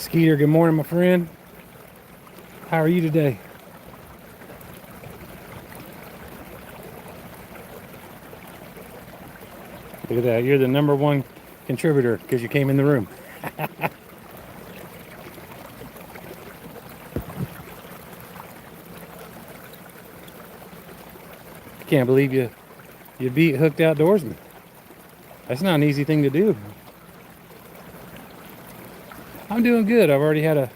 Skeeter, good morning, my friend. How are you today? Look at that. You're the number one contributor because you came in the room. Can't believe you beat Hooked Outdoorsman. That's not an easy thing to do. I'm doing good. I've already had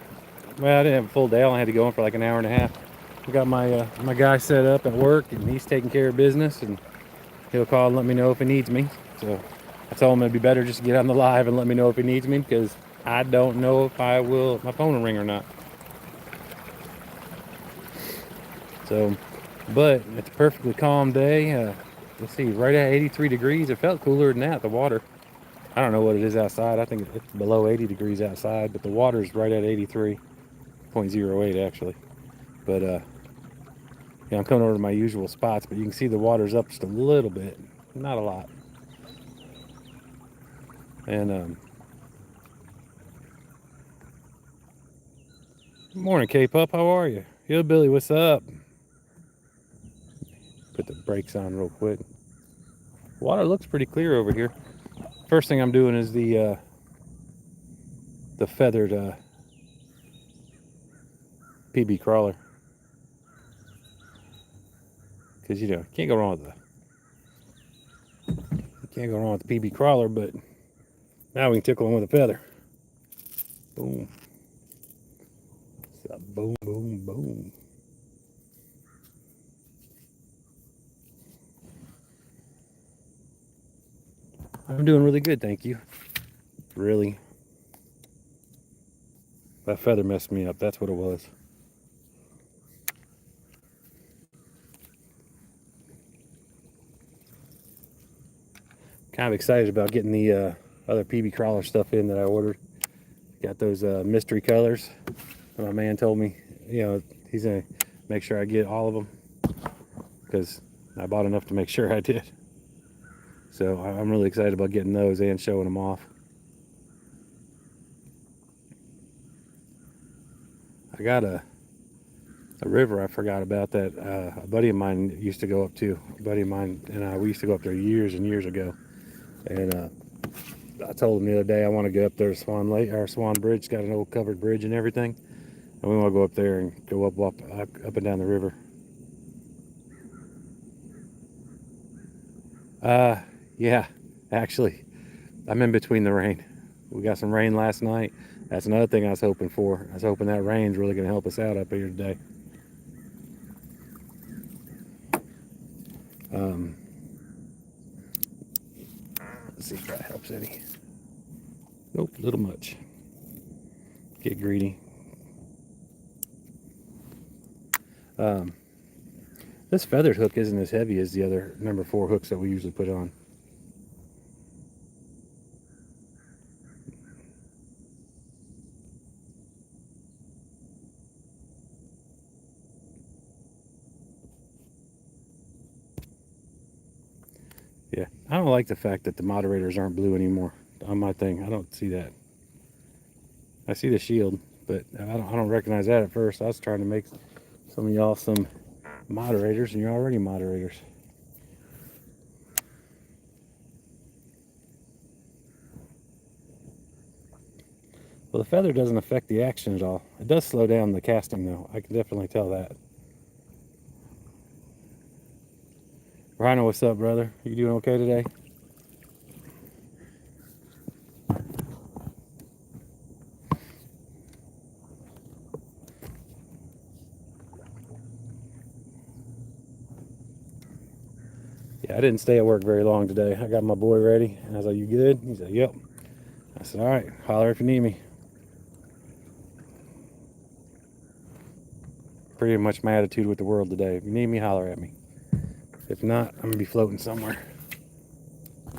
well, I didn't have a full day. I only had to go in for like an hour and a half. I got my guy set up at work, and he's taking care of business, and he'll call and let me know if he needs me. So I told him it'd be better just to get on the live and let me know if he needs me, because I don't know if my phone will ring or not. So, but it's a perfectly calm day. Let's see, right at 83 degrees. It felt cooler than that, the water. I don't know what it is outside. I think it's below 80 degrees outside, but the water's right at 83.08 actually. But yeah, I'm coming over to my usual spots, but you can see the water's up just a little bit, not a lot. And morning, K-Pup. How are you? Hillbilly, what's up? Put the brakes on real quick. Water looks pretty clear over here. First thing I'm doing is the feathered PB crawler, because you can't go wrong with the PB crawler. But now we can tickle him with a feather. Boom. Boom, boom, boom. I'm doing really good, thank you. Really. That feather messed me up. That's what it was. Kind of excited about getting the other PB crawler stuff in that I ordered. Got those mystery colors. My man told me, he's gonna make sure I get all of them, because I bought enough to make sure I did. So I'm really excited about getting those and showing them off. I got a river I forgot about that a buddy of mine used to go up to. A buddy of mine and we used to go up there years and years ago. And I told him the other day I want to go up there to Swan Lake. Our Swan Bridge. It's got an old covered bridge and everything. And we want to go up there and go up and down the river. Yeah, actually, I'm in between the rain. We got some rain last night. That's another thing I was hoping for. I was hoping that rain's really going to help us out up here today. Let's see if that helps any. Nope, a little much. Get greedy. This feathered hook isn't as heavy as the other number 4 hooks that we usually put on. Yeah, I don't like the fact that the moderators aren't blue anymore on my thing. I don't see that. I see the shield, but I don't recognize that at first. I was trying to make some of y'all some moderators, and you're already moderators. Well, the feather doesn't affect the action at all. It does slow down the casting, though. I can definitely tell that. Rhino, what's up, brother? You doing okay today? Yeah, I didn't stay at work very long today. I got my boy ready, and I was like, "You good?" He said, "Yep." I said, "All right, holler if you need me." Pretty much my attitude with the world today. If you need me, holler at me. If not, I'm gonna be floating somewhere.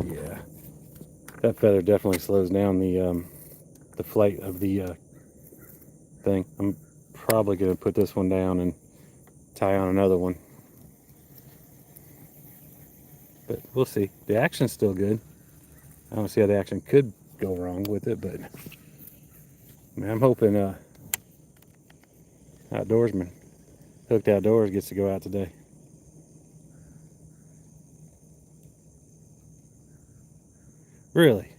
Yeah, that feather definitely slows down the flight of the thing. I'm probably gonna put this one down and tie on another one, but we'll see. The action's still good. I don't see how the action could go wrong with it, but Man, I'm hoping outdoorsman Hooked Outdoors gets to go out today. Really?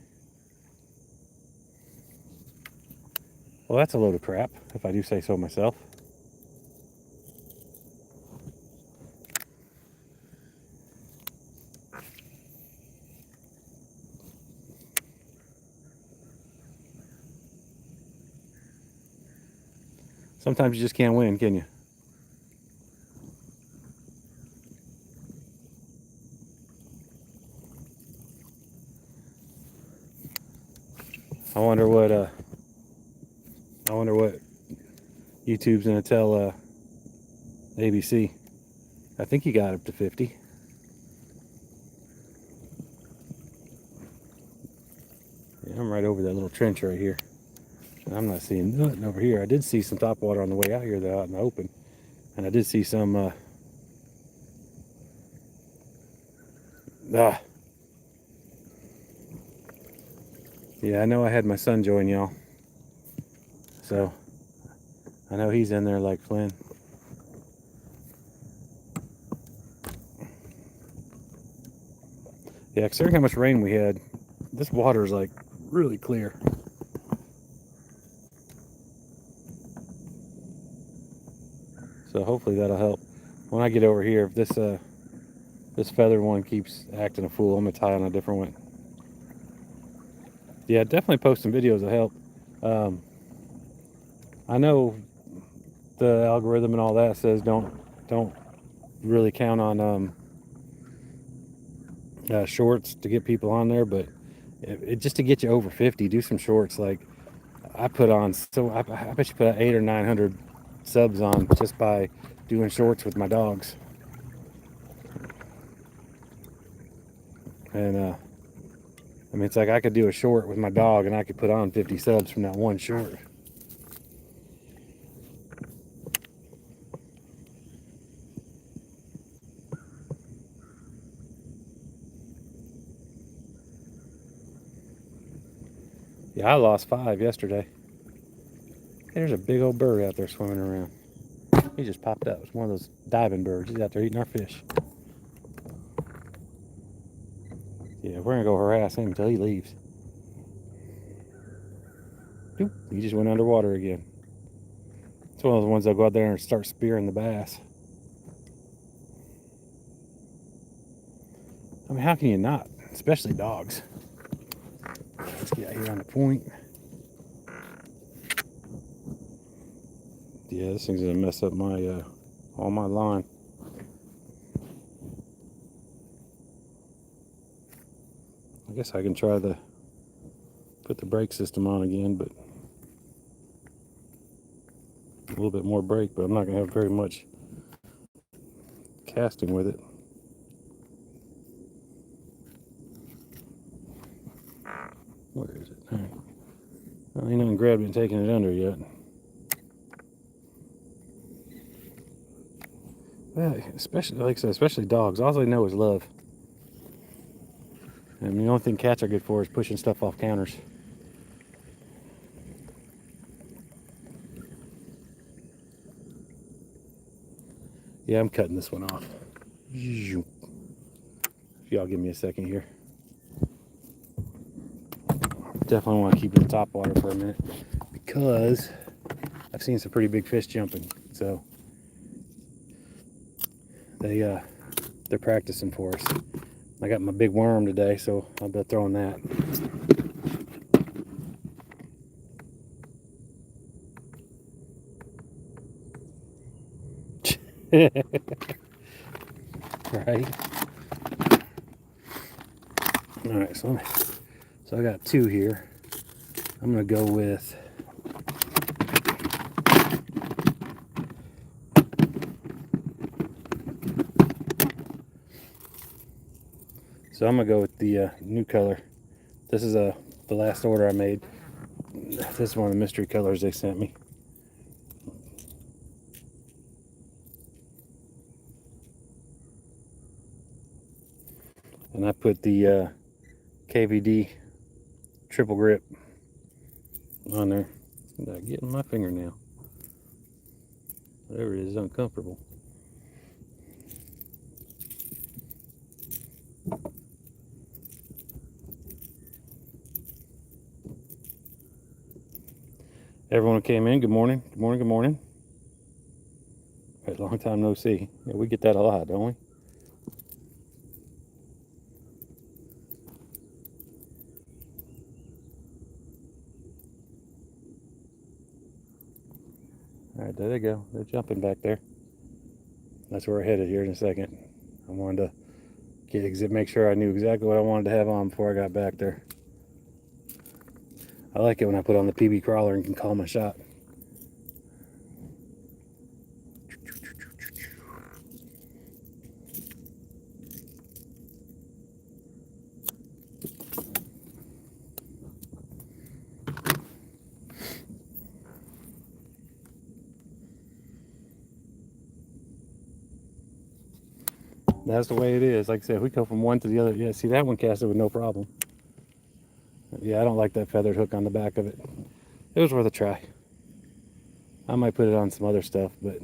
Well, that's a load of crap, if I do say so myself. Sometimes you just can't win, can you? I wonder what YouTube's gonna tell ABC. I think he got up to 50. Yeah, I'm right over that little trench right here. I'm not seeing nothing over here. I did see some topwater on the way out here, though, out in the open. And I did see some, yeah, I know I had my son join y'all. So, I know he's in there like Flynn. Yeah, considering how much rain we had, this water is like really clear. So hopefully that'll help. When I get over here, if this feathered one keeps acting a fool, I'm gonna tie on a different one. Yeah, definitely post some videos will help. I know the algorithm and all that says don't really count on shorts to get people on there, but just to get you over 50, do some shorts. Like I put on, so I bet you put 800 or 900 subs on just by doing shorts with my dogs. And I mean, it's like I could do a short with my dog and I could put on 50 subs from that one short. Yeah, I lost 5 yesterday. Hey, there's a big old bird out there swimming around. He just popped up. It's one of those diving birds. He's out there eating our fish. Yeah, we're gonna go harass him until he leaves. Oop, he just went underwater again. It's one of those ones that'll go out there and start spearing the bass. I mean, how can you not? Especially dogs. Let's get out here on the point. Yeah, this thing's gonna mess up my all my line. I guess I can try to put the brake system on again, but a little bit more brake, but I'm not gonna have very much casting with it. Where is it? All right. Well, ain't nothing grabbed it and taking it under yet. Well, especially, like I said, especially dogs. All they know is love. I mean, the only thing cats are good for is pushing stuff off counters. Yeah, I'm cutting this one off. Y'all give me a second here. Definitely want to keep it in top water for a minute because I've seen some pretty big fish jumping. So they're practicing for us. I got my big worm today, so I'll be throwing that. Right. All right, so I got 2 here. I'm gonna go with the new color. This is the last order I made. This is one of the mystery colors they sent me. And I put the KVD triple grip on there. I get in my fingernail. There it is, uncomfortable. Everyone who came in, good morning. Good morning, good morning. Long time no see. Yeah, we get that a lot, don't we? All right, there they go. They're jumping back there. That's where we're headed here in a second. I wanted to make sure I knew exactly what I wanted to have on before I got back there. I like it when I put on the PB crawler and can call my shot. That's the way it is. Like I said, we go from one to the other. Yeah, see, that one casted with no problem. Yeah, I don't like that feathered hook on the back of it. It was worth a try. I might put it on some other stuff, but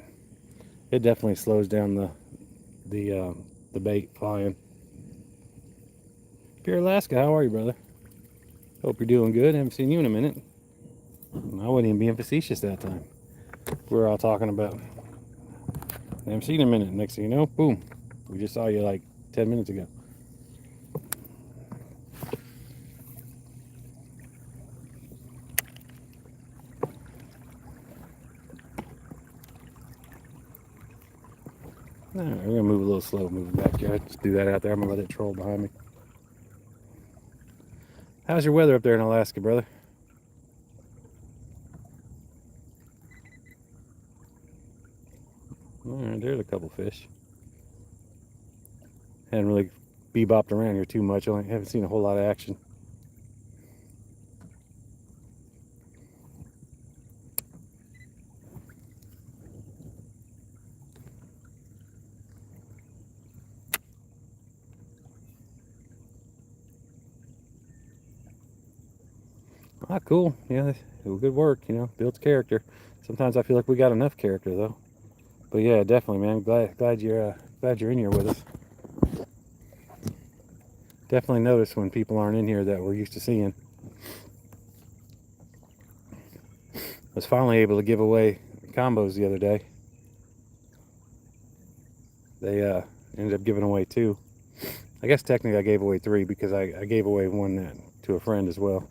it definitely slows down the bait flying. Pure Alaska, how are you, brother? Hope you're doing good. Haven't seen you in a minute. I wasn't even being facetious that time. We were all talking about. Haven't seen you in a minute. Next thing you know, boom. We just saw you like 10 minutes ago. All right, we're gonna move a little slow, moving back here. Just do that out there. I'm gonna let it troll behind me. How's your weather up there in Alaska, brother? All right, there's a couple fish. Hadn't really bebopped around here too much. Only haven't seen a whole lot of action. Ah, cool. Yeah, good work. You know, builds character. Sometimes I feel like we got enough character though. But yeah, definitely, man. Glad you're in here with us. Definitely notice when people aren't in here that we're used to seeing. I was finally able to give away combos the other day. They ended up giving away 2. I guess technically I gave away 3 because I gave away one to a friend as well.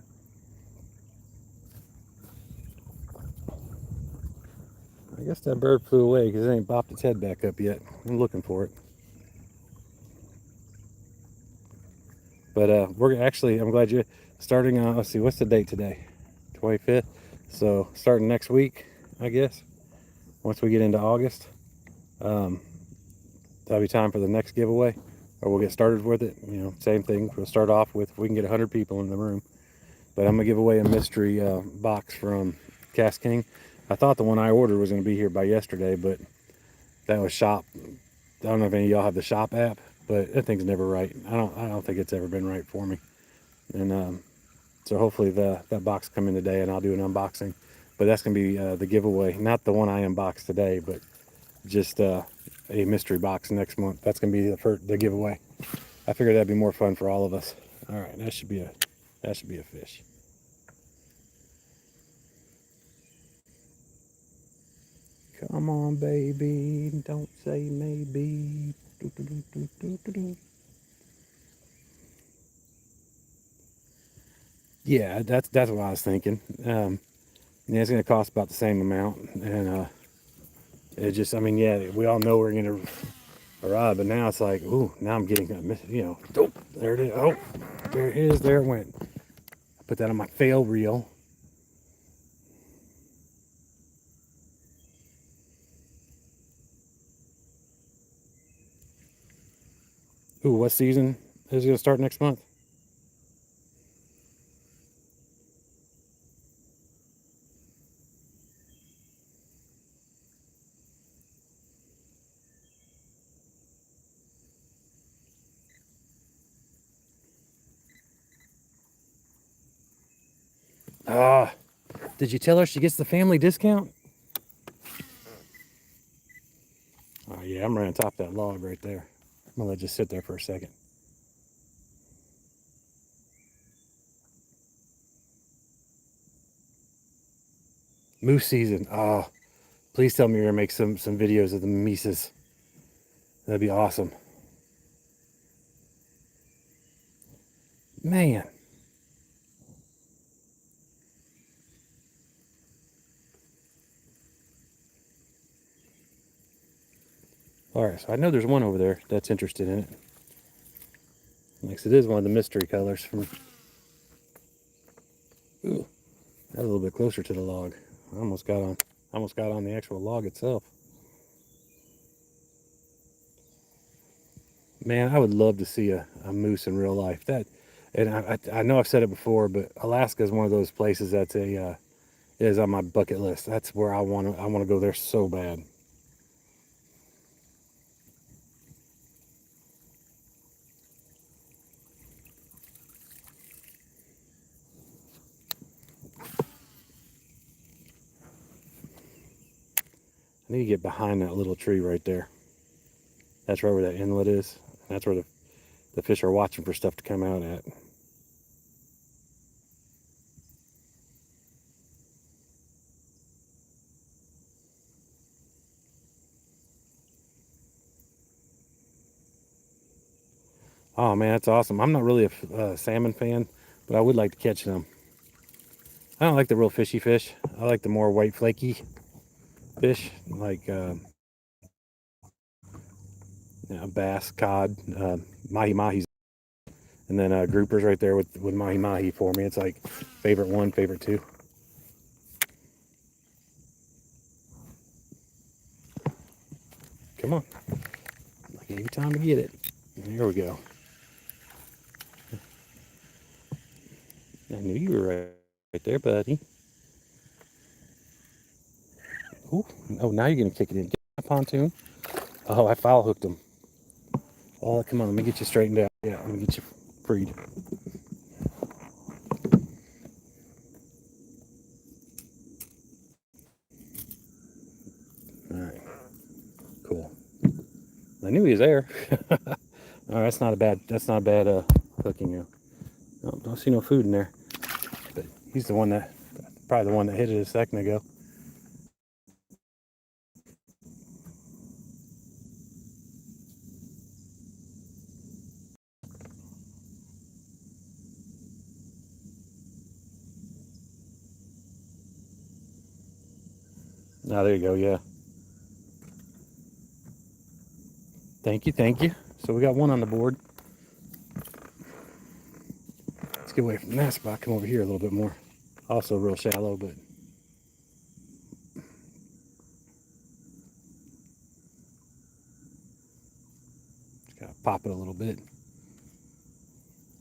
I guess that bird flew away because it ain't bopped its head back up yet. I'm looking for it. But I'm glad you're starting on, let's see, what's the date today? 25th. So starting next week, I guess, once we get into August, that'll be time for the next giveaway, or we'll get started with it. You know, same thing. We'll start off with, if we can get 100 people in the room. But I'm gonna give away a mystery box from Cast King. I thought the one I ordered was gonna be here by yesterday, but that was shop. I don't know if any of y'all have the shop app, but that thing's never right. I don't think it's ever been right for me. And so hopefully that box come in today and I'll do an unboxing. But that's gonna be the giveaway, not the one I unboxed today, but just a mystery box next month. That's gonna be the giveaway. I figured that'd be more fun for all of us. All right, that should be a fish. Come on, baby, don't say maybe. Do, do, do, do, do, do, do. Yeah, that's what I was thinking. Yeah, it's gonna cost about the same amount, and it just, I mean, yeah, we all know we're gonna arrive, but now it's like, ooh, now I'm getting, you know, oh, there it is. Oh, there it is. There it went. I put that on my fail reel. Ooh, what season is it gonna start next month? Ah, Did you tell her she gets the family discount? Oh yeah, I'm right on top of that log right there. I'm gonna let it just sit there for a second. Moose season. Oh, please tell me you're gonna make some videos of the Mises. That'd be awesome. Man. All right, so I know there's one over there that's interested in it. Next, it is one of the mystery colors from. Ooh, that's a little bit closer to the log. I almost got on the actual log itself. Man, I would love to see a moose in real life. And I know I've said it before, but Alaska is one of those places that's is on my bucket list. That's where I want to go there so bad. I need to get behind that little tree right there. That's right where that inlet is. That's where the fish are watching for stuff to come out at. Oh man, that's awesome. I'm not really a salmon fan, but I would like to catch them. I don't like the real fishy fish. I like the more white flaky fish, like bass, cod, mahi mahis, and then groupers right there with mahi mahi for me. It's like favorite one, favorite two. Come on, I gave you time to get it. There we go. I knew you were right there, buddy. Ooh. Oh, now you're gonna kick it in. Get my pontoon. Oh, I foul hooked him. Oh, come on, let me get you straightened out. Yeah, let me get you freed. All right, cool. I knew he was there. All right, that's not a bad hooking you. Oh, don't see no food in there. But he's the one that probably the one that hit it a second ago. Oh, there you go. Yeah. Thank you, thank you. So we got one on the board. Let's get away from that spot. Come over here a little bit more. Also real shallow, but just gotta pop it a little bit.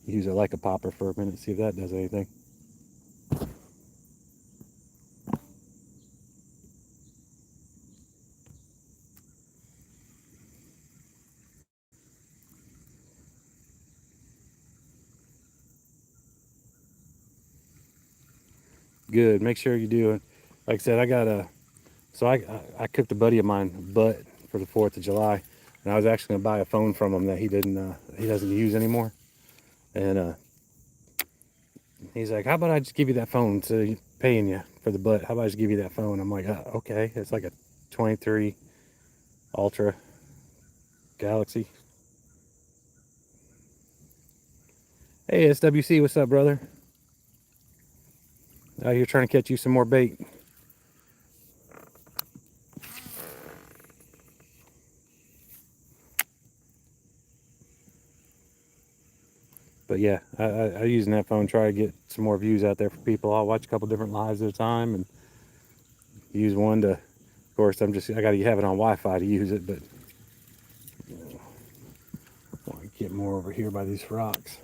Use it like a popper for a minute, see if that does anything. Good. Make sure you do it. Like I said, I got a. So I cooked a buddy of mine butt for the 4th of July, and I was actually gonna buy a phone from him that he doesn't use anymore, and he's like, "How about I just give you that phone? So paying you for the butt. How about I just give you that phone?" I'm like, "Okay." It's like a 23 Ultra Galaxy. Hey, SWC, what's up, brother? Out here trying to catch you some more bait. But yeah, I using that phone, try to get some more views out there for people. I'll watch a couple different lives at a time and use one to, of course, I got to have it on Wi-Fi to use it, but I want to get more over here by these rocks.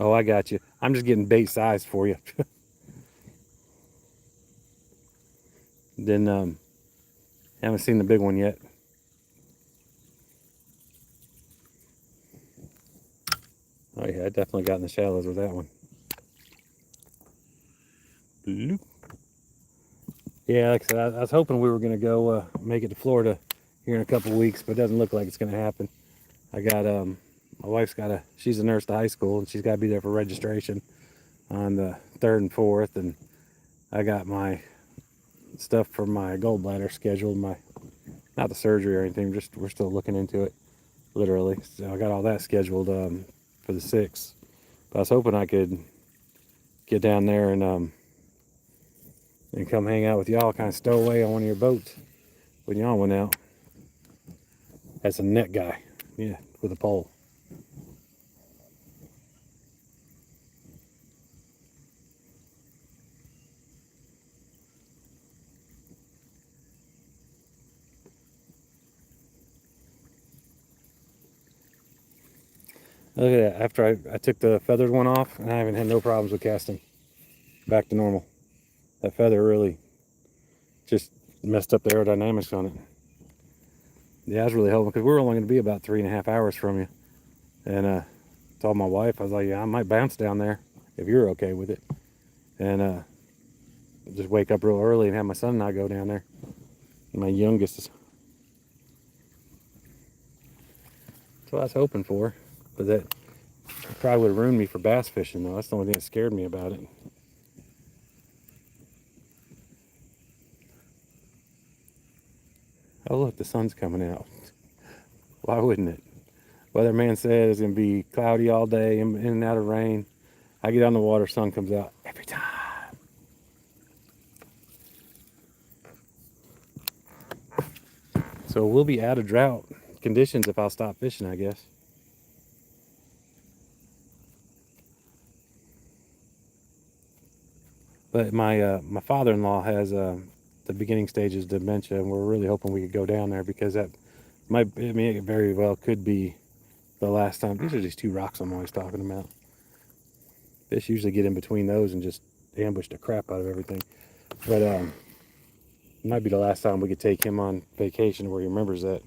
Oh, I got you. I'm just getting bait size for you. Then, haven't seen the big one yet. I definitely got in the shallows with that one. Bloop. Yeah, like I said, I was hoping we were going to go make it to Florida here in a couple weeks, but it doesn't look like it's going to happen. I got, my wife's she's a nurse to high school, and she's got to be there for registration on the 3rd and 4th, and I got my stuff for my gallbladder scheduled, not the surgery or anything, just we're still looking into it, literally. So I got all that scheduled for the 6th. But I was hoping I could get down there and come hang out with y'all, kind of stow away on one of your boats when y'all went out. That's a net guy, yeah, with a pole. Look at that. After I took the feathered one off, and I haven't had no problems with casting. Back to normal. That feather really just messed up the aerodynamics on it. Yeah, I was really hoping, because we were only going to be about 3.5 hours from you. And told my wife, I was like, yeah, I might bounce down there if you're okay with it. And just wake up real early and have my son and I go down there. My youngest is. That's what I was hoping for. But that probably would have ruined me for bass fishing, though. That's the only thing that scared me about it. Oh, look, the sun's coming out. Why wouldn't it? Weatherman said it's going to be cloudy all day, in and out of rain. I get on the water, sun comes out every time. So we'll be out of drought conditions if I'll stop fishing, I guess. But my father-in-law has the beginning stages of dementia, and we're really hoping we could go down there, because it very well could be the last time. These are these 2 rocks I'm always talking about. Fish usually get in between those and just ambush the crap out of everything. But it might be the last time we could take him on vacation where he remembers that.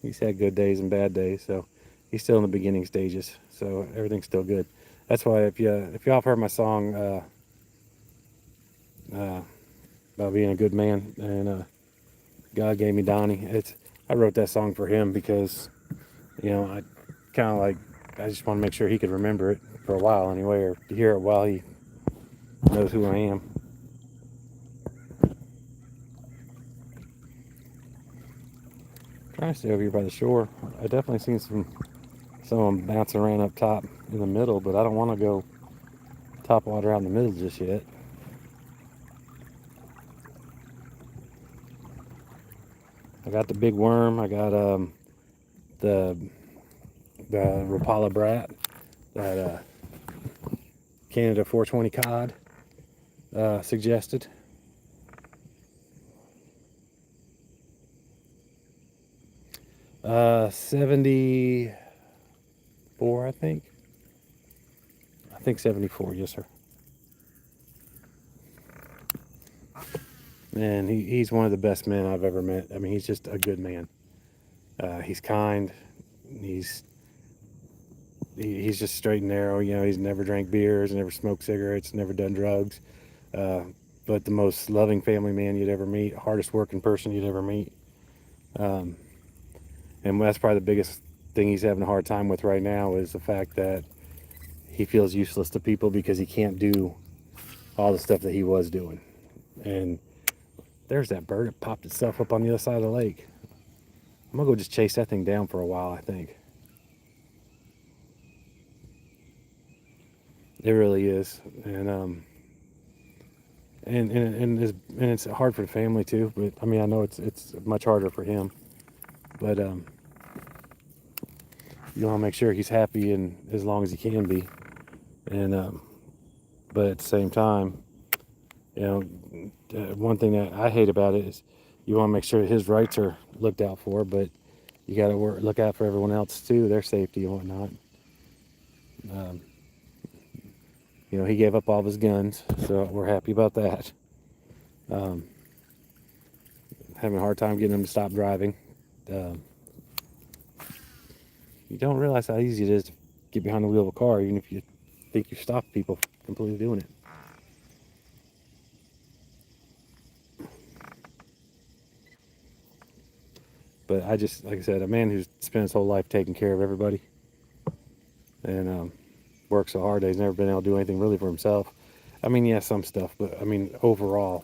He's had good days and bad days, so he's still in the beginning stages, so everything's still good. That's why if y'all have heard my song about being a good man, and God gave me Donnie, I wrote that song for him because, I kind of like, I just want to make sure he could remember it for a while anyway, or to hear it while he knows who I am. Trying to stay over here by the shore. I definitely seen some of them bouncing around up top in the middle, but I don't want to go top water out in the middle just yet. I got the big worm. I got the Rapala brat, that Canada 420 cod suggested. Uh, 74, I think. I think 74, yes, sir. And he's one of the best men I've ever met. I mean, he's just a good man. He's kind. He's just straight and narrow. He's never drank beers, never smoked cigarettes, never done drugs. But the most loving family man you'd ever meet, hardest working person you'd ever meet. And that's probably the biggest thing he's having a hard time with right now, is the fact that he feels useless to people because he can't do all the stuff that he was doing. And there's that bird that popped itself up on the other side of the lake. I'm gonna go just chase that thing down for a while, I think. It really is. And it's hard for the family too, but I mean, I know it's much harder for him. But you want to make sure he's happy and as long as he can be. And but at the same time, one thing that I hate about it is you want to make sure his rights are looked out for, but you got to look out for everyone else too, their safety and whatnot. He gave up all of his guns, so we're happy about that. Having a hard time getting him to stop driving. you don't realize how easy it is to get behind the wheel of a car, even if you think you stop people completely doing it. But I just, like I said, a man who's spent his whole life taking care of everybody and works so hard that he's never been able to do anything really for himself. I mean, yeah, some stuff, but I mean, overall,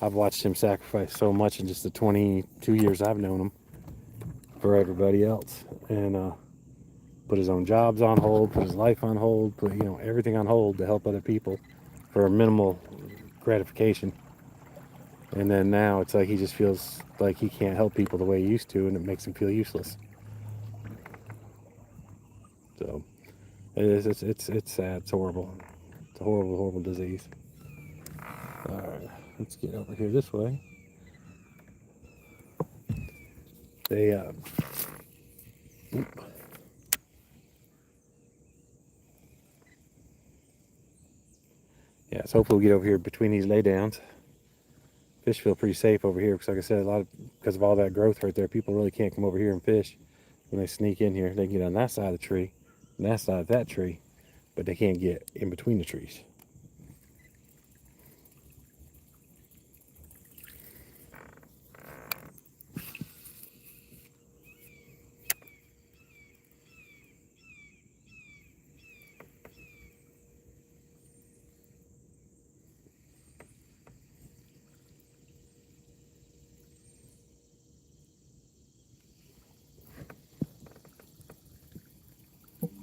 I've watched him sacrifice so much in just the 22 years I've known him for everybody else, and put his own jobs on hold, put his life on hold, put everything on hold to help other people for minimal gratification. And then now it's like he just feels like he can't help people the way he used to, and it makes him feel useless. So it is. It's sad. It's horrible. It's a horrible, horrible disease. All right, let's get over here this way. They yeah. So hopefully we'll get over here between these laydowns. Fish feel pretty safe over here because, like I said, because of all that growth right there, people really can't come over here and fish. When they sneak in here, they can get on that side of the tree, and that side of that tree, but they can't get in between the trees.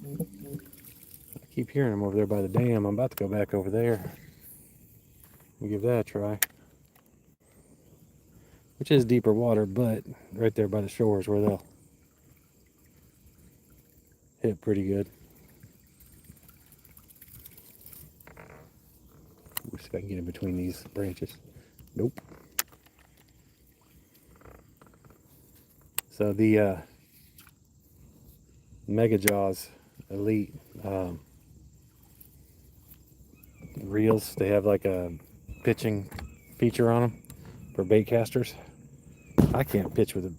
I keep hearing them over there by the dam. I'm about to go back over there and give that a try. Which is deeper water, but right there by the shores where they'll hit pretty good. Let's see if I can get in between these branches. Nope. So the Mega Jaws Elite reels, they have like a pitching feature on them for bait casters. I can't pitch with a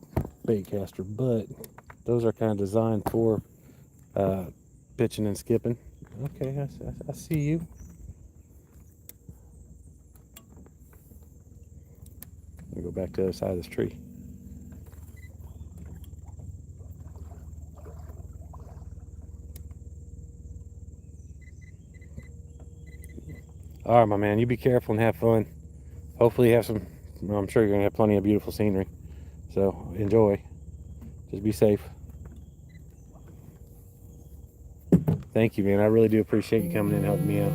bait caster, but those are kind of designed for pitching and skipping. Okay, I see you. Let me go back to the other side of this tree. All right, my man, you be careful and have fun. Hopefully you have some, well, I'm sure you're going to have plenty of beautiful scenery. So enjoy. Just be safe. Thank you, man. I really do appreciate you coming in and helping me out.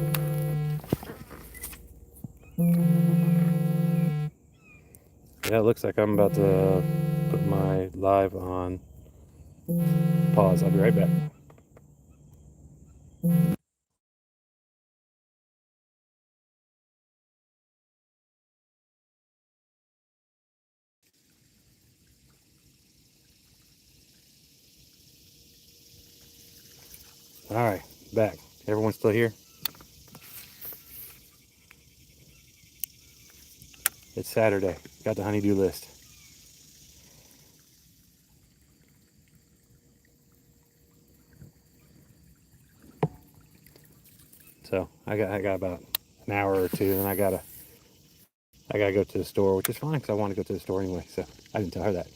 Yeah, it looks like I'm about to put my live on pause. I'll be right back. All right, back. Everyone's still here? It's Saturday. Got the honeydew list. So I got about an hour or two, and I gotta go to the store, which is fine because I want to go to the store anyway. So I didn't tell her that.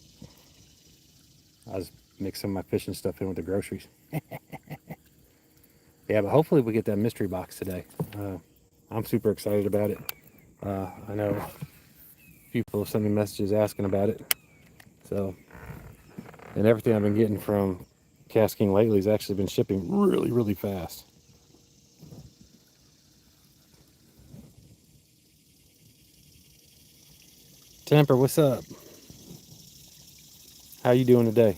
I was mixing my fishing stuff in with the groceries. Yeah, but hopefully we get that mystery box today. I'm super excited about it. I know people have sent me messages asking about it. So, and everything I've been getting from Cass King lately has actually been shipping really, really fast. Temper, what's up? How you doing today?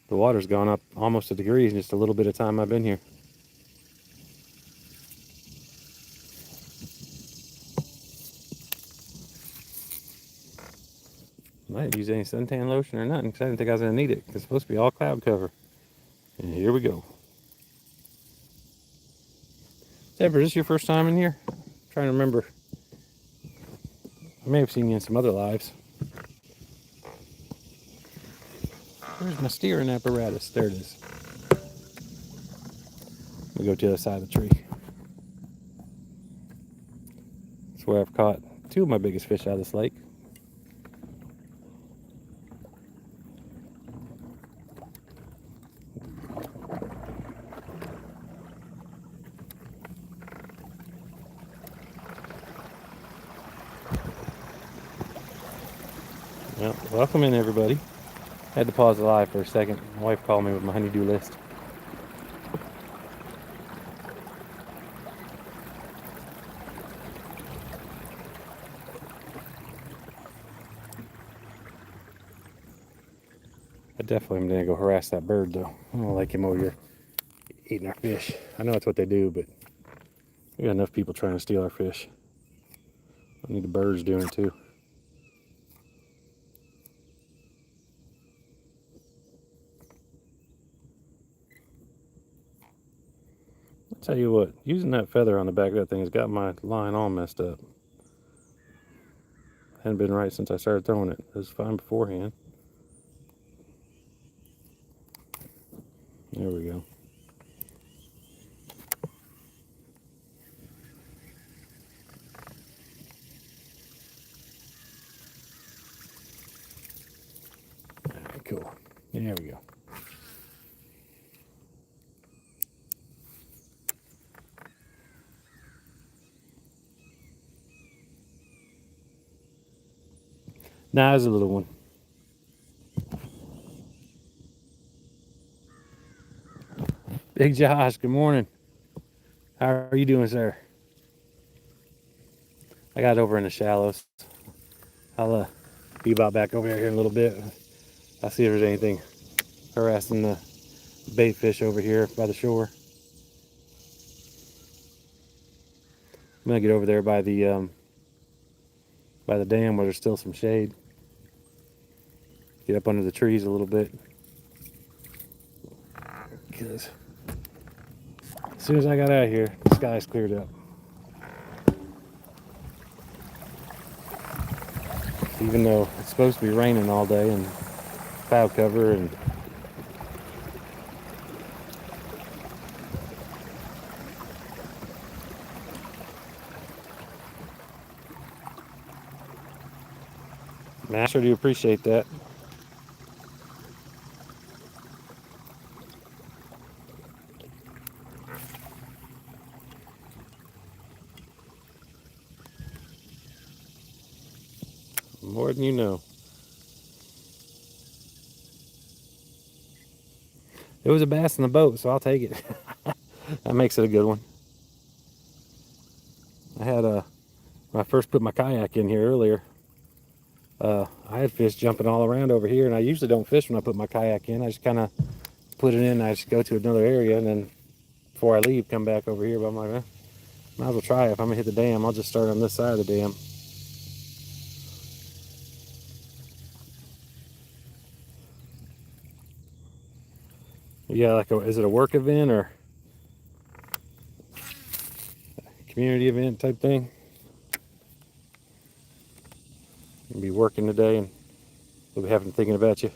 The water's gone up almost a degree in just a little bit of time I've been here. I didn't use any suntan lotion or nothing because I didn't think I was going to need it. It's supposed to be all cloud cover. And here we go. Deborah, is this your first time in here? I'm trying to remember. I may have seen you in some other lives. Where's my steering apparatus? There it is. We go to the other side of the tree. That's where I've caught two of my biggest fish out of this lake. Well, welcome in, everybody. I had to pause the live for a second. My wife called me with my honeydew list. I definitely am going to go harass that bird, though. I don't like him over here eating our fish. I know that's what they do, but we got enough people trying to steal our fish. I need the birds doing it, too. I'll tell you what, using that feather on the back of that thing has got my line all messed up. Hadn't been right since I started throwing it. It was fine beforehand. There we go. All right, cool. There we go. Nah, there's a little one. Big Josh, good morning. How are you doing, sir? I got over in the shallows. I'll be about back over here in a little bit. I'll see if there's anything harassing the bait fish over here by the shore. I'm gonna get over there by the dam where there's still some shade. Get up under the trees a little bit. Because as soon as I got out of here, the sky's cleared up. Even though it's supposed to be raining all day and cloud cover and man, I sure do appreciate that. More than you know. It was a bass in the boat, so I'll take it. That makes it a good one. I had when I first put my kayak in here earlier, I had fish jumping all around over here, and I usually don't fish when I put my kayak in. I just kind of put it in, and I just go to another area, and then before I leave, come back over here. But I'm like, might as well try it. If I'm gonna hit the dam, I'll just start on this side of the dam. Yeah, like is it a work event or community event type thing? You'll be working today, and we'll be having thinking about you.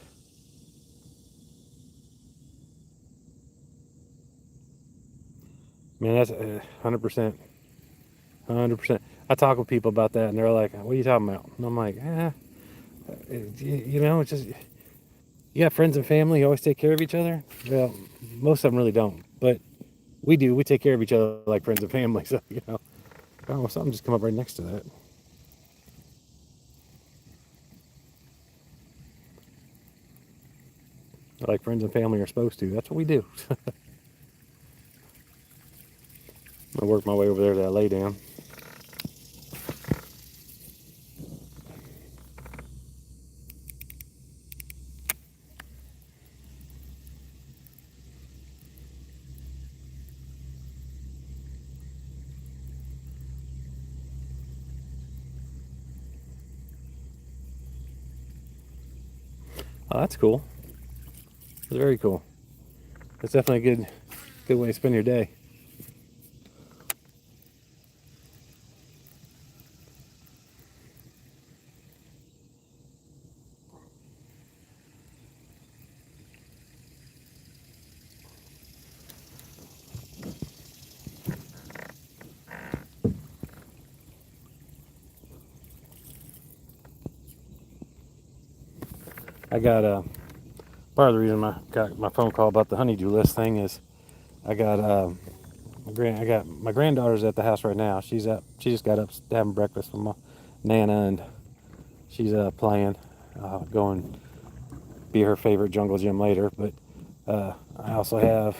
Man, that's 100%. 100%. I talk with people about that, and they're like, "What are you talking about?" And I'm like, you know, it's just you got friends and family. You always take care of each other. Well, most of them really don't, but we do. We take care of each other like friends and family. So you know, oh, something just come up right next to that. Like friends and family are supposed to. That's what we do. I work my way over there to that lay down. Oh, that's cool. That's very cool. It's definitely a good way to spend your day. I got part of the reason I got my phone call about the honeydew list thing is I got I got my granddaughter's at the house right now. She's up. She just got up having breakfast with my nana, and she's playing. Going be her favorite jungle gym later. But I also have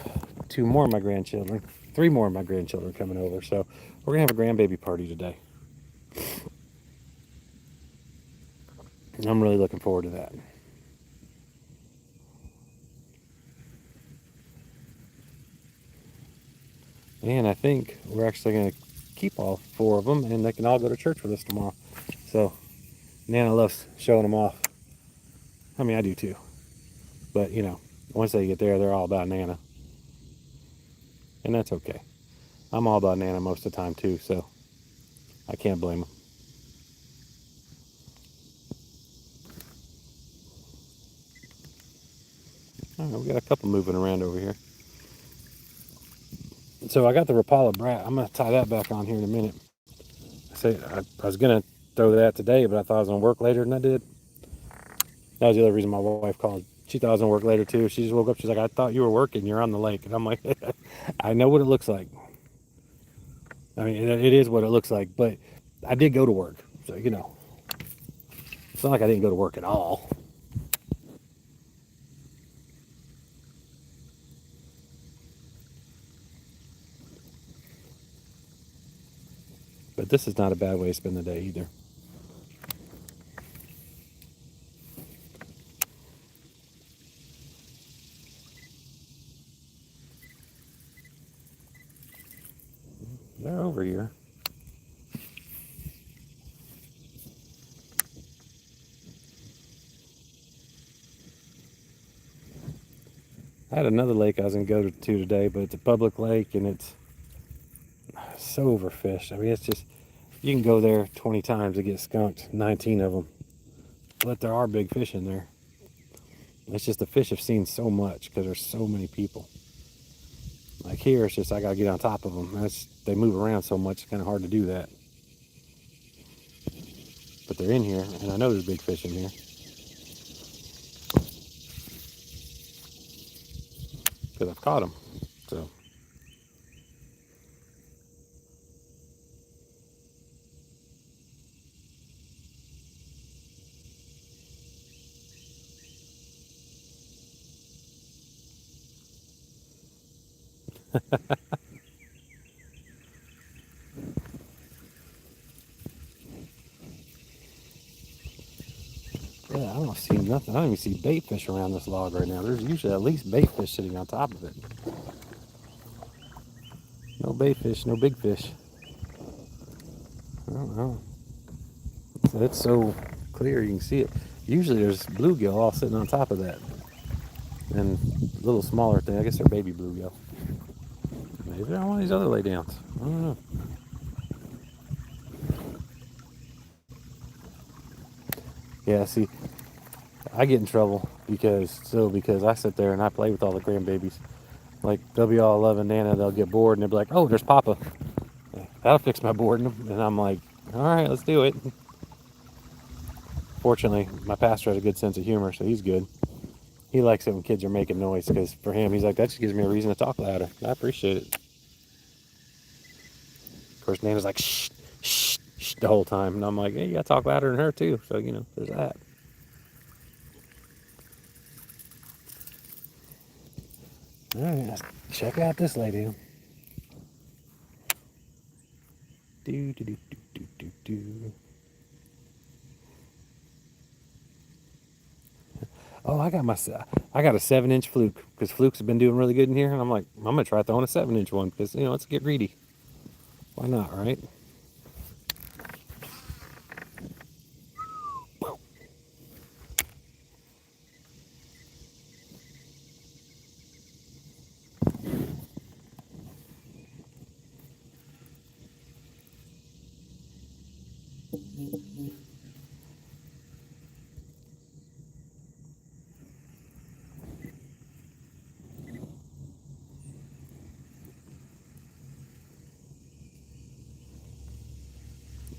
two more of my grandchildren, three more of my grandchildren coming over. So we're gonna have a grandbaby party today. I'm really looking forward to that. And I think we're actually gonna keep all four of them, and they can all go to church with us tomorrow. So Nana loves showing them off. I mean, I do too. But once they get there, they're all about Nana, and that's okay. I'm all about Nana most of the time too, so I can't blame them. All right, we got a couple moving around over here. So I got the Rapala Brat. I'm gonna tie that back on here in a minute. I was gonna throw that today, but I thought I was gonna work later than I did. That was the other reason my wife called. She thought I was gonna work later too. She just woke up. She's like, "I thought you were working. You're on the lake." And I'm like, "I know what it looks like. I mean, it is what it looks like." But I did go to work, so it's not like I didn't go to work at all. But this is not a bad way to spend the day either. They're over here. I had another lake I was gonna go to today, but it's a public lake and it's so overfished. I mean, it's just you can go there 20 times to get skunked, 19 of them. But there are big fish in there. It's just the fish have seen so much because there's so many people. Like here, it's just I gotta get on top of them. They move around so much, it's kind of hard to do that. But they're in here, and I know there's big fish in here because I've caught them. So yeah, I don't see nothing. I don't even see bait fish around this log right now. There's usually at least bait fish sitting on top of it. No bait fish, no big fish. I don't know. It's so clear you can see it. Usually there's bluegill all sitting on top of that. And little smaller thing. I guess they're baby bluegill. Maybe they're on one of these other laydowns. I don't know. Yeah, see, I get in trouble because I sit there and I play with all the grandbabies. Like they'll be all loving Nana, they'll get bored and they'll be like, "Oh, there's Papa. That'll fix my boredom." And I'm like, "All right, let's do it." Fortunately, my pastor has a good sense of humor, so he's good. He likes it when kids are making noise because for him, he's like, that just gives me a reason to talk louder. I appreciate it. Of course, Nana's like, shh, shh, shh, the whole time. And I'm like, hey, you got to talk louder than her, too. So, there's that. All right, let's check out this lady. Do, do, do, do, do, do, do. Oh, I got a 7-inch fluke because flukes have been doing really good in here. And I'm like, I'm going to try throwing a 7-inch one because, let's get greedy. Why not, right?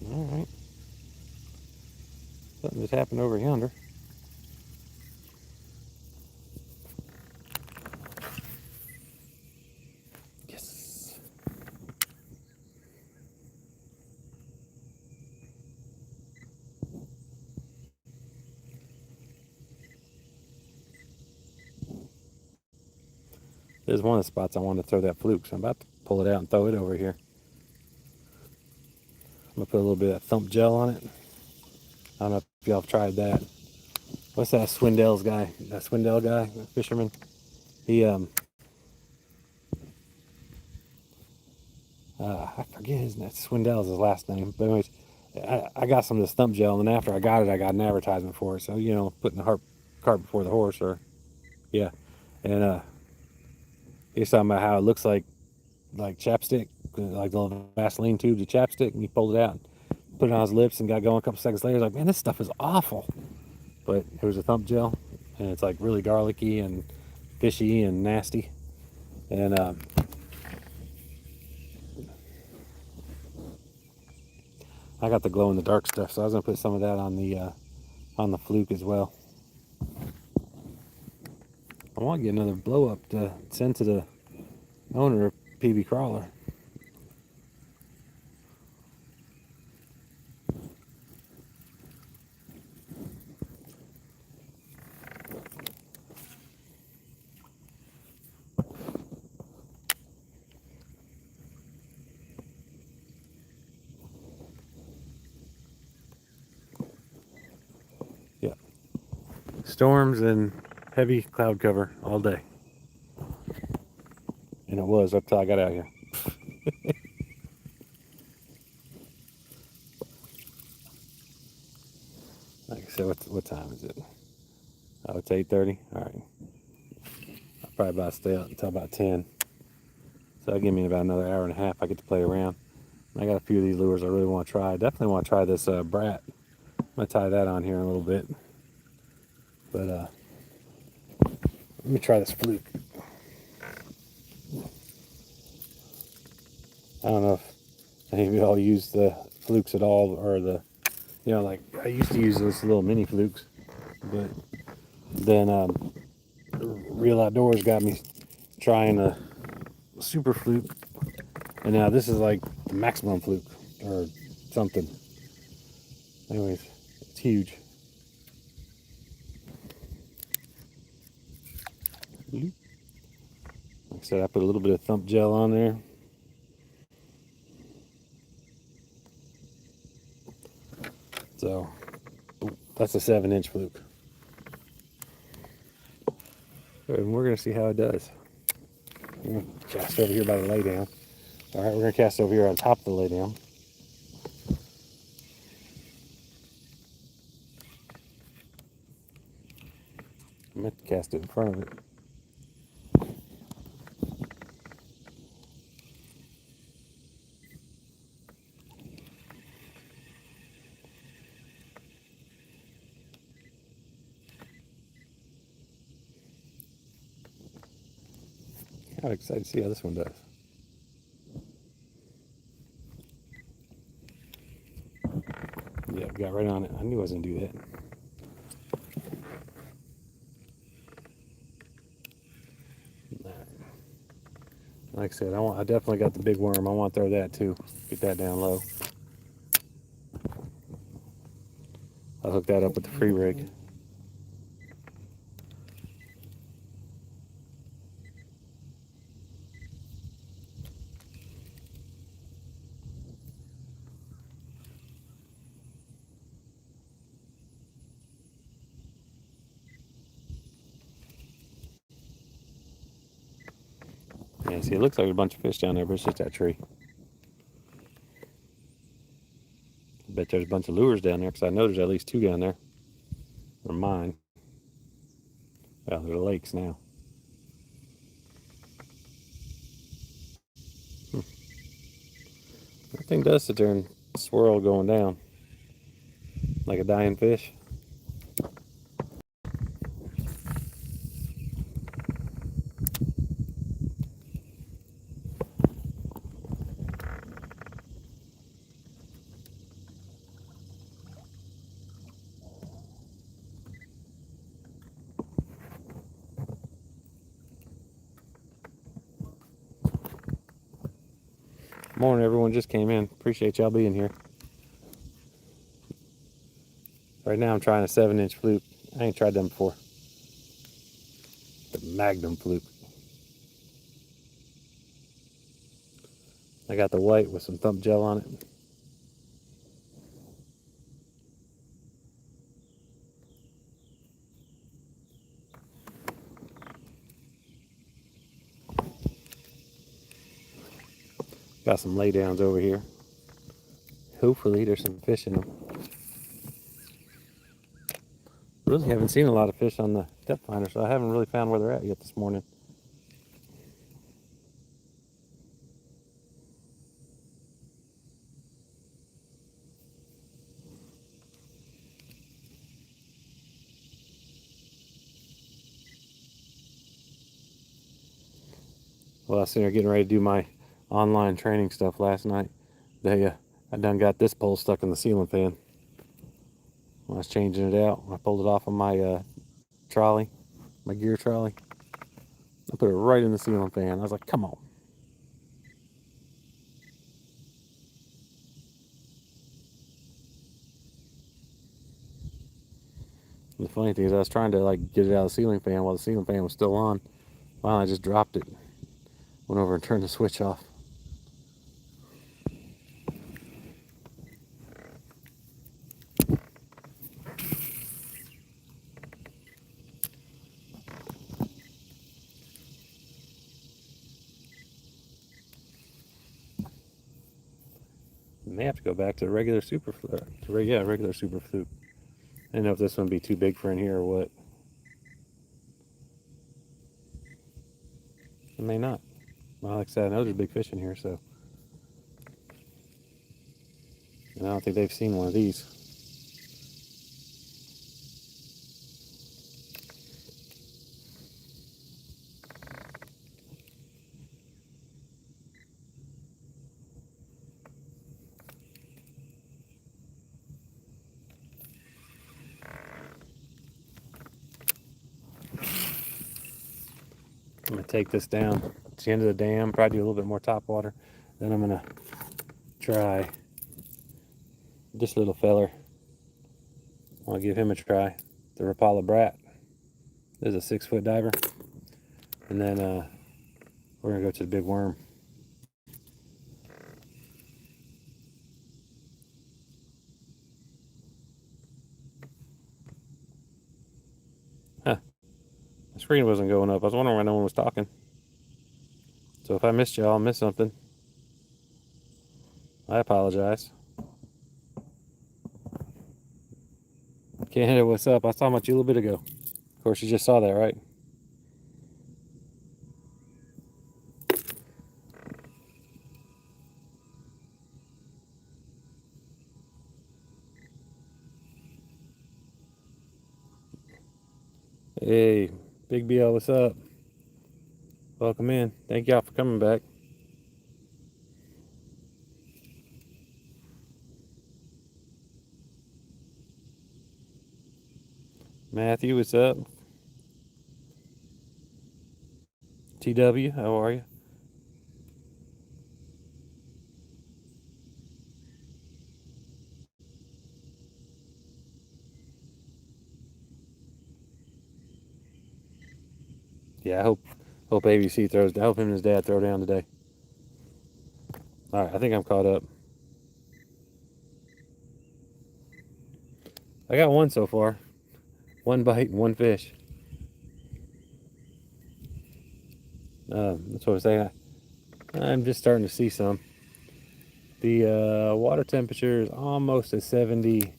All right. Something just happened over yonder. Yes. There's one of the spots I wanted to throw that fluke, so I'm about to pull it out and throw it over here. I'm gonna put a little bit of thump gel on it. I don't know if y'all have tried that. What's that Swindell's guy? That Swindell guy, fisherman. He I forget his name. Swindell's his last name. But anyways, I got some of this thump gel, and then after I got it, I got an advertisement for it. So putting the cart before the horse, or yeah. And he's talking about how it looks like chapstick, like the little Vaseline tubes of chapstick, and he pulled it out, put it on his lips, and got going. A couple seconds later, he's like, man, this stuff is awful. But it was a thump gel, and it's like really garlicky and fishy and nasty. And I got the glow in the dark stuff, so I was gonna put some of that on the fluke as well. I want to get another blow up to send to the owner of PB Crawler. Yeah, storms and heavy cloud cover all day, and it was up till I got out here. Like I said, what time is it? Oh, it's 8:30. All right, I'll probably about stay out until about 10. So that'll give me about another hour and a half. I get to play around. I got a few of these lures I really want to try. I definitely want to try this brat. I'm gonna tie that on here in a little bit. But let me try this fluke. I don't know if any of y'all use the flukes at all, or like I used to use those little mini flukes, but then Real Outdoors got me trying a super fluke, and now this is like the maximum fluke or something. Anyways, it's huge. Like I said, I put a little bit of thump gel on there. So that's a 7-inch fluke. And we're going to see how it does. We're going to cast over here by the laydown. All right, we're going to cast over here on top of the laydown. I meant to cast it in front of it. I'm excited to see how this one does. Yeah, got right on it. I knew I was going to do that. Like I said, I definitely got the big worm. I want to throw that too. Get that down low. I'll hook that up with the free rig. Yeah, see, it looks like a bunch of fish down there, but it's just that tree. I bet there's a bunch of lures down there, because I know there's at least 2 down there. They're mine. Well, they're lakes now. That thing does sit there and swirl going down. Like a dying fish. Morning, everyone just came in. Appreciate y'all being here. Right now I'm trying a 7-inch fluke. I ain't tried them before. The Magnum fluke. I got the white with some thump gel on it. Got some laydowns over here. Hopefully there's some fish in them. Really haven't seen a lot of fish on the depth finder, so I haven't really found where they're at yet this morning. Well, I was sitting there getting ready to do my online training stuff last night. I done got this pole stuck in the ceiling fan. When I was changing it out, I pulled it off of my trolley, my gear trolley. I put it right in the ceiling fan. I was like, come on. And the funny thing is I was trying to like get it out of the ceiling fan while the ceiling fan was still on. Finally, I just dropped it. Went over and turned the switch off. May have to go back to regular super fluke. Regular super fluke. I didn't know if this one would be too big for in here or what. It may not. Well, like I said, I know there's big fish in here, so. And I don't think they've seen one of these. I'm gonna take this down to the end of the dam, probably do a little bit more top water. Then I'm gonna try this little feller. I'll give him a try. The Rapala Brat. This is a 6-foot diver. And then we're gonna go to the big worm. Huh. The screen wasn't going up. I was wondering why no one was talking. So if I missed y'all, missed something, I apologize. Can't hit it. What's up? I saw much a little bit ago. Of course, you just saw that, right? Hey, Big BL, what's up? Welcome in. Thank y'all for coming back. Matthew, what's up? TW, how are you? Yeah, I hope ABC throws. I hope him and his dad throw down today. All right, I think I'm caught up. I got one so far. One bite and one fish. That's what I was saying. I'm just starting to see some. The water temperature is almost at 70.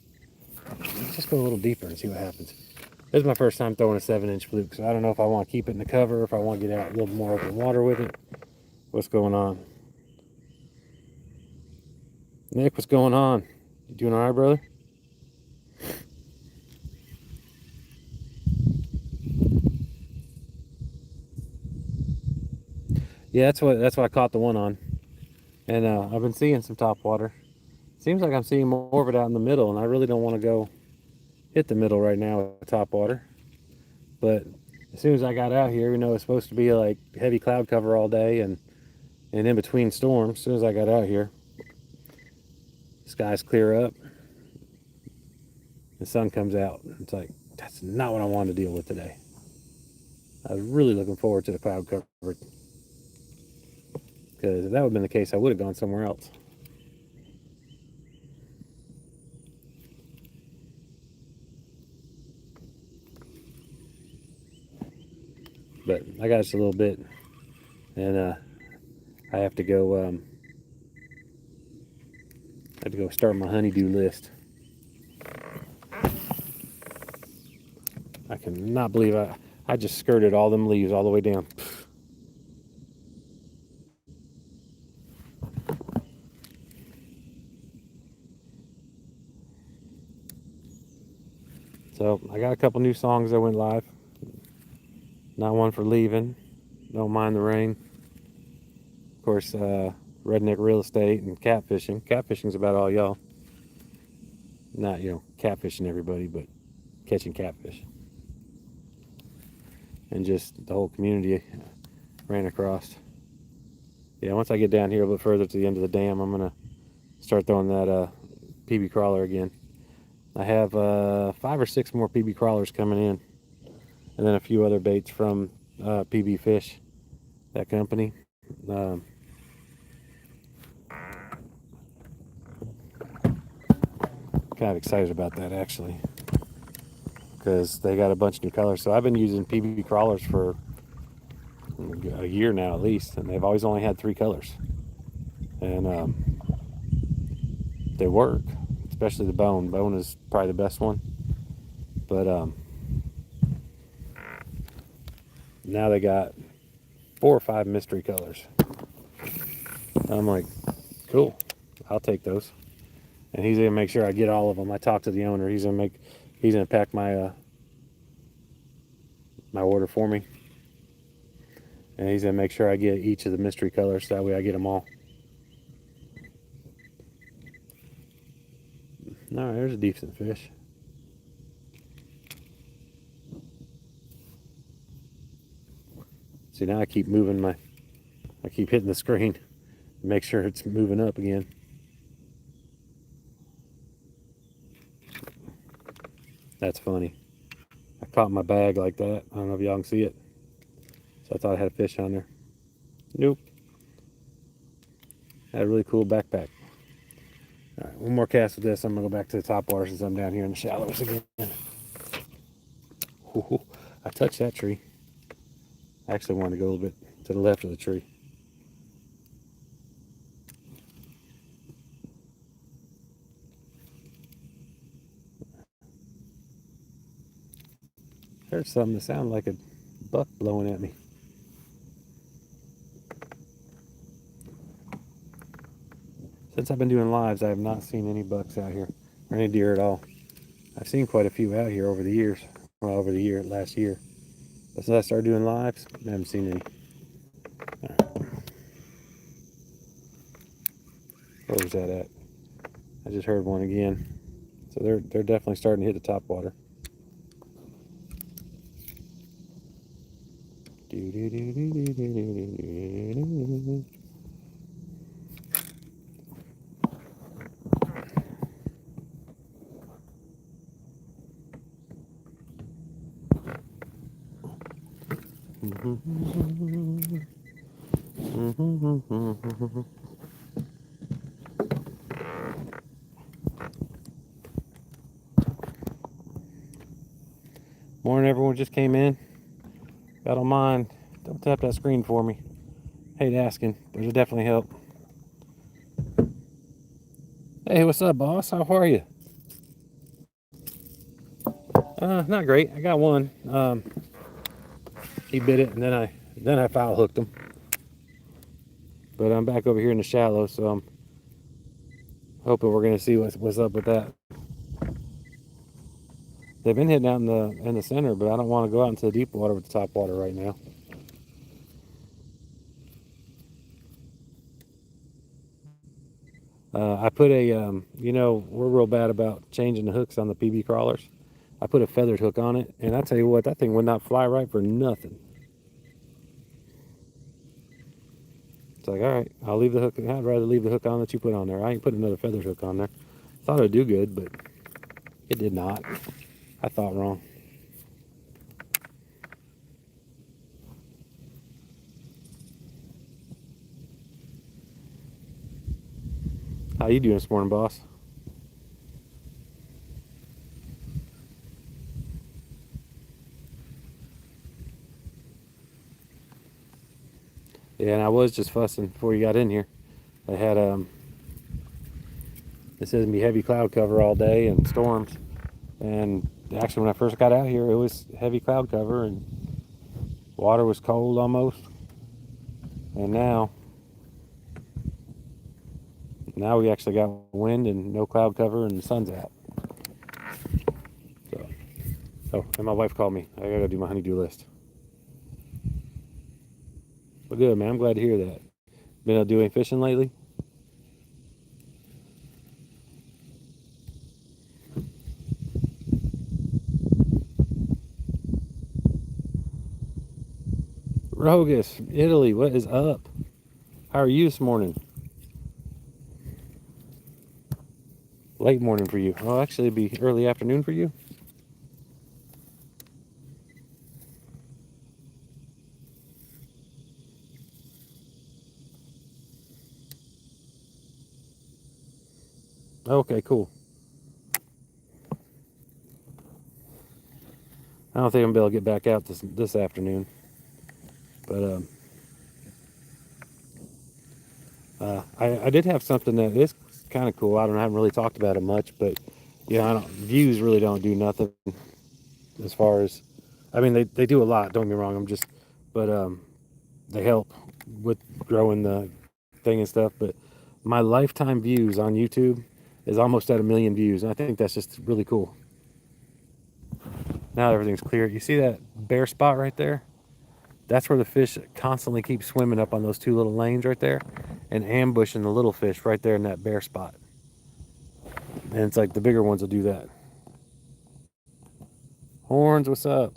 Let's just go a little deeper and see what happens. This is my first time throwing a 7-inch fluke, so I don't know if I want to keep it in the cover, or if I want to get out a little more open water with it. What's going on? Nick, what's going on? You doing all right, brother? Yeah, that's what I caught the one on. And I've been seeing some top water. Seems like I'm seeing more of it out in the middle, and I really don't want to go hit the middle right now with top water. But as soon as I got out here, it's supposed to be like heavy cloud cover all day and in between storms. As soon as I got out here, skies clear up, the sun comes out. It's like, that's not what I wanted to deal with today. I was really looking forward to the cloud cover, because if that would have been the case, I would have gone somewhere else. But I got just a little bit, and I have to go. I have to go start my honeydew list. I cannot believe I just skirted all them leaves all the way down. So I got a couple new songs that went live. Not one for leaving. Don't mind the rain. Of course, redneck real estate and catfishing. Catfishing's about all y'all. Not catfishing everybody, but catching catfish. And just the whole community ran across. Yeah, once I get down here a little further to the end of the dam, I'm gonna start throwing that PB crawler again. I have 5 or 6 more PB crawlers coming in, and then a few other baits from PB Fish, that company. Um, kind of excited about that actually, because they got a bunch of new colors. So I've been using PB crawlers for a year now at least, and they've always only had 3 colors, and they work. Especially the bone. Bone is probably the best one, but now they got 4 or 5 mystery colors. I'm like, cool, I'll take those. And he's gonna make sure I get all of them. I talked to the owner. He's gonna pack my my order for me, and he's gonna make sure I get each of the mystery colors. That way I get them all. No, there's a decent fish. See, now I keep I keep hitting the screen to make sure it's moving up again. That's funny. I caught my bag like that. I don't know if y'all can see it. So I thought I had a fish on there. Nope. Had a really cool backpack. All right, one more cast with this. I'm gonna go back to the top water since I'm down here in the shallows again. Ooh, I touched that tree. I actually wanted to go a little bit to the left of the tree. Heard something that sounded like a buck blowing at me. Since I've been doing lives, I have not seen any bucks out here, or any deer at all. I've seen quite a few out here over the years. Well, over the last year. But since I started doing lives, I haven't seen any. All right. Where was that at? I just heard one again. So they're definitely starting to hit the top water. Morning, everyone just came in. Got on mine. Don't tap that screen for me. Hate asking, but it'll definitely help. Hey, what's up, boss? How are you? Not great. I got one. He bit it, and then I foul hooked him. But I'm back over here in the shallow, so I'm hoping we're gonna see what's up with that. They've been hitting out in the center, but I don't want to go out into the deep water with the top water right now. I put a, you know, we're real bad about changing the hooks on the PB crawlers. I put a feathered hook on it, and I tell you what, that thing would not fly right for nothing. It's like, all right, I'll leave the hook. I'd rather leave the hook on that you put on there. I ain't put another feathered hook on there. Thought it'd do good, but it did not. I thought wrong. How you doing this morning, boss? Yeah, and I was just fussing before you got in here. I had it says gonna be heavy cloud cover all day and storms. And actually, when I first got out here, it was heavy cloud cover and water was cold almost. And now we actually got wind and no cloud cover and the sun's out. So, oh, and my wife called me. I gotta go do my honeydew list. But good, man. I'm glad to hear that. Been out doing fishing lately? Rogus, Italy, what is up? How are you this morning? Late morning for you. Oh, actually, it'd be early afternoon for you. Okay, cool. I don't think I'm gonna be able to get back out this afternoon, but I did have something that is kind of cool. I haven't really talked about it much, but yeah, views really don't do nothing as far as, I mean, they do a lot. Don't get me wrong. But they help with growing the thing and stuff. But my lifetime views on YouTube is almost at 1 million views, and I think that's just really cool. Now everything's clear. You see that bare spot right there? That's where the fish constantly keep swimming up on those two little lanes right there and ambushing the little fish right there in that bare spot. And it's like the bigger ones will do that. Horns, what's up?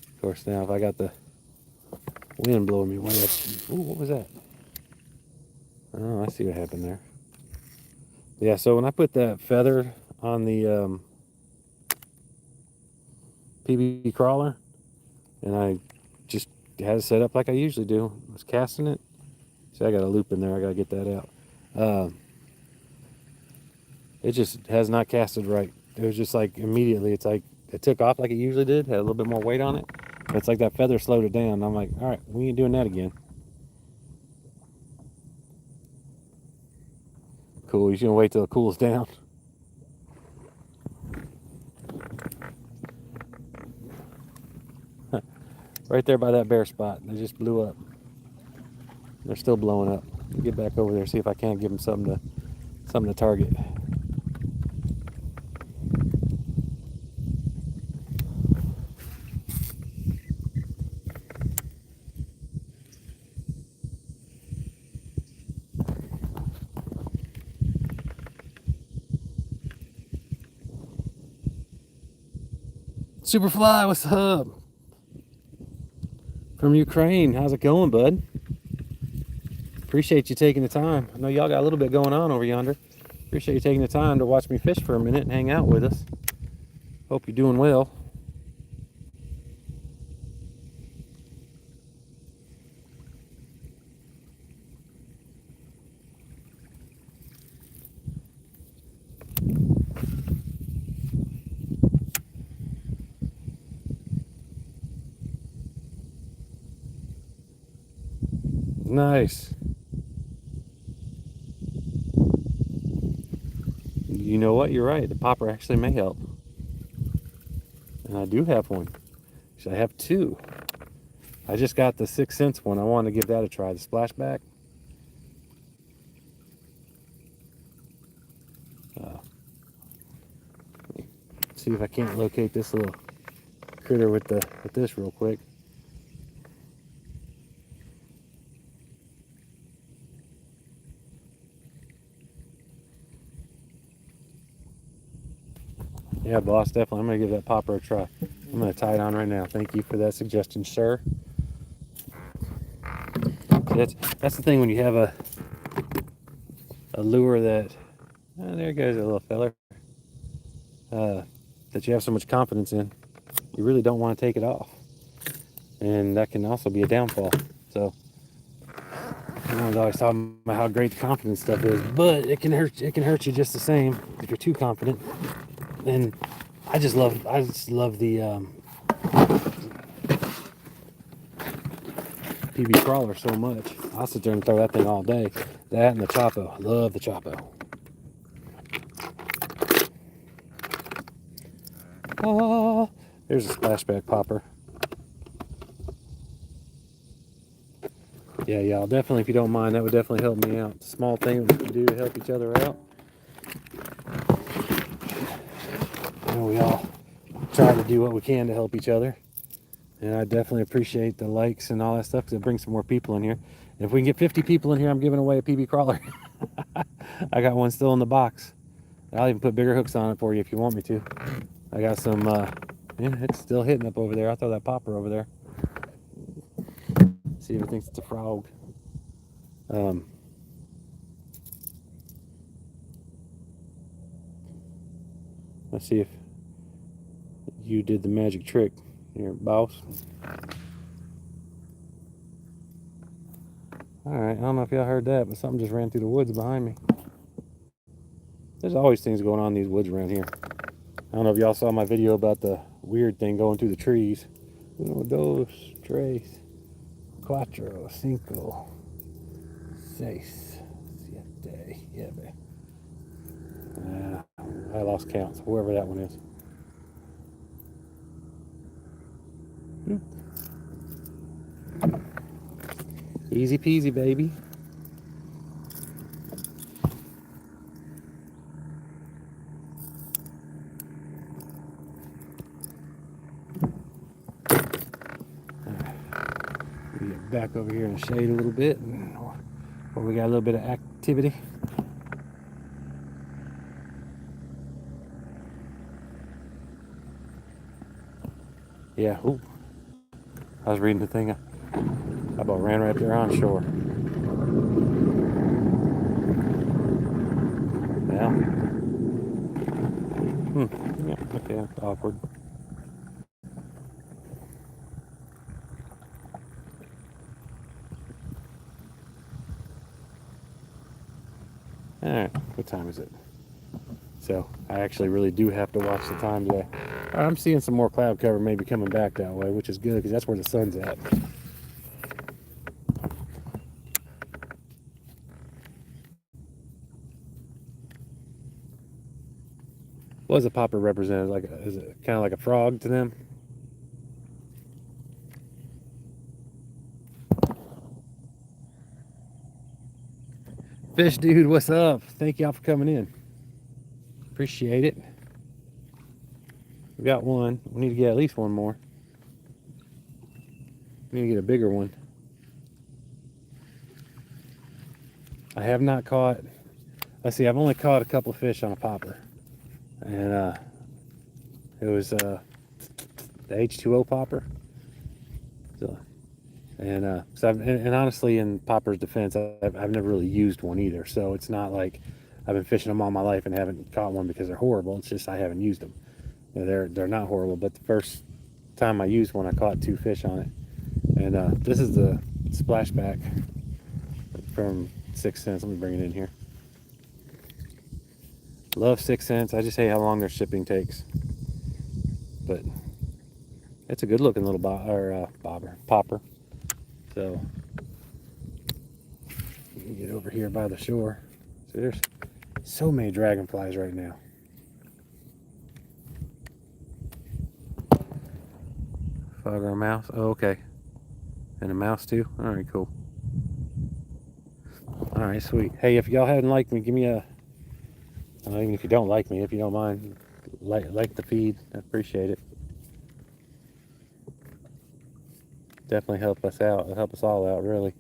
Of course, now if I got the wind blowing me way up. Ooh, what was that? Oh, I see what happened there. Yeah, so when I put that feather on the PB crawler, and I just had it set up like I usually do. I was casting it. See, I got a loop in there. I got to get that out. It just has not casted right. It was just like immediately, it's like it took off like it usually did, had a little bit more weight on it. But it's like that feather slowed it down. I'm like, all right, we ain't doing that again. Cool. You're going to wait till it cools down. Right there by that bare spot. They just blew up. They're still blowing up. Get back over there, see if I can't give them something to target. Superfly, what's up? From Ukraine, how's it going, bud? Appreciate you taking the time. I know y'all got a little bit going on over yonder. Appreciate you taking the time to watch me fish for a minute and hang out with us. Hope you're doing well. Nice. You know what? You're right. The popper actually may help. And I do have one. Actually, I have two. I just got the 6 cents one. I want to give that a try. The splashback. See if I can't locate this little critter with this real quick. Yeah, boss, definitely. I'm gonna give that popper a try. I'm gonna tie it on right now. Thank you for that suggestion, sir. So that's the thing when you have a lure that, oh, there goes a little feller, that you have so much confidence in, you really don't want to take it off, and that can also be a downfall. So everyone's always talking about how great the confidence stuff is, but it can hurt. It can hurt you just the same if you're too confident. And I just love the PB crawler so much. I'll sit there and throw that thing all day. That and the Chopo. I love the Chopo. Oh, there's a splashback popper. Yeah, y'all, definitely, if you don't mind, that would definitely help me out. It's a small thing that we can do to help each other out. And we all try to do what we can to help each other. And I definitely appreciate the likes and all that stuff, because it brings some more people in here. And if we can get 50 people in here, I'm giving away a PB crawler. I got one still in the box. I'll even put bigger hooks on it for you if you want me to. I got some, yeah, it's still hitting up over there. I'll throw that popper over there. See if it thinks it's a frog. Let's see if you did the magic trick here, boss. Alright, I don't know if y'all heard that, but something just ran through the woods behind me. There's always things going on in these woods around here. I don't know if y'all saw my video about the weird thing going through the trees. Uno, dos, tres, cuatro, cinco, seis, siete, siete. I lost count, whoever that one is. Easy peasy, baby. Get back over here in the shade a little bit, where we got a little bit of activity. Yeah, ooh. I was reading the thing. I about ran right there on shore. Yeah. Yeah, okay, that's awkward. Alright, what time is it? So, I actually really do have to watch the time today. I'm seeing some more cloud cover maybe coming back that way, which is good because that's where the sun's at. What does a popper represent? Like, is it kind of like a frog to them? Fish dude, what's up? Thank y'all for coming in. Appreciate it. We got one. We need to get at least one more. We need to get a bigger one. I have not caught, let's see, I've only caught a couple of fish on a popper. And it was the H2O popper. So, and honestly, in popper's defense, I've never really used one either. So it's not like I've been fishing them all my life and haven't caught one because they're horrible. It's just I haven't used them. You know, they're not horrible, but the first time I used one, I caught 2 fish on it. And this is the splashback from 6 cents. Let me bring it in here. Love 6 cents. I just hate how long their shipping takes. But it's a good looking little popper. So you can get over here by the shore. So there's so many dragonflies right now. Frog or a mouse? Oh, okay. And a mouse too? Alright, cool. Alright, sweet. Hey, if y'all hadn't liked me, give me a, even if you don't like me, if you don't mind, like the feed. I appreciate it. definitely help us out. It'll help us all out, really.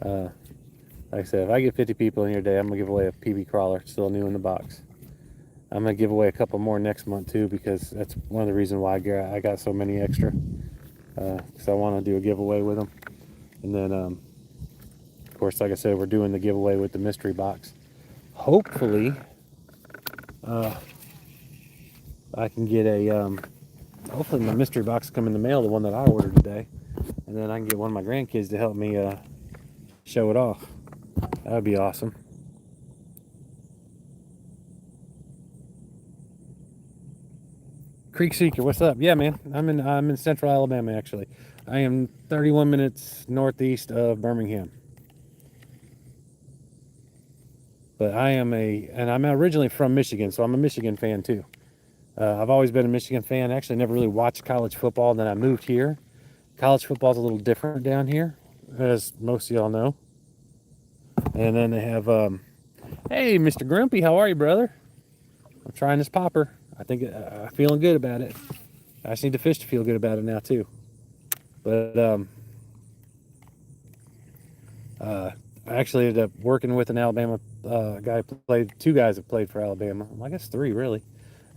Like I said, if I get 50 people in here today, I'm gonna give away a PB crawler, still new in the box. I'm gonna give away a couple more next month too, because that's one of the reasons why I got so many extra. Because I want to do a giveaway with them, and then of course, like I said, we're doing the giveaway with the mystery box. Hopefully, I can get a. Hopefully, my mystery box will come in the mail, the one that I ordered today, and then I can get one of my grandkids to help me show it off. That would be awesome. Creek Seeker, what's up? Yeah, man, I'm in Central Alabama actually. I am 31 minutes northeast of Birmingham. But I'm originally from Michigan, so I'm a Michigan fan too. I've always been a Michigan fan. Actually, never really watched college football. Then I moved here. College football's a little different down here, as most of y'all know. And then they have, hey, Mr. Grumpy, how are you, brother? I'm trying this popper. I think I'm feeling good about it. I just need the fish to feel good about it now too. But I actually ended up working with an Alabama guy. Two guys have played for Alabama. Well, I guess three really,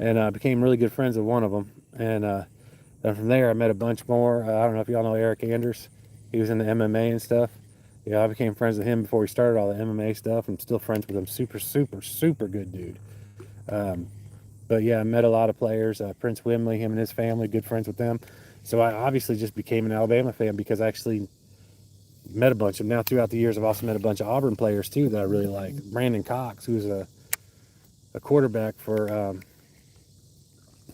and I became really good friends with one of them. And then from there, I met a bunch more. I don't know if y'all know Eric Anders. He was in the MMA and stuff. Yeah, I became friends with him before we started all the MMA stuff. I'm still friends with him. Super, super, super good dude. But yeah, I met a lot of players. Prince Wimley, him and his family, good friends with them. So I obviously just became an Alabama fan because I actually met a bunch of them. Now throughout the years, I've also met a bunch of Auburn players too that I really like. Brandon Cox, who's a quarterback for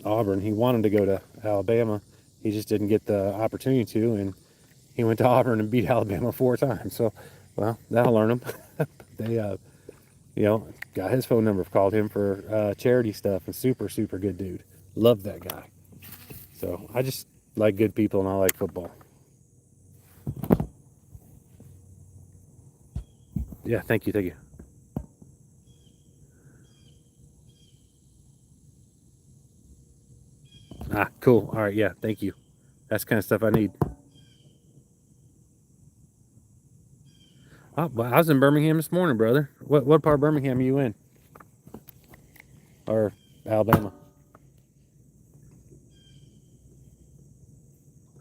Auburn. He wanted to go to Alabama. He just didn't get the opportunity to, and he went to Auburn and beat Alabama 4 times. So, well, that'll learn him. They, got his phone number, called him for charity stuff, and super, super good dude. Love that guy. So I just like good people, and I like football. Yeah, thank you, thank you. Ah, cool. All right, yeah, thank you. That's the kind of stuff I need. Oh, well, I was in Birmingham this morning, brother. What part of Birmingham are you in? Or Alabama?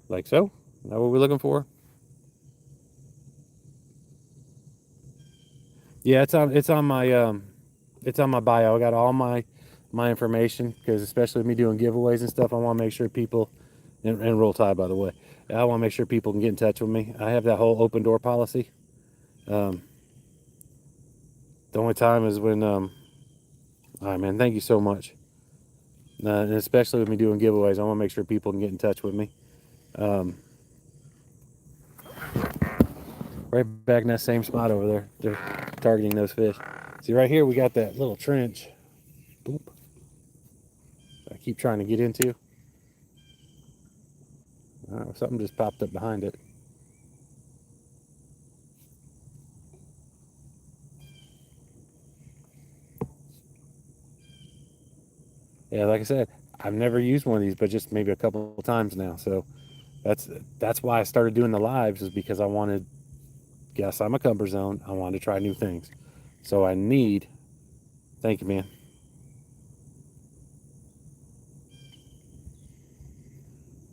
Like so? Is that what we're looking for? Yeah, it's on my bio. I got all my information because especially with me doing giveaways and stuff, I want to make sure people and roll tide by the way. I want to make sure people can get in touch with me. I have that whole open door policy. Um, the only time is when all right, man. Thank you so much. And especially with me doing giveaways, I want to make sure people can get in touch with me. Um, right back in that same spot over there. They're targeting those fish. See, right here we got that little trench. Boop. I keep trying to get into. Something just popped up behind it. Yeah, like I said, I've never used one of these, but just maybe a couple of times now. So that's why I started doing the lives, is because I wanted, yes, I'm a comfort zone. I wanted to try new things. So I need, thank you, man.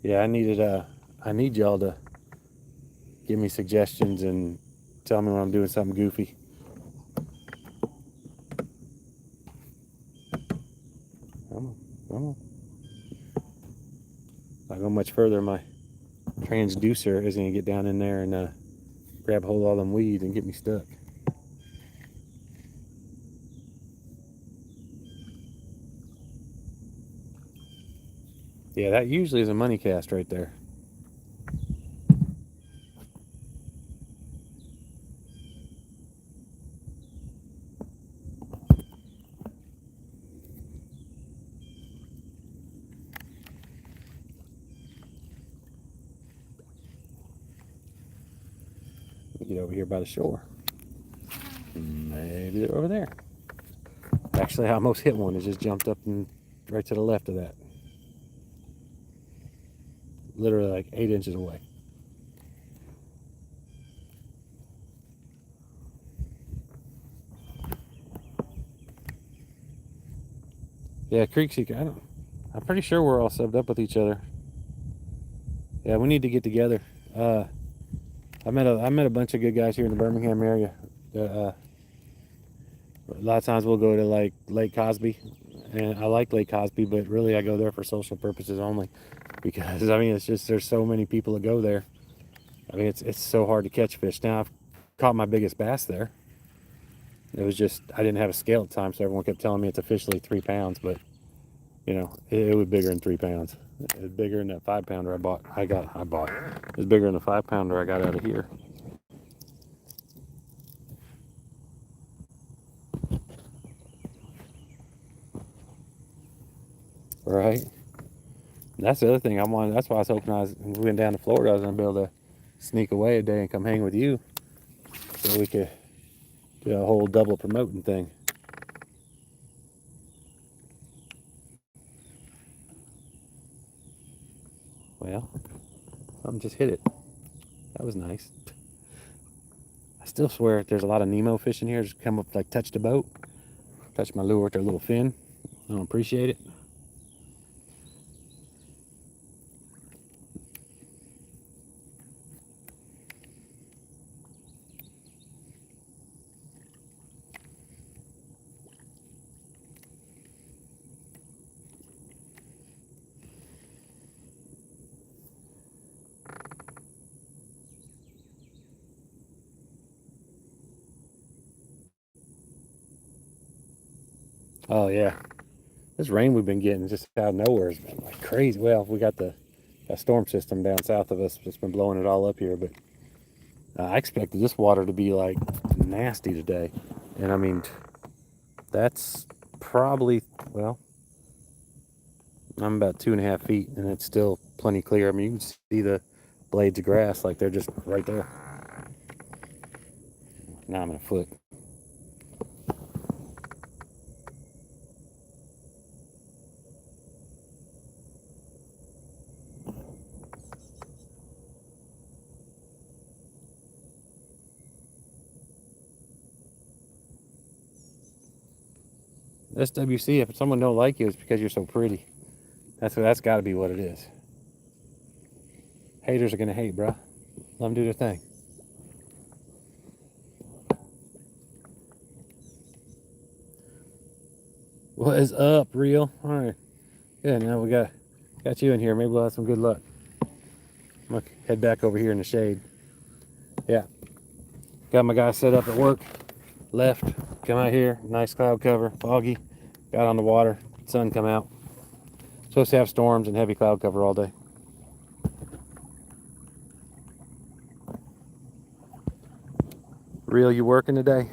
Yeah, I need y'all to give me suggestions and tell me when I'm doing something goofy. Come on, come on. If I go much further, my transducer is going to get down in there and grab hold of all them weeds and get me stuck. Yeah, that usually is a money cast right there. Get over here by the shore. Maybe they're over there. Actually, I almost hit one. It just jumped up and right to the left of that. Literally like 8 inches away. Yeah, Creek Seeker. I'm pretty sure we're all subbed up with each other. Yeah, we need to get together. I met a bunch of good guys here in the Birmingham area. A lot of times we'll go to like Lake Cosby, and I like Lake Cosby, but really I go there for social purposes only, because I mean it's just there's so many people that go there. I mean it's so hard to catch fish. Now I've caught my biggest bass there. It was just I didn't have a scale at the time, so everyone kept telling me it's officially 3 pounds, but you know it was bigger than 3 pounds. It was bigger than that 5 pounder I bought. It was bigger than the 5 pounder I got out of here. Right. That's the other thing I wanted. That's why I was hoping we went down to Florida, I was gonna be able to sneak away a day and come hang with you, so we could do a whole double promoting thing. Well, something just hit it. That was nice. I still swear there's a lot of Nemo fish in here. Just come up like touch the boat, touch my lure with their little fin. I don't appreciate it. Oh yeah, this rain we've been getting just out of nowhere has been like crazy. Well, we got the storm system down south of us that's been blowing it all up here, but I expected this water to be like nasty today, and I mean that's probably well, I'm about 2.5 feet, and it's still plenty clear. I mean, you can see the blades of grass like they're just right there. Now I'm in a foot. SWC, if someone don't like you, it's because you're so pretty. That's got to be what it is. Haters are gonna hate, bruh. Let them do their thing. What is up, real? All right. Yeah, now we got you in here. Maybe we'll have some good luck. I'm gonna head back over here in the shade. Yeah, got my guy set up at work. Left, come out here. Nice cloud cover, foggy. Got on the water. Sun come out. Supposed to have storms and heavy cloud cover all day. Real, you working today?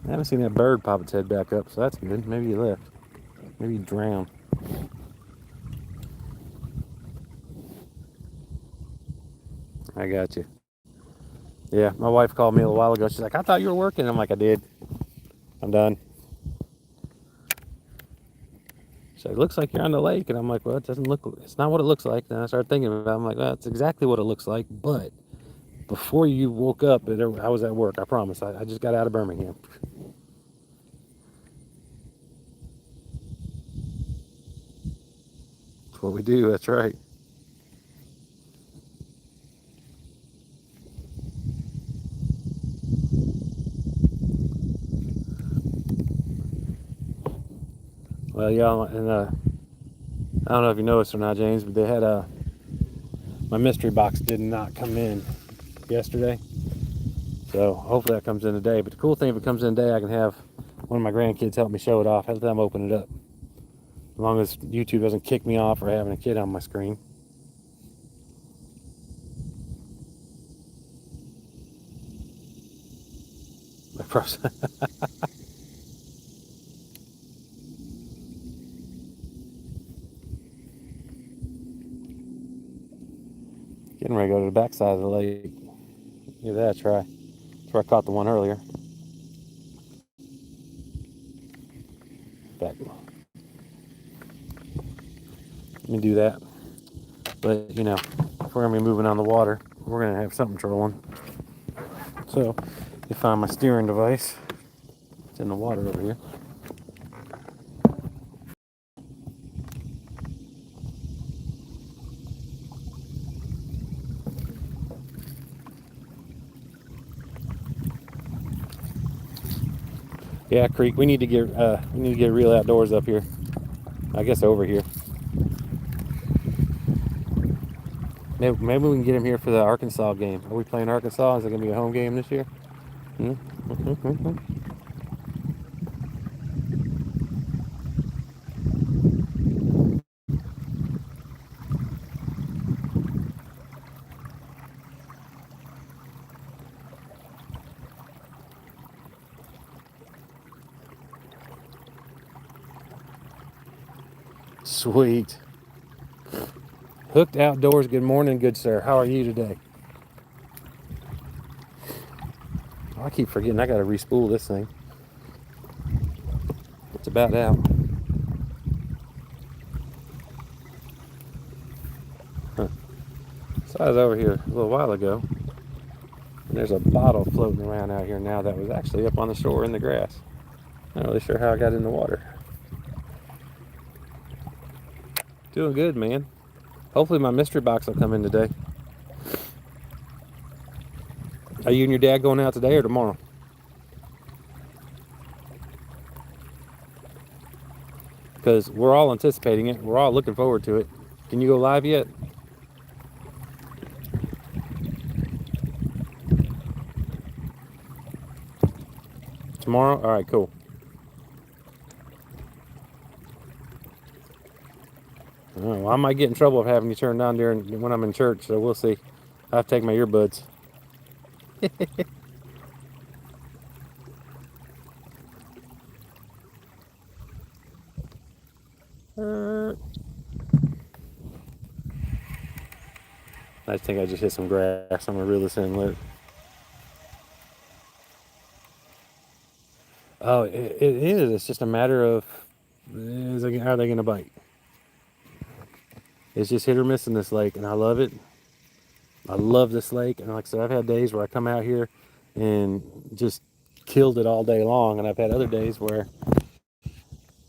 I haven't seen that bird pop its head back up, so that's good. Maybe he left. Maybe he drowned. I got you. Yeah, my wife called me a little while ago. She's like, I thought you were working. I'm like, I did. I'm done. She said, it looks like you're on the lake. And I'm like, well, it doesn't look, it's not what it looks like. Then I started thinking about it. I'm like, well, it's exactly what it looks like. But before you woke up, I was at work. I promise. I just got out of Birmingham. That's what we do. That's right. Well, y'all, and I don't know if you noticed or not, James, but they had my mystery box did not come in yesterday. So hopefully that comes in today. But the cool thing, if it comes in today, I can have one of my grandkids help me show it off. Have them open it up. As long as YouTube doesn't kick me off for having a kid on my screen. Getting ready to go to the backside of the lake. Give that a try. That's where I caught the one earlier. Back. Let me do that. But you know, if we're gonna be moving on the water, we're gonna have something trolling. So, you find my steering device. It's in the water over here. Yeah, Creek. We need to get real outdoors up here. I guess over here. Maybe we can get him here for the Arkansas game. Are we playing Arkansas? Is it gonna be a home game this year? Hmm? Sweet. Hooked Outdoors. Good morning, good sir. How are you today? Oh, I keep forgetting. I gotta respool this thing. It's about out. Huh. So I was over here a little while ago, and there's a bottle floating around out here now that was actually up on the shore in the grass. Not really sure how I got in the water. Doing good, man. Hopefully my mystery box will come in today. Are you and your dad going out today or tomorrow? Because we're all anticipating it. We're all looking forward to it. Can you go live yet? Tomorrow? All right, cool. Well, I might get in trouble of having you turn down there when I'm in church, so we'll see. I have to take my earbuds. I think I just hit some grass. I'm gonna reel this in. Oh, it is. It's just a matter of are they gonna bite? It's just hit or miss in this lake, and I love it. I love this lake, and like I said, I've had days where I come out here and just killed it all day long, and I've had other days where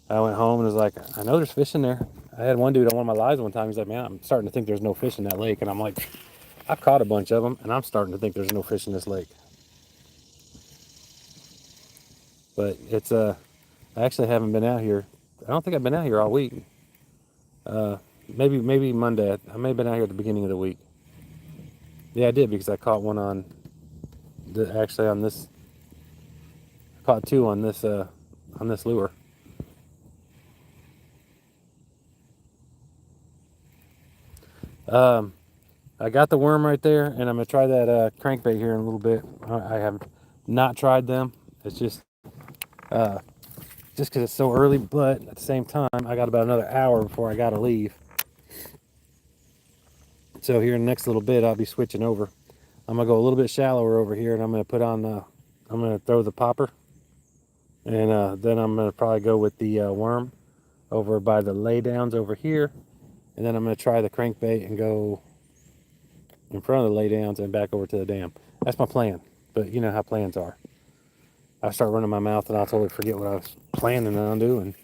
I went home and was like, I know there's fish in there. I had one dude on one of my lives one time. He's like, man, I'm starting to think there's no fish in that lake, and I'm like, I've caught a bunch of them, and I'm starting to think there's no fish in this lake. But it's I actually haven't been out here. I don't think I've been out here all week. Maybe Monday. I may have been out here at the beginning of the week. Yeah, I did because I caught one on actually on this. I caught two on this lure. I got the worm right there, and I'm gonna try that crankbait here in a little bit. I have not tried them. It's just because it's so early, but at the same time, I got about another hour before I gotta leave. So here in the next little bit, I'll be switching over. I'm gonna go a little bit shallower over here, and I'm gonna put on. I'm gonna throw the popper, and then I'm gonna probably go with the worm over by the laydowns over here, and then I'm gonna try the crankbait and go in front of the laydowns and back over to the dam. That's my plan. But you know how plans are. I start running my mouth and I'll totally forget what I was planning on doing.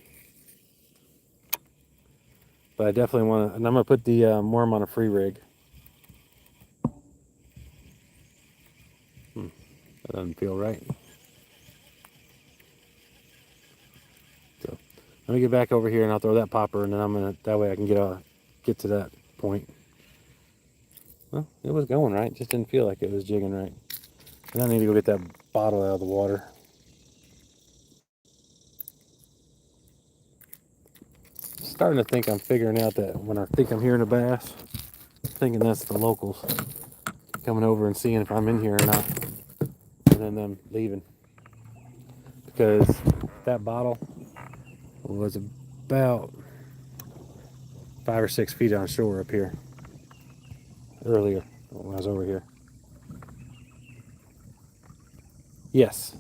But I definitely want to, and I'm gonna put the worm on a free rig. That doesn't feel right. So let me get back over here and I'll throw that popper, and then I'm gonna, that way I can get to that point. Well, it was going right, just didn't feel like it was jigging right. And I need to go get that bottle out of the water. Starting to think I'm figuring out that when I think I'm hearing a bass, thinking that's the locals coming over and seeing if I'm in here or not, and then them leaving. Because that bottle was about 5 or 6 feet on shore up here earlier when I was over here. Yes.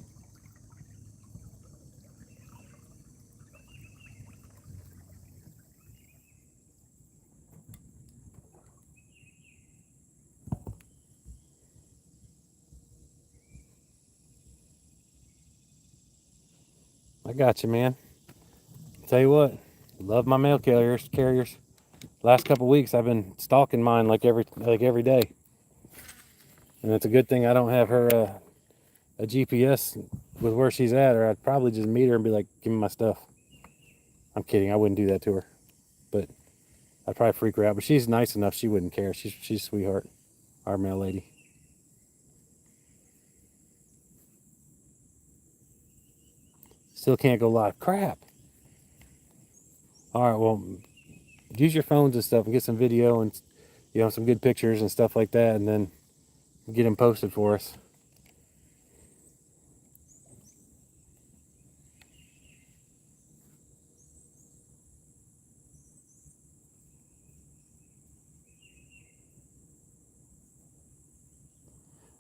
I got you, man. Tell you what, love my mail carriers. Last couple weeks, I've been stalking mine like every day, and it's a good thing I don't have her a GPS with where she's at, or I'd probably just meet her and be like, "Give me my stuff." I'm kidding. I wouldn't do that to her, but I'd probably freak her out. But she's nice enough; she wouldn't care. She's a sweetheart, our mail lady. Still can't go live. Crap. All right, well, use your phones and stuff and get some video and some good pictures and stuff like that, and then get them posted for us.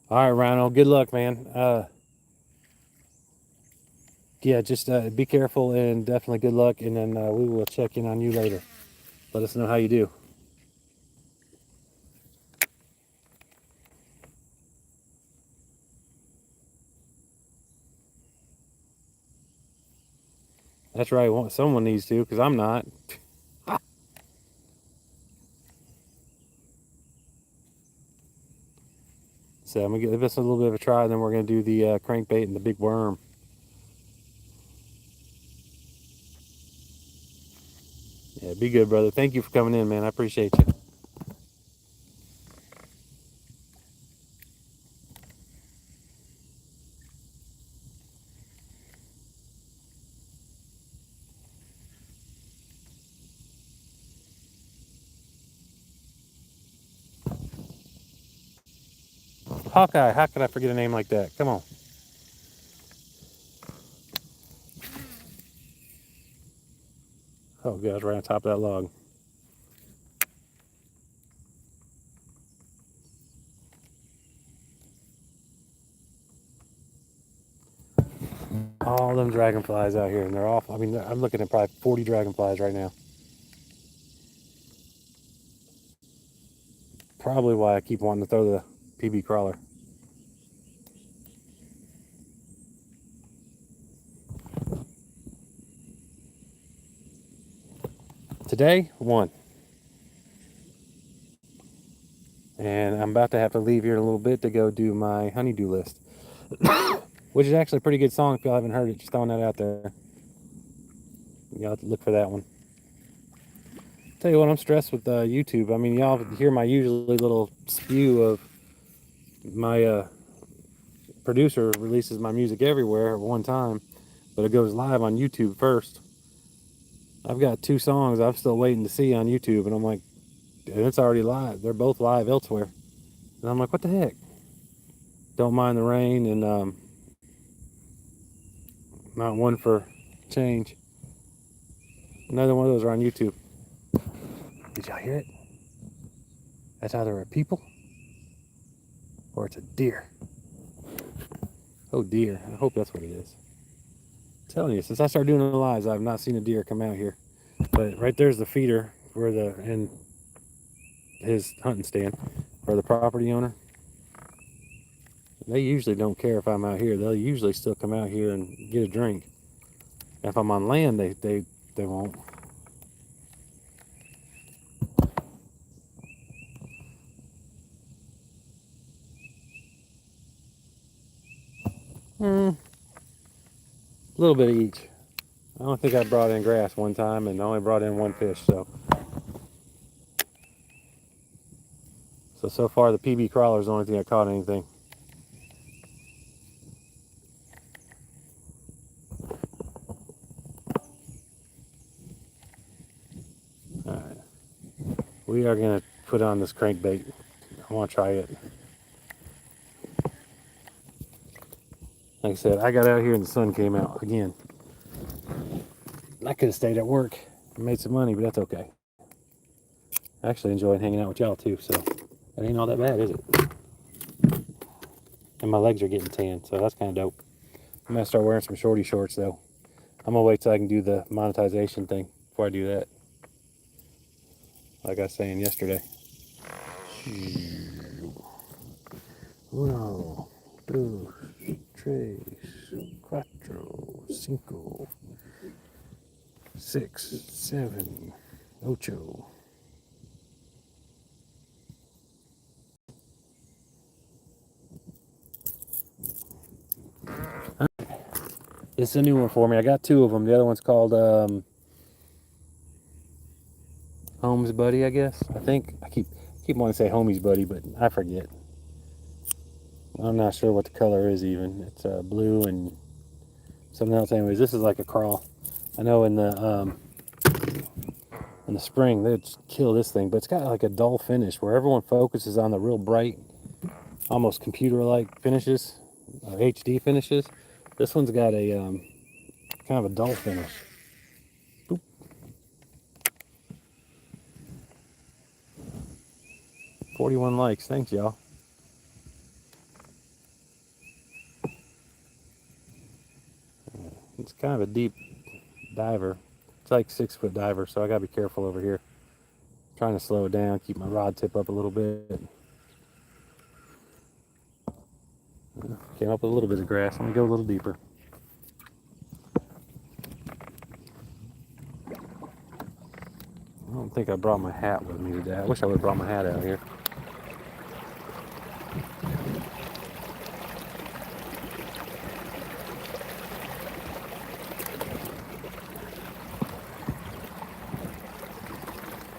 All right, Rhino. Good luck, man. Yeah, just be careful and definitely good luck. And then we will check in on you later. Let us know how you do. That's right. Someone needs to, because I'm not. So I'm gonna give this a little bit of a try, and then we're gonna do the crankbait and the big worm. Yeah, be good, brother. Thank you for coming in, man. I appreciate you. Hawkeye, how could I forget a name like that? Come on. Oh gosh, right on top of that log. All them dragonflies out here, and they're off. I mean, I'm looking at probably 40 dragonflies right now. Probably why I keep wanting to throw the PB crawler. Today, one. And I'm about to have to leave here in a little bit to go do my honeydew list. Which is actually a pretty good song if y'all haven't heard it. Just throwing that out there. Y'all have to look for that one. Tell you what, I'm stressed with YouTube. I mean, y'all hear my usually little spew of my producer releases my music everywhere at one time, but it goes live on YouTube first. I've got 2 songs I'm still waiting to see on YouTube, and I'm like, and it's already live. They're both live elsewhere. And I'm like, what the heck? Don't Mind the Rain and Not One for Change. Another one of those are on YouTube. Did y'all hear it? That's either a people or it's a deer. Oh dear, I hope that's what it is. I'm telling you, since I started doing the lives, I've not seen a deer come out here. But right there's the feeder for and his hunting stand for the property owner. They usually don't care if I'm out here. They'll usually still come out here and get a drink. If I'm on land, they won't. A little bit of each. I don't think I brought in grass one time and I only brought in 1 fish, so far the PB crawler is the only thing I caught anything. Alright. We are gonna put on this crankbait. I wanna try it. Like I said, I got out here and the sun came out again. I could have stayed at work and made some money, but that's okay. I actually enjoyed hanging out with y'all too, so that ain't all that bad, is it? And my legs are getting tan, so that's kind of dope. I'm gonna start wearing some shorty shorts though. I'm gonna wait till I can do the monetization thing before I do that. Like I was saying yesterday. Uno, dos, tres, cuatro. cinco, six, seven, ocho. It's a new one for me. I got two of them. The other one's called Home's Buddy, I guess. I think I keep wanting to say Homie's Buddy, but I forget. I'm not sure what the color is even. It's blue and something else. Anyways, this is like a crawl. I know in the spring they'd kill this thing, but it's got like a dull finish where everyone focuses on the real bright, almost computer-like finishes, or HD finishes. This one's got a kind of a dull finish. Boop. 41 likes. Thanks, y'all. It's kind of a deep diver. It's like 6-foot diver, so I gotta be careful over here. I'm trying to slow it down, keep my rod tip up a little bit. Came up with a little bit of grass. Let me go a little deeper. I don't think I brought my hat with me today. I wish I would have brought my hat out here.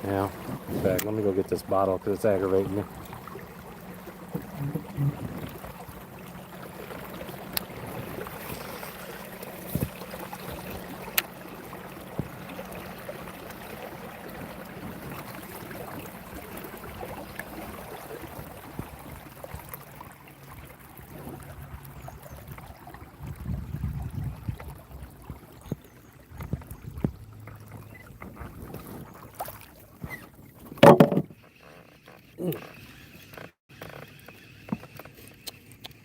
Yeah, in fact, let me go get this bottle because it's aggravating me.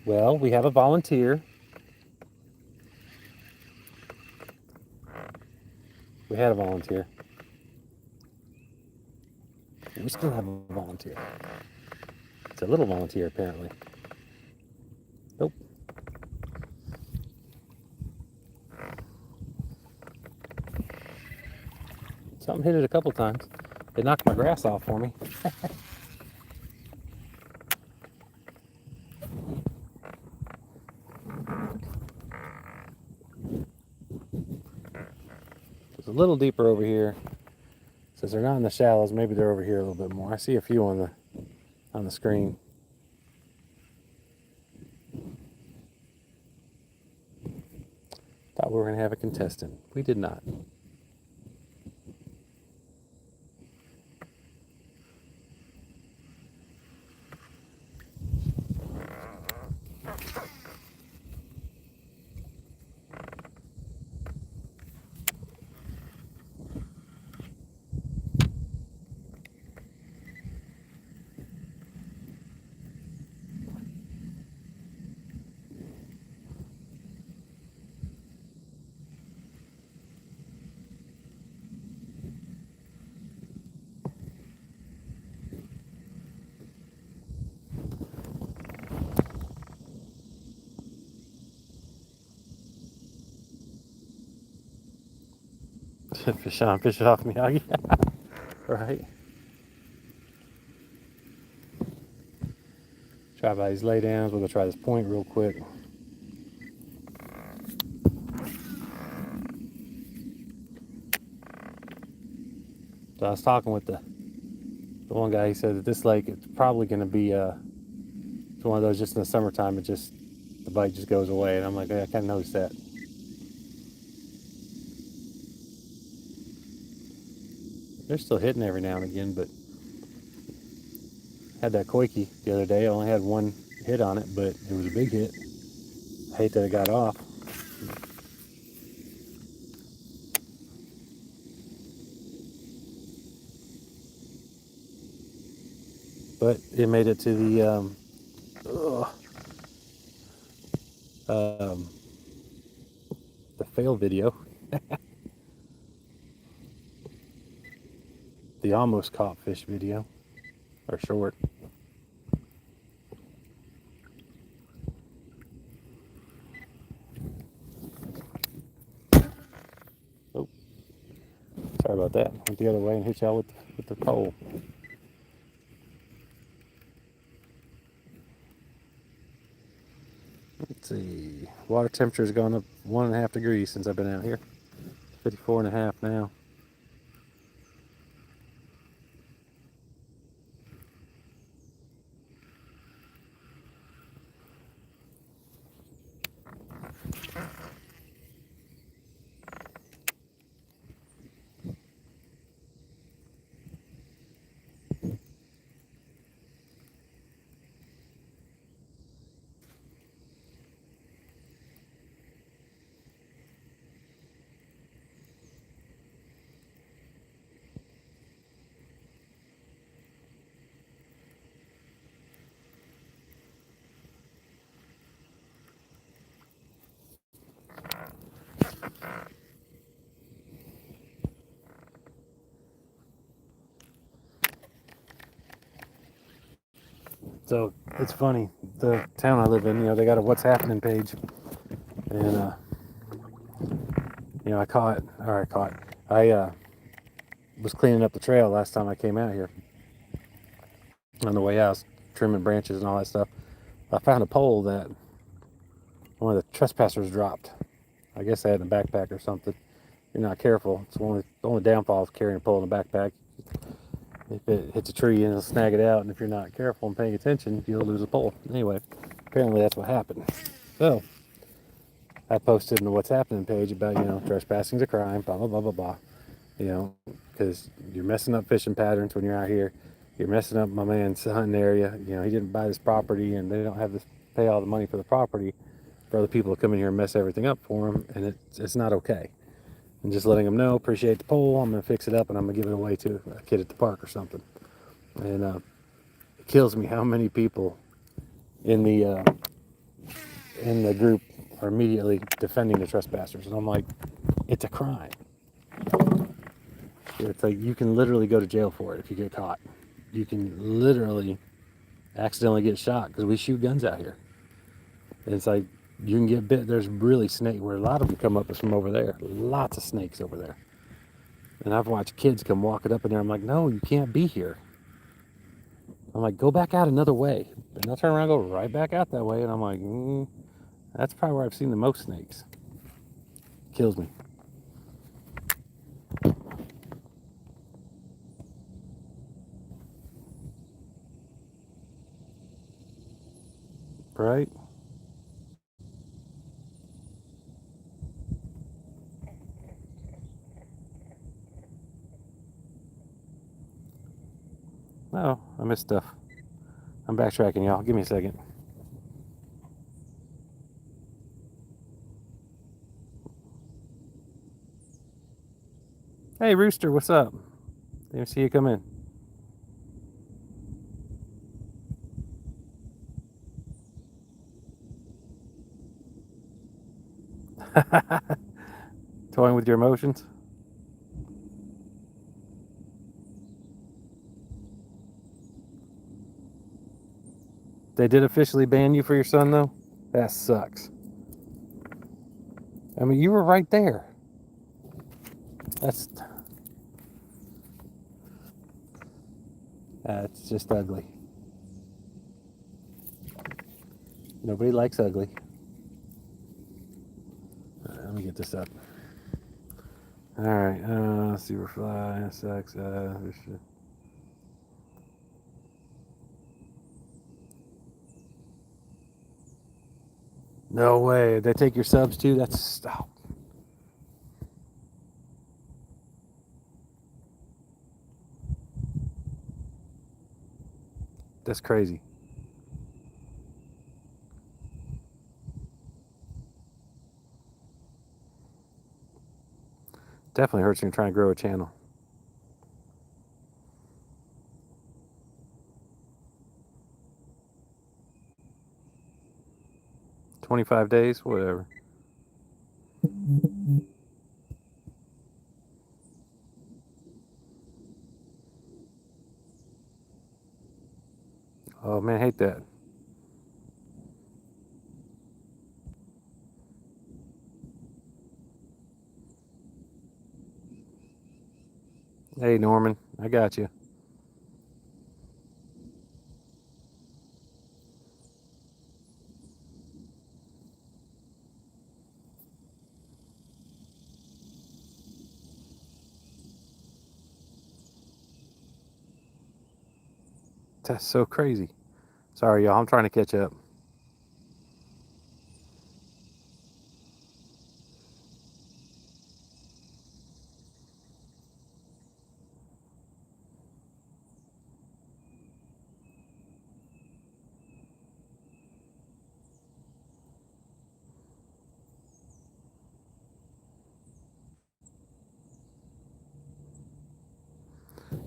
Well, we have a volunteer. We had a volunteer. We still have a volunteer. It's a little volunteer, apparently. Nope. Something hit it a couple times. It knocked my grass off for me. It's a little deeper over here. Since they're not in the shallows, maybe they're over here a little bit more. I see a few on the screen. Thought we were going to have a contestant. We did not. Fish on, fish off, Miyagi. Right. Try by these laydowns. We're going to try this point real quick. So I was talking with the one guy. He said that this lake, it's probably going to be it's one of those just in the summertime. It just, the bite just goes away. And I'm like, hey, I kind of noticed that. They're still hitting every now and again, but had that koiki the other day. I only had one hit on it, but it was a big hit. I hate that it got off. But it made it to the fail video. The almost caught fish video, or short. about that? Went the other way and hit y'all with the pole. Let's see. Water temperature has gone up 1.5 degrees since I've been out here. 54.5 now. So it's funny. The town I live in, they got a what's happening page, and I was cleaning up the trail last time I came out here. On the way out, I was trimming branches and all that stuff. I found a pole that one of the trespassers dropped. I guess they had in a backpack or something. If you're not careful, it's the only downfall of carrying a pole in a backpack. If it hits a tree and it'll snag it out, and if you're not careful and paying attention, you'll lose a pole. Anyway, apparently that's what happened. So I posted in the What's Happening page about, trespassing's a crime, blah, blah, blah, blah, blah. Because you're messing up fishing patterns when you're out here. You're messing up my man's hunting area. He didn't buy this property, and they don't have to pay all the money for the property for other people to come in here and mess everything up for them, and it's not okay. And just letting them know, appreciate the pole, I'm going to fix it up, and I'm going to give it away to a kid at the park or something. And it kills me how many people in the group are immediately defending the trespassers. And I'm like, it's a crime. It's like you can literally go to jail for it if you get caught. You can literally accidentally get shot because we shoot guns out here. And it's like you can get bit. There's really snake where a lot of them come up from over there. Lots of snakes over there. And I've watched kids come walking up in there. I'm like, no, you can't be here. I'm like, go back out another way. And they'll turn around and go right back out that way. And I'm like, that's probably where I've seen the most snakes. Kills me. Right? Oh, I missed stuff. I'm backtracking, y'all. Give me a second. Hey, Rooster, what's up? Didn't see you come in. Toying with your emotions? They did officially ban you for your son, though? That sucks. I mean, you were right there. That's just ugly. Nobody likes ugly. Let me get this up. All right. Superfly, sucks. No way. They take your subs too? That's crazy. Definitely hurts when you're trying to grow a channel. 25 days, whatever. Oh man, I hate that. Hey, Norman, I got you. That's so crazy. Sorry, y'all. I'm trying to catch up.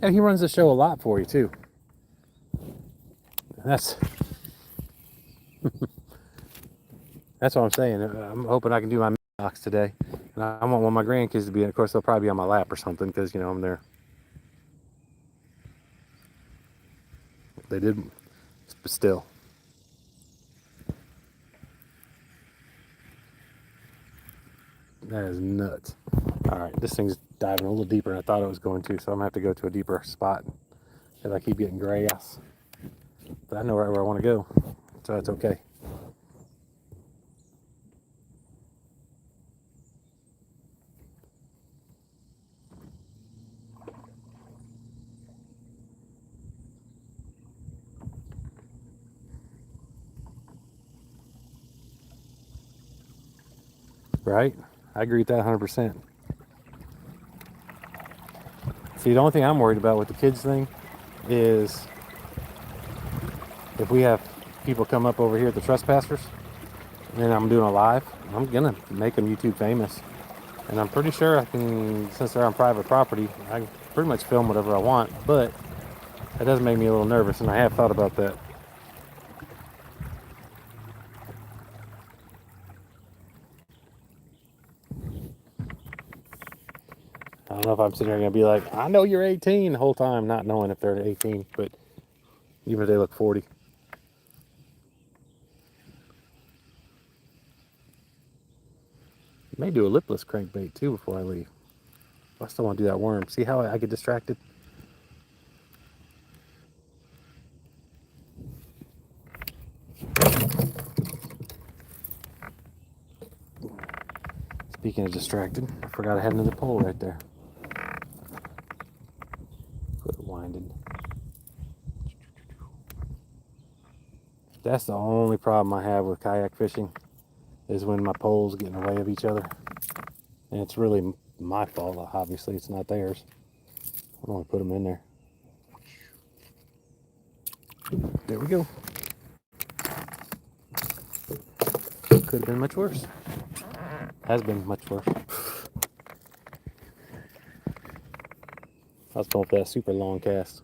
Yeah, he runs the show a lot for you too. That's that's what I'm saying. I'm hoping I can do my box today, and I want one of my grandkids to be. Of course, they'll probably be on my lap or something because I'm there. They did, but still, that is nuts. All right, this thing's diving a little deeper than I thought it was going to, so I'm gonna have to go to a deeper spot if I keep getting grass. But I know right where I want to go, so that's okay. Right? I agree with that 100%. See, the only thing I'm worried about with the kids thing is if we have people come up over here at the trespassers and I'm doing a live, I'm gonna make them YouTube famous. And I'm pretty sure I can, since they're on private property, I can pretty much film whatever I want, but that does make me a little nervous, and I have thought about that. I don't know if I'm sitting here gonna be like, I know you're 18 the whole time, not knowing if they're 18, but even if they look 40. May do a lipless crankbait too before I leave. I still want to do that worm. See how I get distracted? Speaking of distracted, I forgot I had another pole right there. Quit winding. That's the only problem I have with kayak fishing is when my poles get in the way of each other. And it's really my fault, obviously. It's not theirs. I don't want to put them in there. There we go. Could have been much worse. Has been much worse. I was going for that super long cast.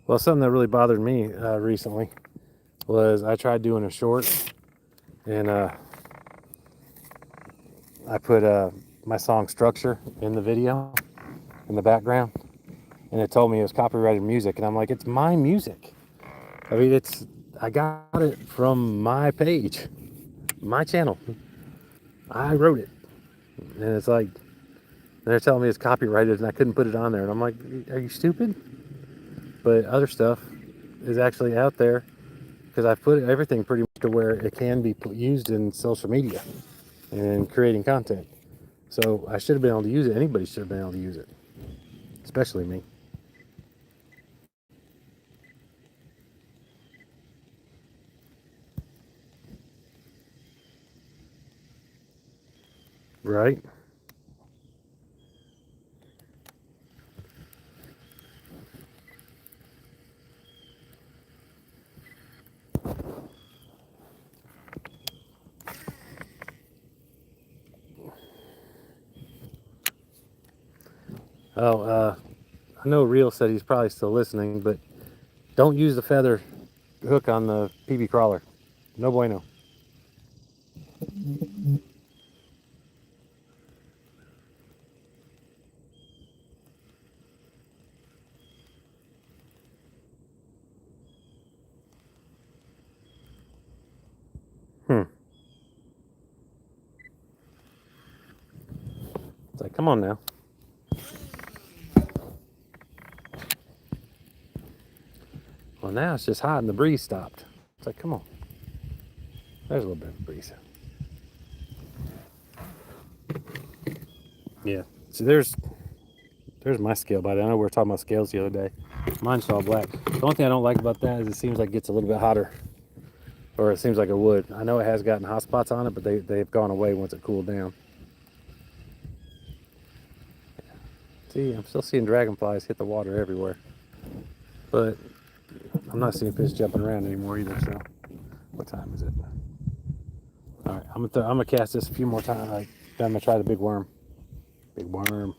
Well, something that really bothered me recently was I tried doing a short, and I put my song Structure in the video, in the background, and it told me it was copyrighted music, and I'm like, it's my music. I mean, I got it from my page, my channel. I wrote it, and it's like, they're telling me it's copyrighted and I couldn't put it on there, and I'm like, are you stupid? But other stuff is actually out there because I've put everything pretty much to where it can be used in social media and creating content. So I should have been able to use it. Anybody should have been able to use it, especially me. Right? Oh, I know Real said he's probably still listening, but don't use the feather hook on the PB crawler. No bueno. like, come on now. Well, now it's just hot and the breeze stopped. It's like, come on. There's a little bit of a breeze. Yeah. See, there's my scale body. I know we were talking about scales the other day. Mine's all black. The only thing I don't like about that is it seems like it gets a little bit hotter. Or it seems like it would. I know it has gotten hot spots on it, but they've gone away once it cooled down. See, I'm still seeing dragonflies hit the water everywhere. But I'm not seeing fish jumping around anymore either, so. What time is it? Alright, I'm gonna cast this a few more times. Then I'm gonna try the big worm. Big worm.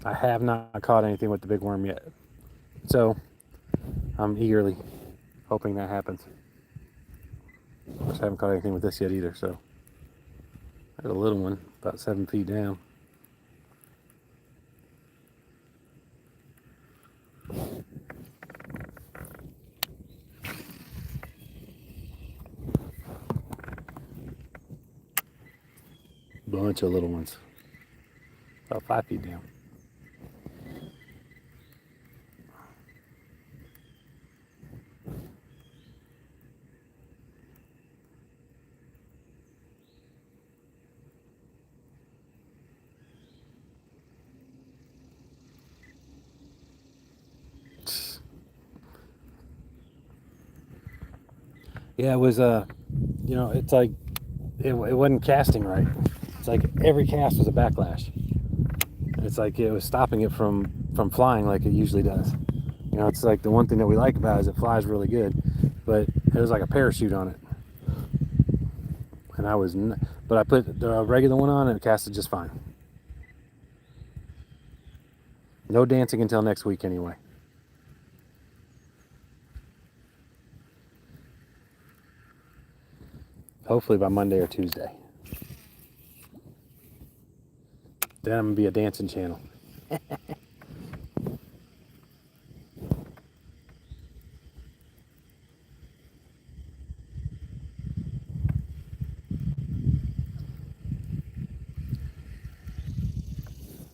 I have not caught anything with the big worm yet. So, I'm eagerly hoping that happens. Of course, I haven't caught anything with this yet either, so. There's a little one, about 7 feet down. Bunch of little ones. About 5 feet down. Yeah, it was it's like it wasn't casting right. It's like every cast was a backlash. It's like it was stopping it from flying like it usually does. It's like the one thing that we like about it is it flies really good, but it was like a parachute on it. And but I put the regular one on and it casted just fine. No dancing until next week anyway. Hopefully by Monday or Tuesday. Then I'm gonna be a dancing channel.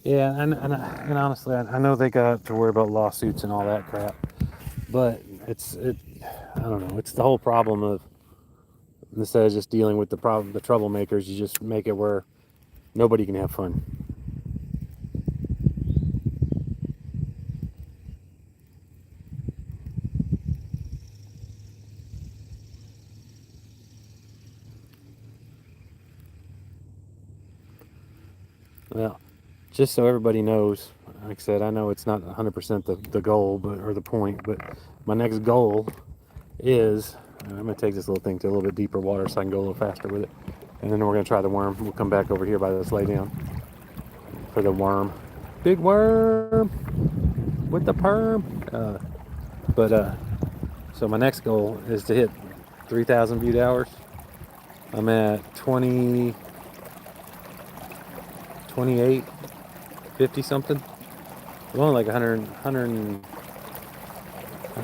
Yeah, and honestly, I know they got to worry about lawsuits and all that crap, but I don't know. It's the whole problem of instead of just dealing with the troublemakers, you just make it where nobody can have fun. Well, just so everybody knows, like I said, I know it's not 100% the goal, or the point, but my next goal is, and I'm going to take this little thing to a little bit deeper water so I can go a little faster with it. And then we're going to try the worm. We'll come back over here by this lay down for the worm. Big worm with the perm. So my next goal is to hit 3,000 viewed hours. I'm at 20, 28, 50 something. I'm only like 100, I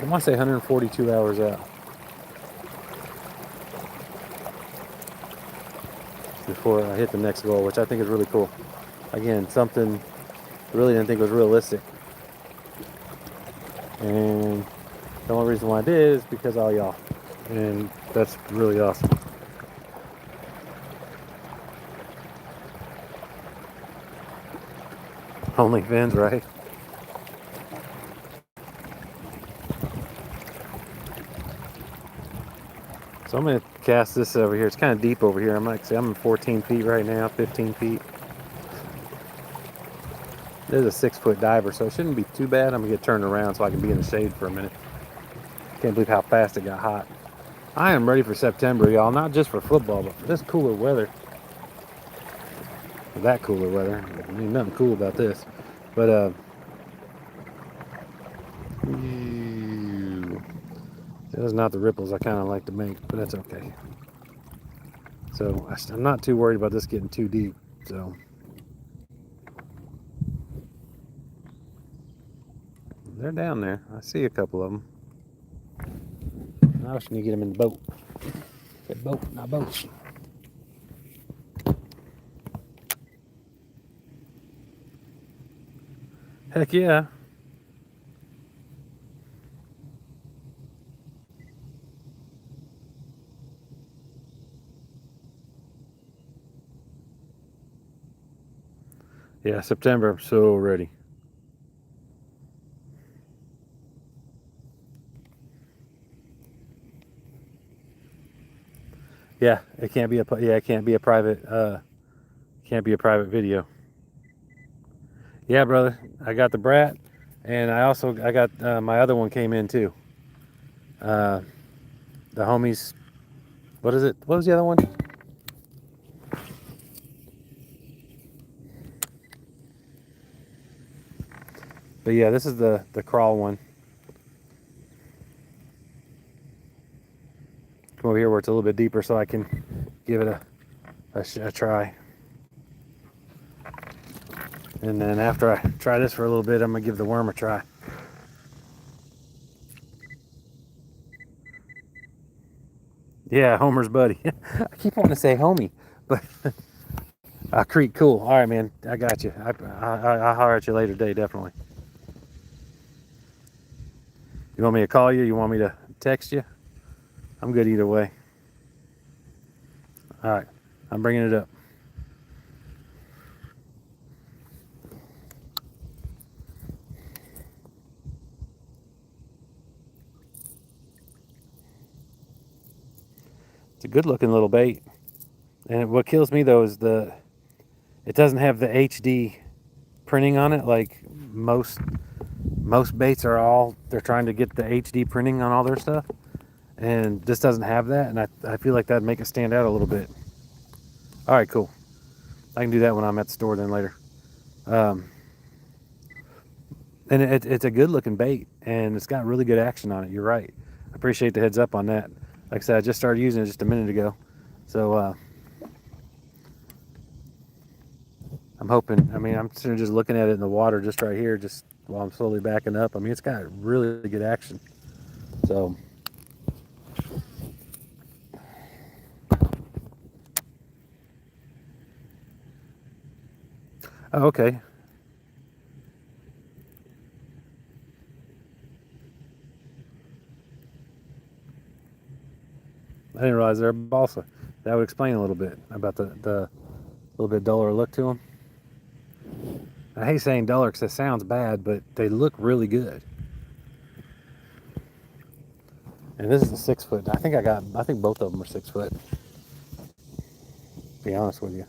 want to say 142 hours out before I hit the next goal, which I think is really cool. Again, something I really didn't think was realistic. And the only reason why I did is because of all y'all. And that's really awesome. OnlyFans, right? So I'm going to cast this over here. It's kind of deep over here. I'm 14 feet right now, 15 feet. There's a 6-foot diver, so it shouldn't be too bad. I'm going to get turned around so I can be in the shade for a minute. Can't believe how fast it got hot. I am ready for September, y'all. Not just for football, but for this cooler weather. For that cooler weather. I mean, nothing cool about this. But, those are not the ripples I kind of like to make, but that's okay. So I'm not too worried about this getting too deep. So they're down there. I see a couple of them. I wish I could get them in the boat. Said boat, not boat. Heck yeah. Yeah, September, I'm so ready. Yeah, it can't be it can't be a private video. Yeah, brother, I got the brat, and I got my other one came in too. Uh, the homies, what is it? What was the other one? But yeah, this is the crawl one. Come over here where it's a little bit deeper, so I can give it a try. And then after I try this for a little bit, I'm gonna give the worm a try. Yeah, Homer's buddy. I keep wanting to say homie, but Creek, cool. All right, man, I got you. I'll holler at you later today, definitely. You want me to call you? You want me to text you? I'm good either way. All right, I'm bringing it up. It's a good looking little bait. And what kills me though is it doesn't have the HD printing on it like most baits are all they're trying to get the HD printing on all their stuff. And this doesn't have that, and I feel like that'd make it stand out a little bit. All right, cool. I can do that when I'm at the store then later. Um, and it's a good looking bait, and it's got really good action on it. You're right. I appreciate the heads up on that. Like I said, I just started using it just a minute ago, so I'm hoping. I mean, I'm sort of just looking at it in the water, just right here, just while I'm slowly backing up. I mean, it's got really good action. So. Oh, okay. I didn't realize they're a balsa. That would explain a little bit about the little bit duller look to them. I hate saying duller because it sounds bad, but they look really good. And this is a 6 foot. I think both of them are 6 foot. To be honest with you.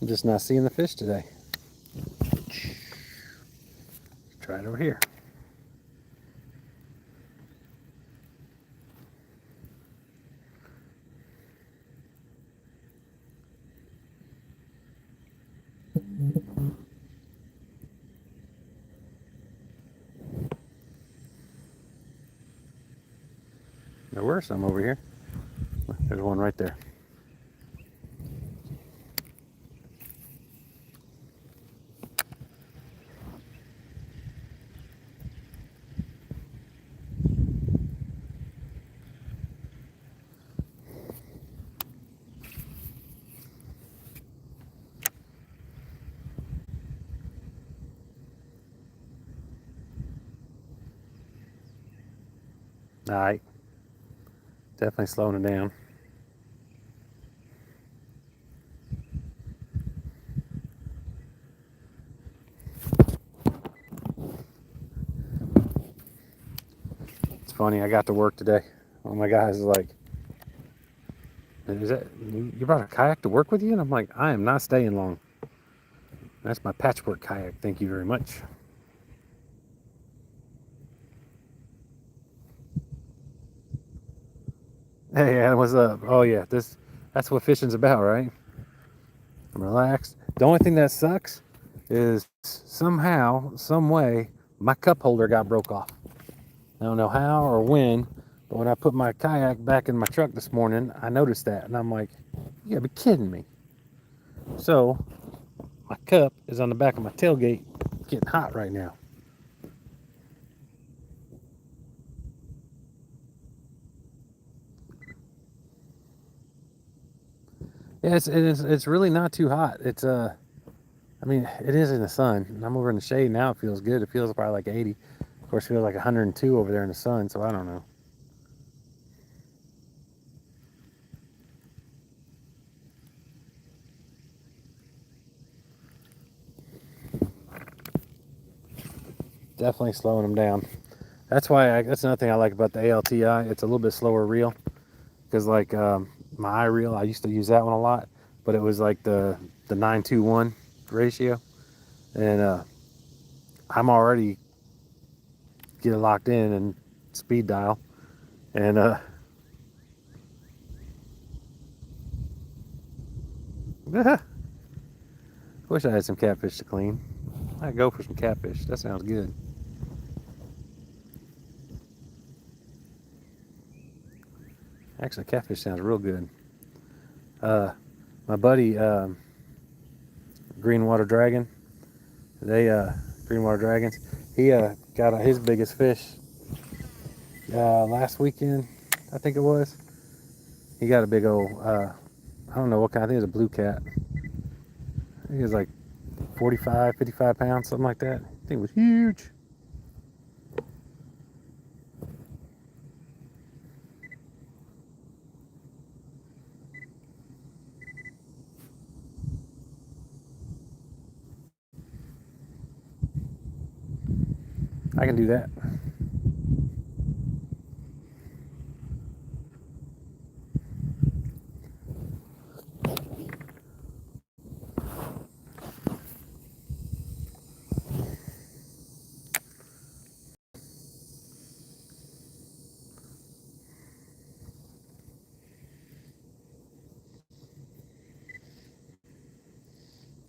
I'm just not seeing the fish today. Try it over here. There were some over here. There's one right there. All right. Definitely slowing it down. It's funny. I got to work today. One of my guys is like, "Is that you brought a kayak to work with you?" And I'm like, "I am not staying long. That's my patchwork kayak. Thank you very much." Hey, Adam, what's up? Oh yeah, that's what fishing's about, right? I'm relaxed. The only thing that sucks is somehow, some way, my cup holder got broke off. I don't know how or when, but when I put my kayak back in my truck this morning, I noticed that, and I'm like, you gotta be kidding me. So my cup is on the back of my tailgate, getting hot right now. Yeah, it's really not too hot. I mean, it is in the sun. And I'm over in the shade now. It feels good. It feels probably like 80. Of course, it feels like 102 over there in the sun. So I don't know. Definitely slowing them down. That's why that's another thing I like about the ALTI. It's a little bit slower reel because like my iReel, I used to use that one a lot, but it was like the 9:1 ratio, and I'm already getting locked in and speed dial, and wish I had some catfish to clean. I'd go for some catfish. That sounds good. Actually, catfish sounds real good. Uh, my buddy Green Water Dragon, they Green Water Dragons, he got his biggest fish last weekend, I think it was. He got a big old, I don't know what kind. I think it was a blue cat. I think it was like 45, 55 pounds, something like that. I think it was huge. I can do that.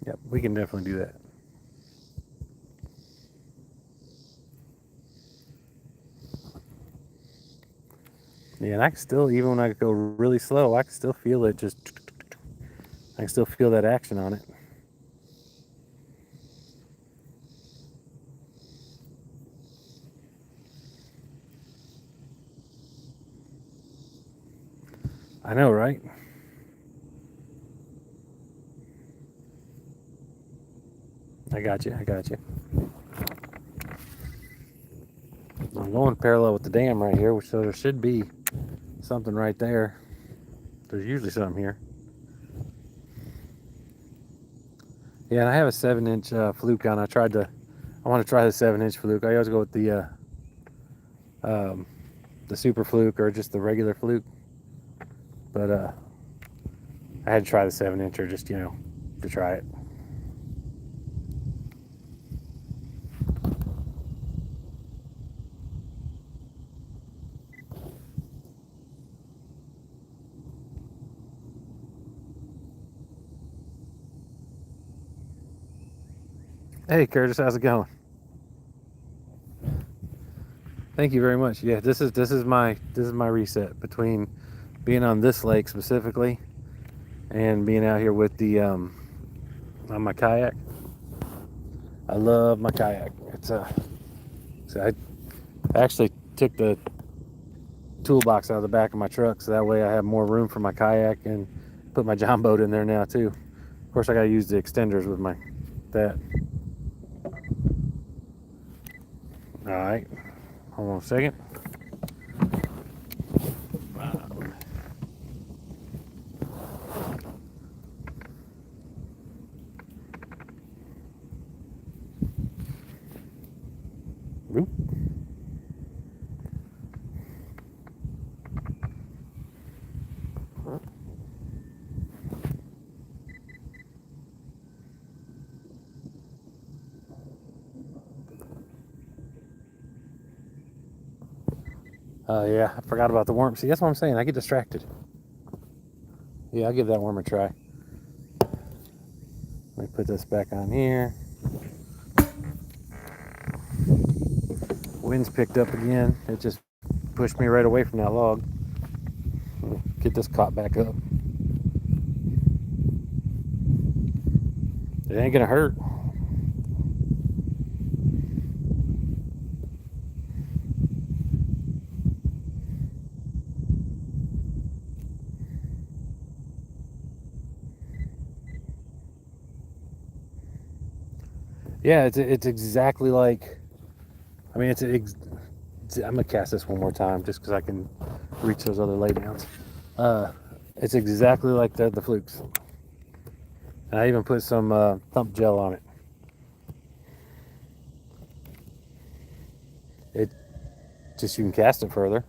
Yep, we can definitely do that. Yeah, and I can still, even when I go really slow, I can still feel it just, I can still feel that action on it. I know, right? I got you. I got you. I'm going parallel with the dam right here, so there should be something right there. There's usually something here. Yeah, and I have a 7-inch fluke on. I want to try the 7-inch fluke. I always go with the super fluke or just the regular fluke. But I had to try the 7-incher just, to try it. Hey, Curtis, how's it going? Thank you very much. Yeah, this is my reset between being on this lake specifically and being out here with the on my kayak. I love my kayak. So I actually took the toolbox out of the back of my truck so that way I have more room for my kayak and put my john boat in there now too. Of course, I gotta use the extenders with that. All right, hold on a second. Oop. Yeah, I forgot about the worm. See, that's what I'm saying. I get distracted. Yeah, I'll give that worm a try. Let me Put this back on here. Wind's picked up again. It just pushed me right away from that log. Get this caught back up. It ain't gonna hurt. Yeah, it's exactly like, I mean, I'm gonna cast this one more time just because I can reach those other laydowns. It's exactly like the flukes. And I even put some thump gel on it. It just, you can cast it further.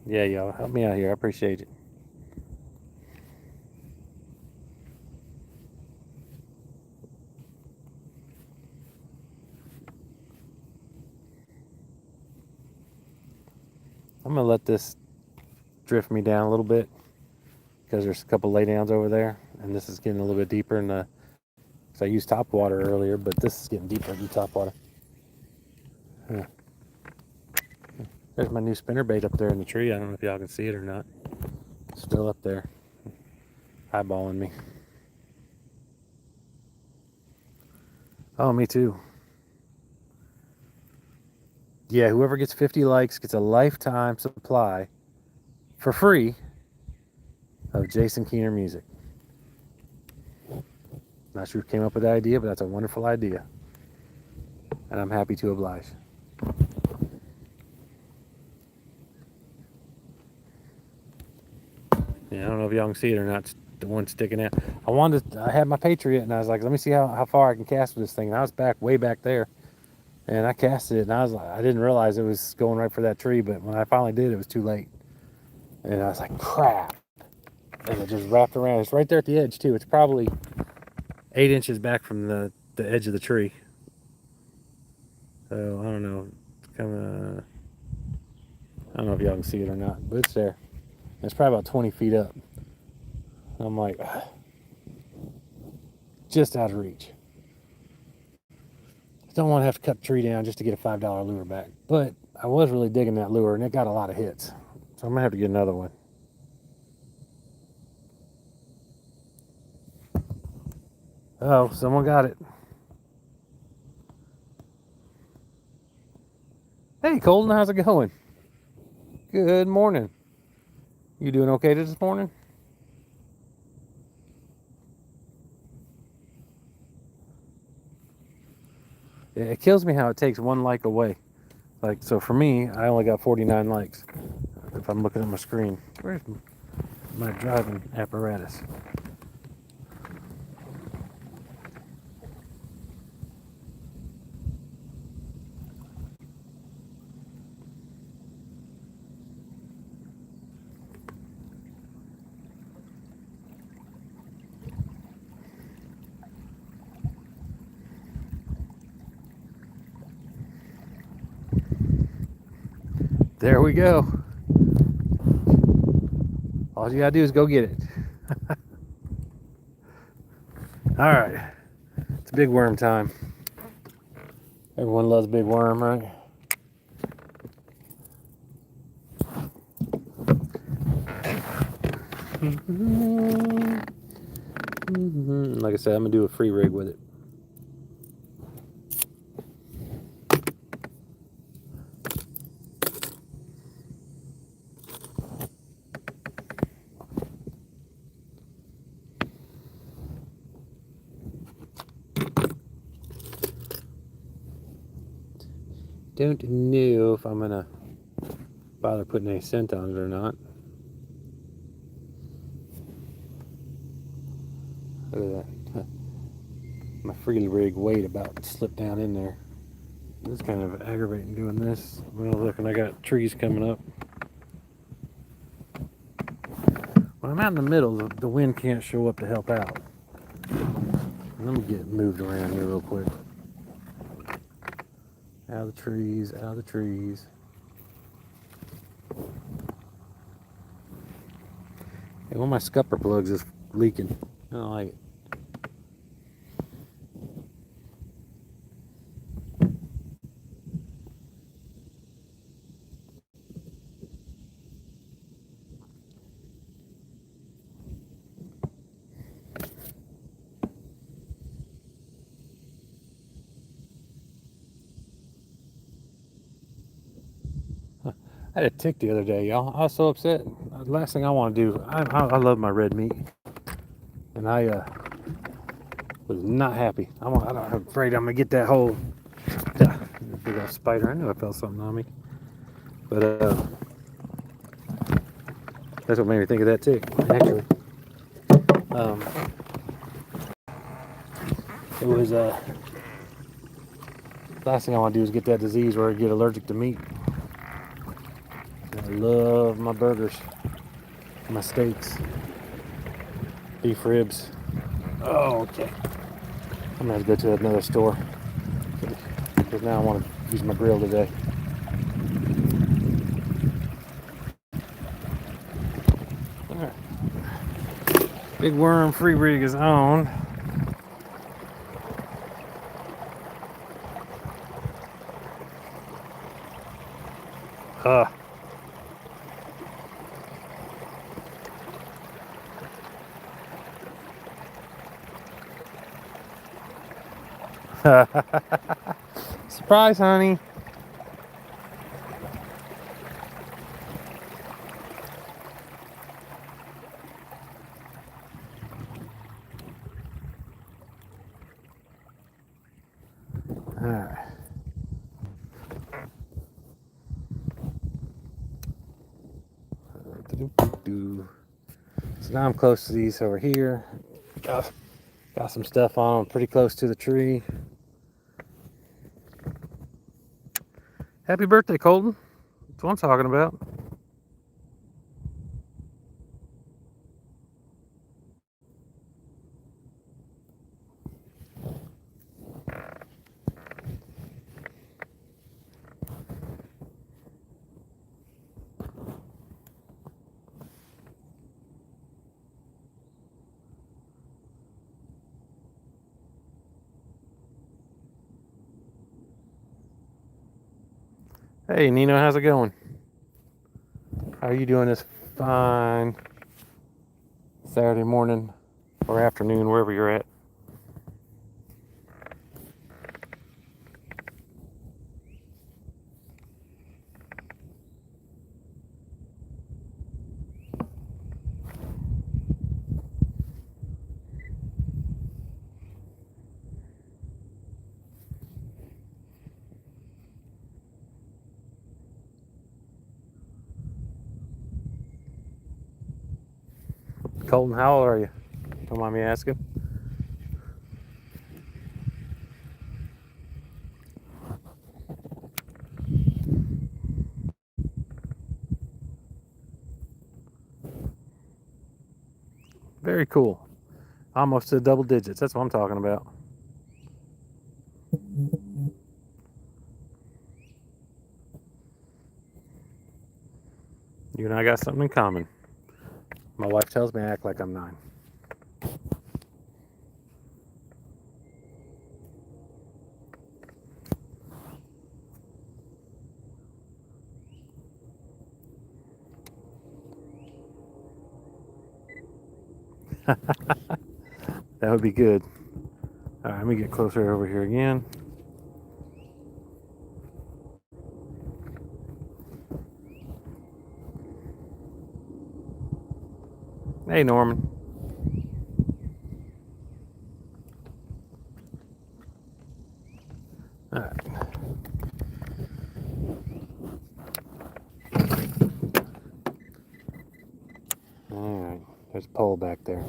Yeah, y'all help me out here. I appreciate it. I'm gonna let this drift me down a little bit because there's a couple laydowns over there, and this is getting a little bit deeper in the. Because I used top water earlier, but this is getting deeper than top water. Huh. There's my new spinner bait up there in the tree. I don't know if y'all can see it or not. Still up there, eyeballing me. Oh, me too. Yeah, whoever gets 50 likes gets a lifetime supply for free of Jason Keener music. Not sure who came up with that idea, but that's a wonderful idea. And I'm happy to oblige. Yeah, I don't know if y'all can see it or not. It's the one sticking out. I had my Patriot, and I was like, let me see how far I can cast with this thing. And I was way back there. And I casted it, and I didn't realize it was going right for that tree, but when I finally did, it was too late. And I was like, crap. And it just wrapped around. It's right there at the edge, too. It's probably 8 inches back from the edge of the tree. So, I don't know. It's kind of, I don't know if y'all can see it or not, but it's there. It's probably about 20 feet up. I'm like, just out of reach. Don't want to have to cut the tree down just to get a $5 lure back. But I was really digging that lure, and it got a lot of hits. So I'm going to have to get another one. Oh, someone got it. Hey, Colton, how's it going? Good morning. You doing okay this morning? It kills me how it takes one like away. Like, so for me, I only got 49 likes. If I'm looking at my screen. Where's my driving apparatus? There we go. All you gotta do is go get it. All right, it's big worm time. Everyone loves big worm, right? Like I said, I'm gonna do a free rig with it. Don't know if I'm gonna bother putting any scent on it or not. Look at that. My free rig weight about slipped down in there. It's kind of aggravating doing this. Well, look, and I got trees coming up. When I'm out in the middle, the wind can't show up to help out. Let me get moved around here real quick. Out of the trees, out of the trees. Hey, one of my scupper plugs is leaking. I don't like it. I had a tick the other day, y'all. I was so upset. The last thing I want to do, I love my red meat, and I was not happy. I'm afraid I'm gonna get that whole big old spider. I knew I felt something on me, but that's what made me think of that tick. Actually, um, it was last thing I want to do is get that disease where I get allergic to meat. I love my burgers, my steaks, beef ribs. Oh, okay. I'm gonna have to go to another store because now I want to use my grill today. All right. Big worm free rig is on. Uh, surprise, honey. All right. So now I'm close to these over here. Got some stuff on them pretty close to the tree. Happy birthday, Colton. That's what I'm talking about. Hey, Nino, how's it going? How are you doing this fine Saturday morning or afternoon, wherever you're at? Colton, how old are you? Don't mind me asking. Very cool. Almost to double digits. That's what I'm talking about. You and I got something in common. My wife tells me I act like I'm 9. That would be good. All right, let me get closer over here again. Hey, Norman. All right. All right. There's a pole back there.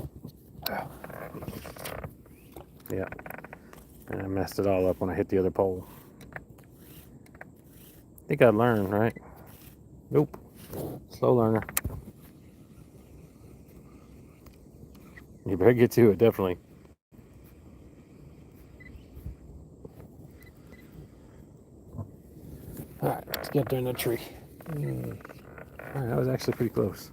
Yeah. And I messed it all up when I hit the other pole. I think I'd learn, right? Nope. Slow learner. You better get to it, definitely. All right, let's get up there in the tree. All right, that was actually pretty close.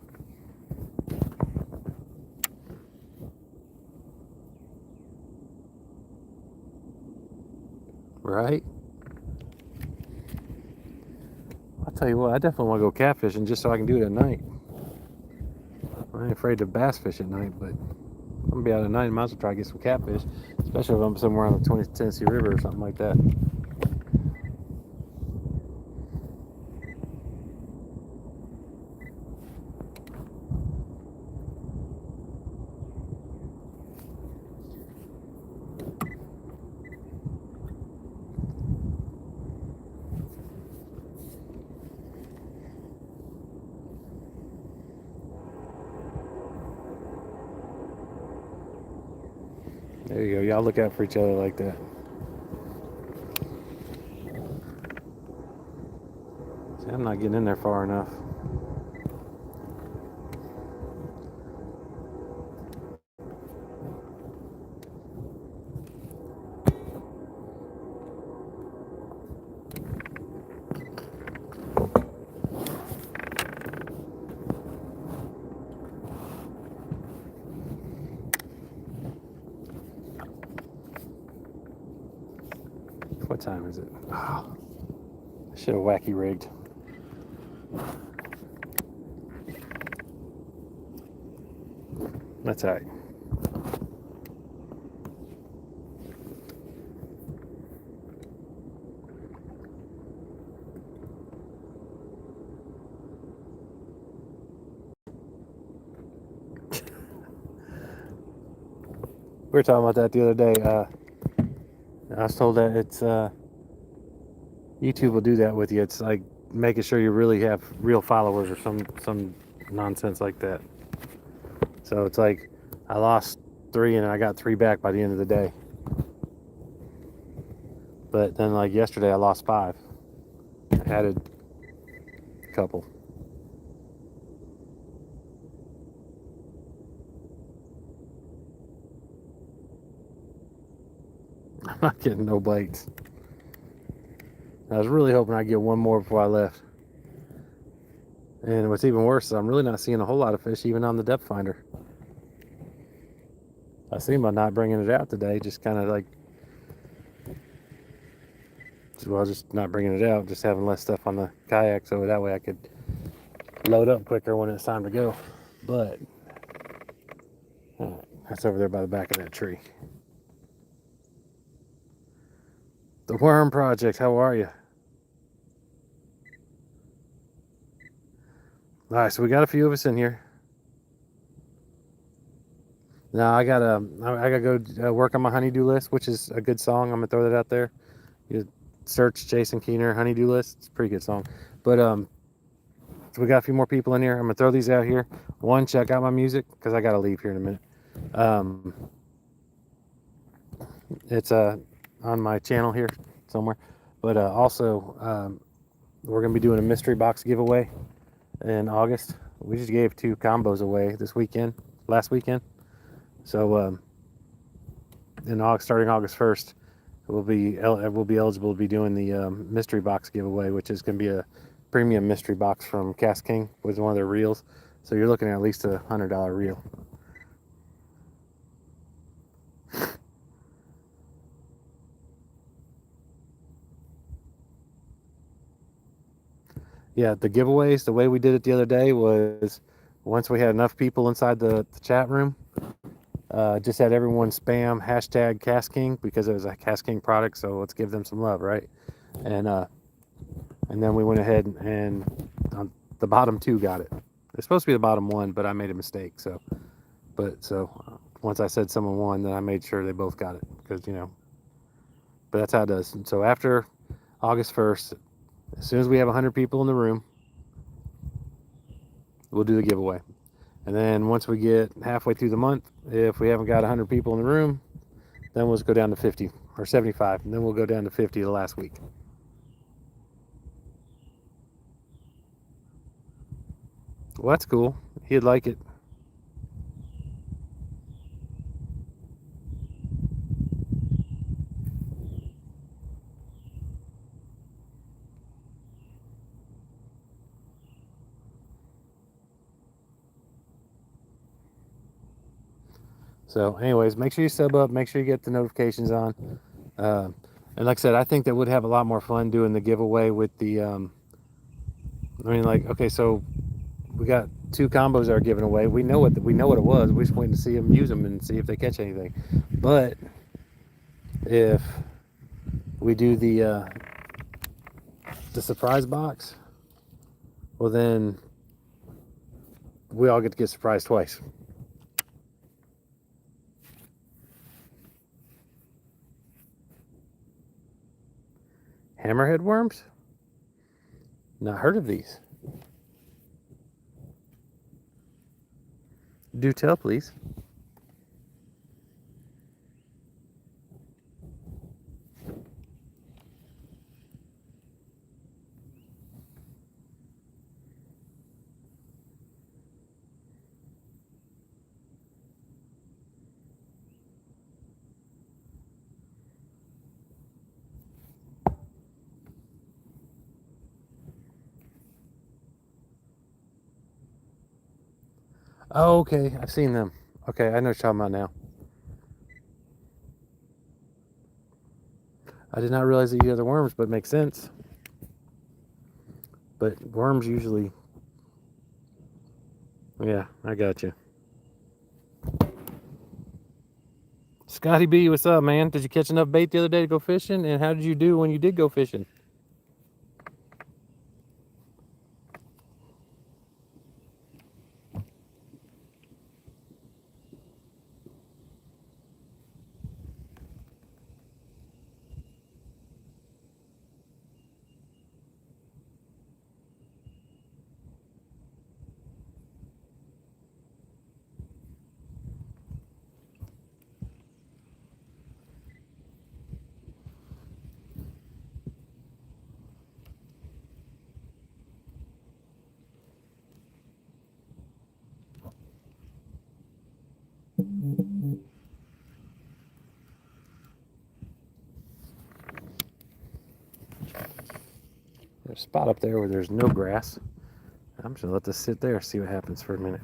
Right? I'll tell you what, I definitely want to go catfishing just so I can do it at night. I ain't afraid to bass fish at night, but I'm gonna be out at night and might as well try to get some catfish, especially if I'm somewhere on the Tennessee River or something like that. There you go. Y'all look out for each other like that. See, I'm not getting in there far enough. What time is it? Oh, I should have wacky rigged. That's all right. We were talking about that the other day. I was told that it's YouTube will do that with you. It's like making sure you really have real followers or some nonsense like that. So it's like I lost 3 and I got 3 back by the end of the day. But then like yesterday I lost 5. I added a couple. I'm not getting no bites. I was really hoping I'd get one more before I left. And what's even worse is I'm really not seeing a whole lot of fish even on the depth finder. I see by not bringing it out today, just kind of like, well, just not bringing it out, just having less stuff on the kayak so that way I could load up quicker when it's time to go. But that's over there by the back of that tree. The Worm Project, how are you? All right, so we got a few of us in here. Now I gotta go work on my honeydew list, which is a good song. I'm gonna throw that out there. You search Jason Keener honeydew list. It's a pretty good song. But so we got a few more people in here. I'm gonna throw these out here. One, check out my music because I gotta leave here in a minute. It's on my channel here somewhere. But also we're gonna be doing a mystery box giveaway in August. We just gave 2 combos away last weekend. So in August, starting August 1st, we'll be eligible to be doing the mystery box giveaway, which is going to be a premium mystery box from Cast King with one of their reels. So you're looking at least a $100 reel. Yeah, the giveaways, the way we did it the other day was once we had enough people inside the chat room, just had everyone spam hashtag Cast King because it was a Cast King product, so let's give them some love, right? And then we went ahead and the bottom 2 got it. It's supposed to be the bottom 1, but I made a mistake. So once I said someone won, then I made sure they both got it because But that's how it does. And so after August 1st, as soon as we have 100 people in the room, we'll do the giveaway. And then once we get halfway through the month, if we haven't got 100 people in the room, then we'll just go down to 50 or 75, and then we'll go down to 50 the last week. Well, that's cool. He'd like it. So anyways, make sure you sub up, make sure you get the notifications on. And like I said, I think that would have a lot more fun doing the giveaway with the, I mean, like, okay, so we got 2 combos that are given away. We know what it was. We're just waiting to see them use them and see if they catch anything. But if we do the surprise box, well then we all get to get surprised twice. Hammerhead worms? Not heard of these. Do tell, please. Oh, okay, I've seen them. Okay, I know what you're talking about now. I did not realize that you had the worms, but it makes sense. But worms usually, yeah, I got you. Scotty B, what's up, man? Did you catch enough bait the other day to go fishing? And how did you do when you did go fishing? There's a spot up there where there's no grass. I'm just gonna let this sit there, see what happens for a minute.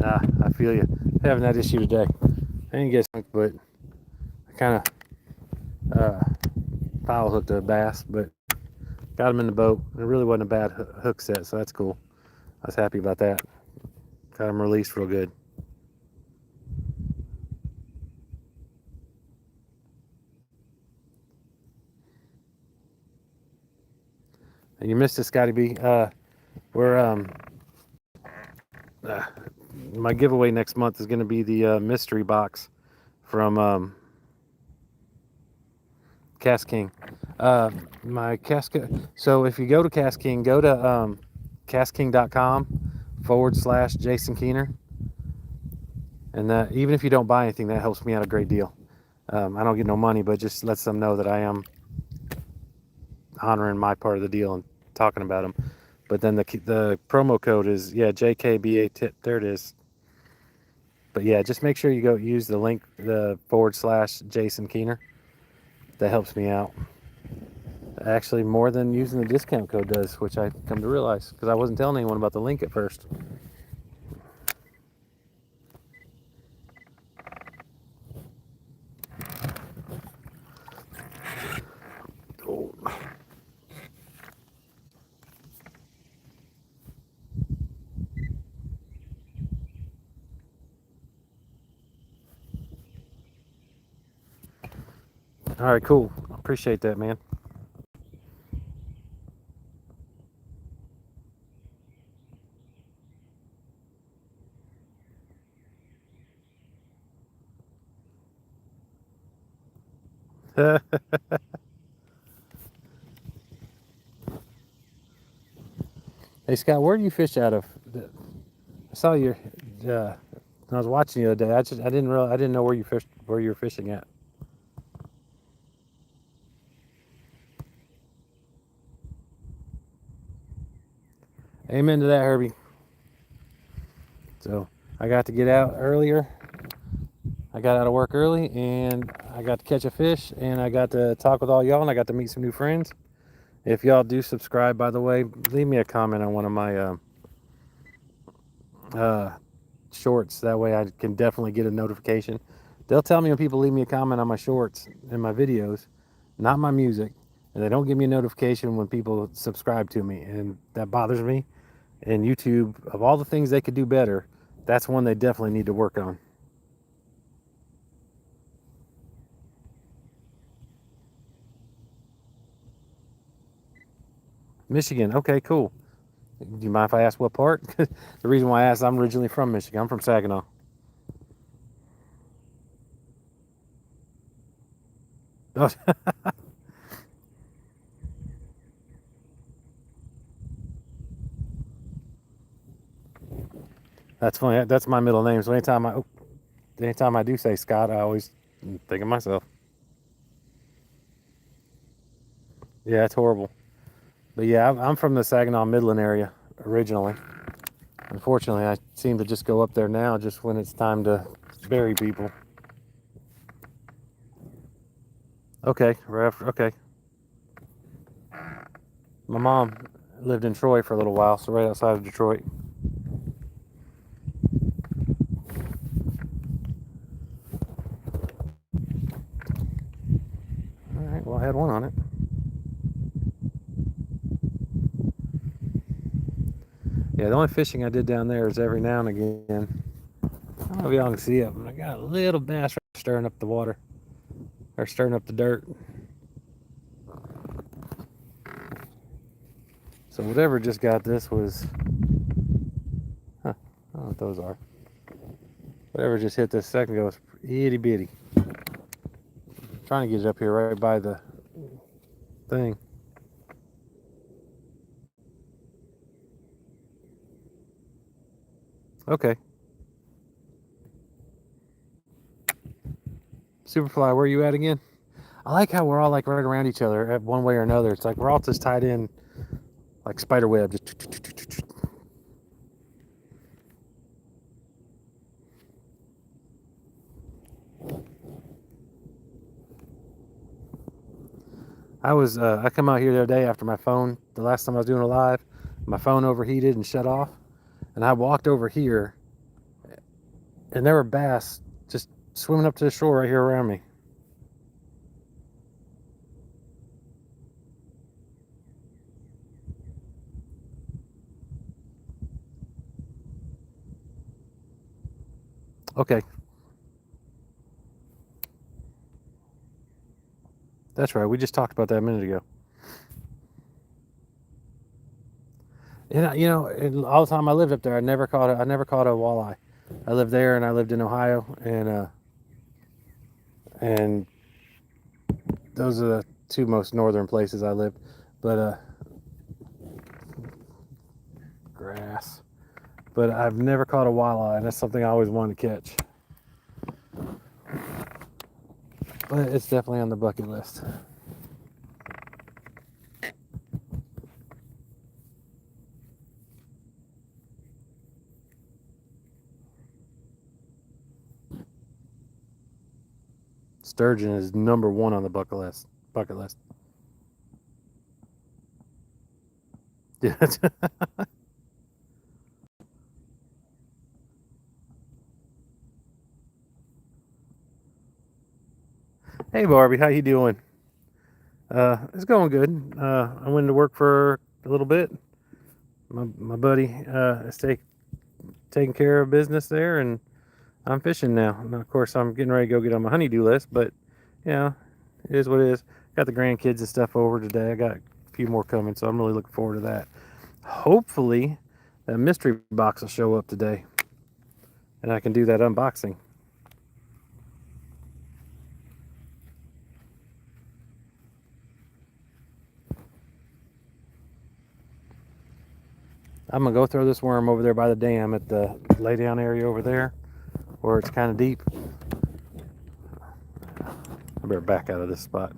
Ah, I feel you. Having that issue today. I didn't get sunk, but I kind of foul hooked a bass, but got him in the boat. It really wasn't a bad hook set, so that's cool. I was happy about that. Got him released real good. And you missed it, Scotty B. We're my giveaway next month is going to be the mystery box from Cast King. My Cast. So if you go to Cast King, go to castking.com/Jason Keener, and even if you don't buy anything, that helps me out a great deal. I don't get no money, but just lets them know that I am honoring my part of the deal and talking about them. But then the promo code is JKBA. There it is. But yeah, just make sure you go use the link, the /Jason Keener. That helps me out. Actually, more than using the discount code does, which I come to realize because I wasn't telling anyone about the link at first. Oh. All right, cool. Appreciate that, man. Hey Scott, where do you fish out of? I saw your. I was watching you the other day. I didn't know where you were fishing at. Amen to that, Herbie. So I got to get out earlier. I got out of work early and I got to catch a fish and I got to talk with all y'all and I got to meet some new friends. If y'all do subscribe, by the way, leave me a comment on one of my shorts. That way I can definitely get a notification. They'll tell me when people leave me a comment on my shorts and my videos, not my music, and they don't give me a notification when people subscribe to me, and that bothers me. And YouTube, of all the things they could do better, that's one they definitely need to work on. Michigan, okay, cool. Do you mind if I ask what part? The reason why I asked, I'm originally from Michigan. I'm from Saginaw. Oh, that's funny. That's my middle name. So anytime I do say Scott, I always think of myself. Yeah, it's horrible. But yeah, I'm from the Saginaw Midland area originally. Unfortunately, I seem to just go up there now just when it's time to bury people. Okay, right after, okay. My mom lived in Troy for a little while, so right outside of Detroit. All right, well, I had one on it. Yeah, the only fishing I did down there is every now and again. I don't know if y'all can see it, but I got a little bass stirring up the water, or stirring up the dirt. So whatever just got this was, huh, I don't know what those are. Whatever just hit this second ago was itty bitty. Trying to get it up here right by the thing. Okay. Superfly, where are you at again? I like how we're all like right around each other at one way or another. It's like we're all just tied in like spider web. Just I come out here the other day after my phone, the last time I was doing a live, my phone overheated and shut off. And I walked over here and there were bass just swimming up to the shore right here around me. Okay. That's right. We just talked about that a minute ago. And all the time I lived up there, I never caught a walleye. I lived there and I lived in Ohio, and those are the two most northern places I lived. But grass. But I've never caught a walleye, and that's something I always wanted to catch. But it's definitely on the bucket list. Sturgeon is number one on the bucket list. Bucket list. Yeah. Hey Barbie, how you doing? It's going good. I went to work for a little bit. My buddy is taking care of business there, and I'm fishing now. And of course, I'm getting ready to go get on my honeydew list. But yeah, it is what it is. Got the grandkids and stuff over today. I got a few more coming, so I'm really looking forward to that. Hopefully, that mystery box will show up today, and I can do that unboxing. I'm gonna go throw this worm over there by the dam at the lay down area over there, where it's kind of deep. I better back out of this spot.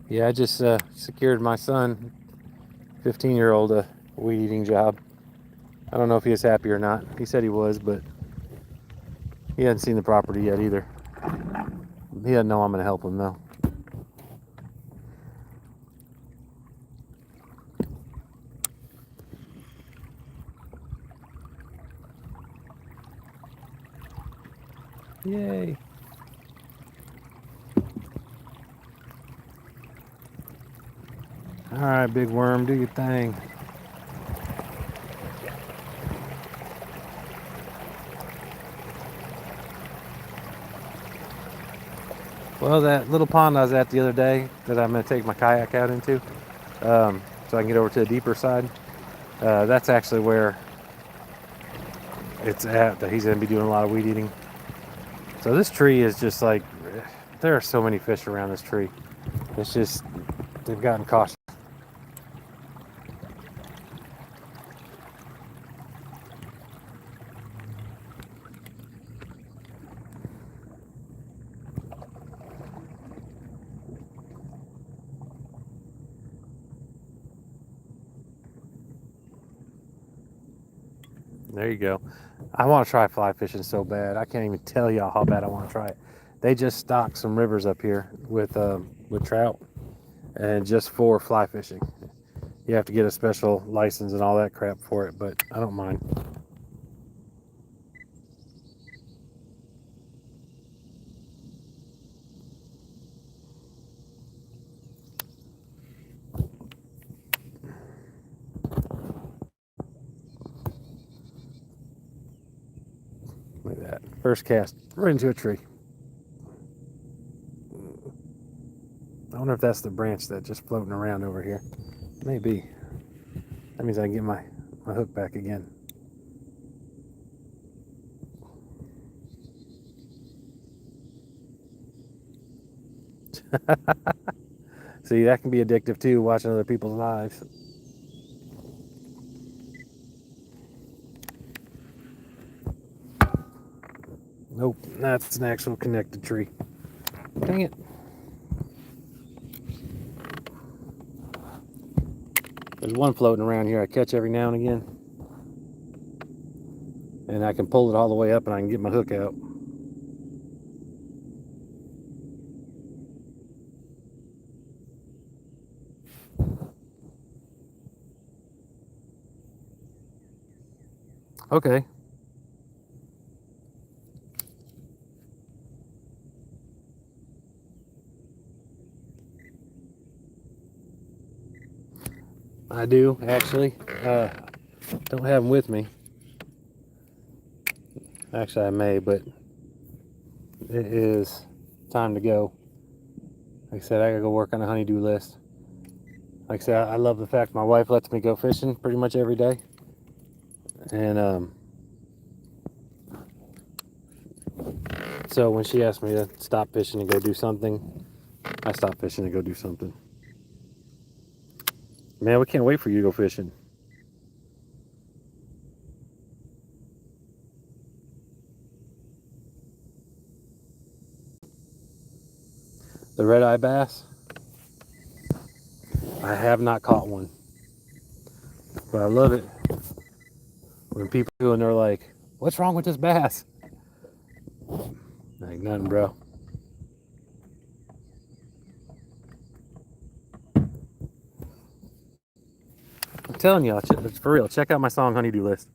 Yeah, I just secured my son, 15-year-old, a weed eating job. I don't know if he is happy or not. He said he was, but he hadn't seen the property yet either. He doesn't know I'm going to help him though. Yay. All right, big worm, do your thing. Well, that little pond I was at the other day that I'm going to take my kayak out into, so I can get over to the deeper side, that's actually where it's at, that he's going to be doing a lot of weed eating. So this tree is just like, there are so many fish around this tree. It's just, they've gotten cautious. There you go. I want to try fly fishing so bad. I can't even tell y'all how bad I want to try it. They just stocked some rivers up here with trout, and just for fly fishing. You have to get a special license and all that crap for it, but I don't mind. Look at that. First cast right into a tree. I wonder if that's the branch that's just floating around over here. Maybe. That means I can get my hook back again. See, that can be addictive too, watching other people's lives. Nope, that's an actual connected tree. Dang it. There's one floating around here I catch every now and again. And I can pull it all the way up and I can get my hook out. Okay. I do, actually. Don't have them with me. Actually, I may, but it is time to go. Like I said, I gotta go work on a honeydew list. Like I said, I love the fact my wife lets me go fishing pretty much every day. And so when she asks me to stop fishing and go do something, I stop fishing and go do something. Man, we can't wait for you to go fishing. The red-eye bass, I have not caught one. But I love it when people do and they're like, what's wrong with this bass? Like nothing, bro. I'm telling y'all, it's for real. Check out my song honeydew list.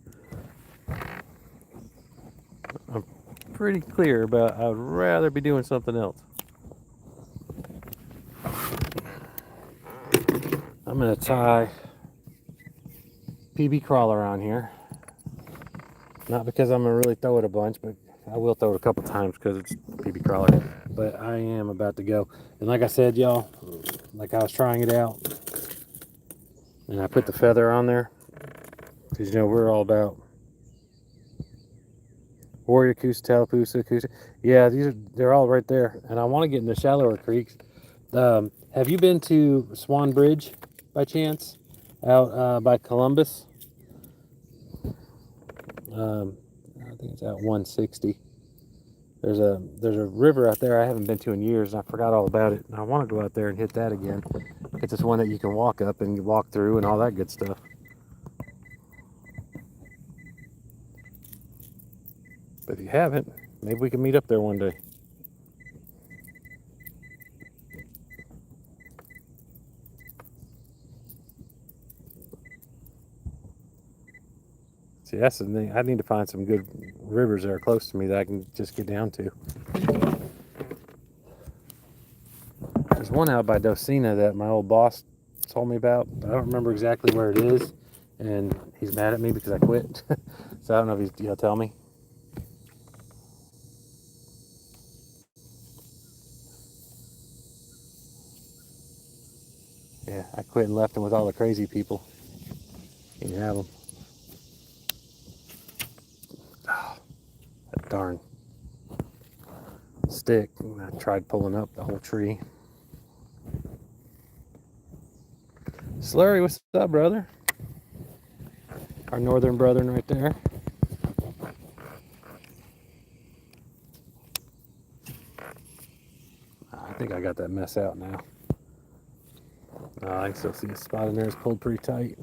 I'm pretty clear about I would rather be doing something else. I'm gonna tie PB crawler on here. Not because I'm gonna really throw it a bunch, but I will throw it a couple times because it's PB crawler. But I am about to go. And like I said, y'all, like I was trying it out, and I put the feather on there because you know we're all about Warrior Coosa, Tallapoosa, Coosa. Yeah, they're all right there, and I want to get in the shallower creeks. Have you been to Swan Bridge by chance, out by Columbus? I think it's out 160. There's a river out there I haven't been to in years, and I forgot all about it. And I want to go out there and hit that again. It's just one that you can walk up and walk through and all that good stuff. But if you haven't, maybe we can meet up there one day. See, that's the thing. I need to find some good rivers that are close to me that I can just get down to. There's one out by Docena that my old boss told me about. I don't remember exactly where it is, and he's mad at me because I quit. So I don't know if he'll tell me. Yeah, I quit and left him with all the crazy people. You can have them. Oh, that darn stick. I tried pulling up the whole tree. Slurry, what's up, brother? Our northern brethren right there. I think I got that mess out now. I can still see a spot in there. It's pulled pretty tight.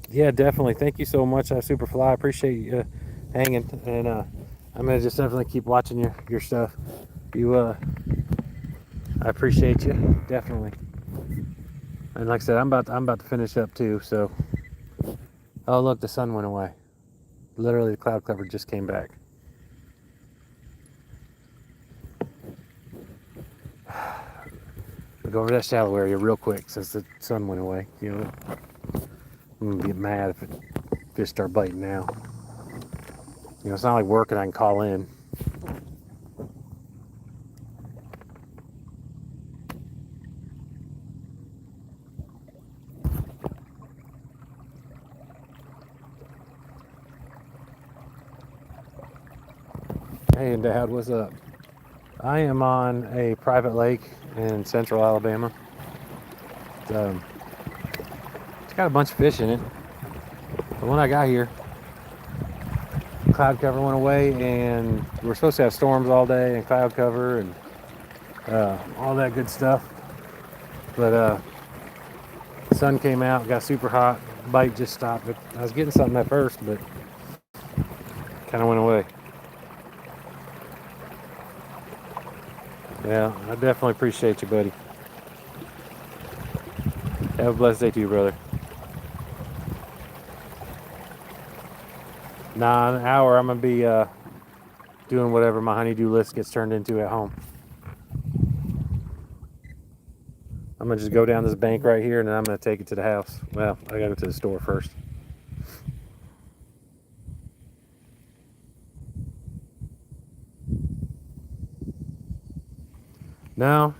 Yeah, definitely. Thank you so much, Superfly. I appreciate you hanging, and I'm gonna just definitely keep watching your stuff. I appreciate you definitely. And like I said, I'm about to finish up too. So, oh look, the sun went away. Literally, the cloud cover just came back. We'll go over that shallow area real quick since the sun went away. You know, I'm gonna get mad if fish start biting now. You know, it's not like work and I can call in. Hey, Dad, what's up? I am on a private lake in central Alabama. It's got a bunch of fish in it. The one I got here, cloud cover went away, and we're supposed to have storms all day and cloud cover and all that good stuff. But the sun came out, got super hot, bite just stopped. But I was getting something at first, but kind of went away. Yeah, I definitely appreciate you, buddy. Have a blessed day to you, brother. Nah, in an hour I'm gonna be doing whatever my honeydew list gets turned into at home. I'm gonna just go down this bank right here, and then I'm gonna take it to the house. Well, I gotta go to the store first. No,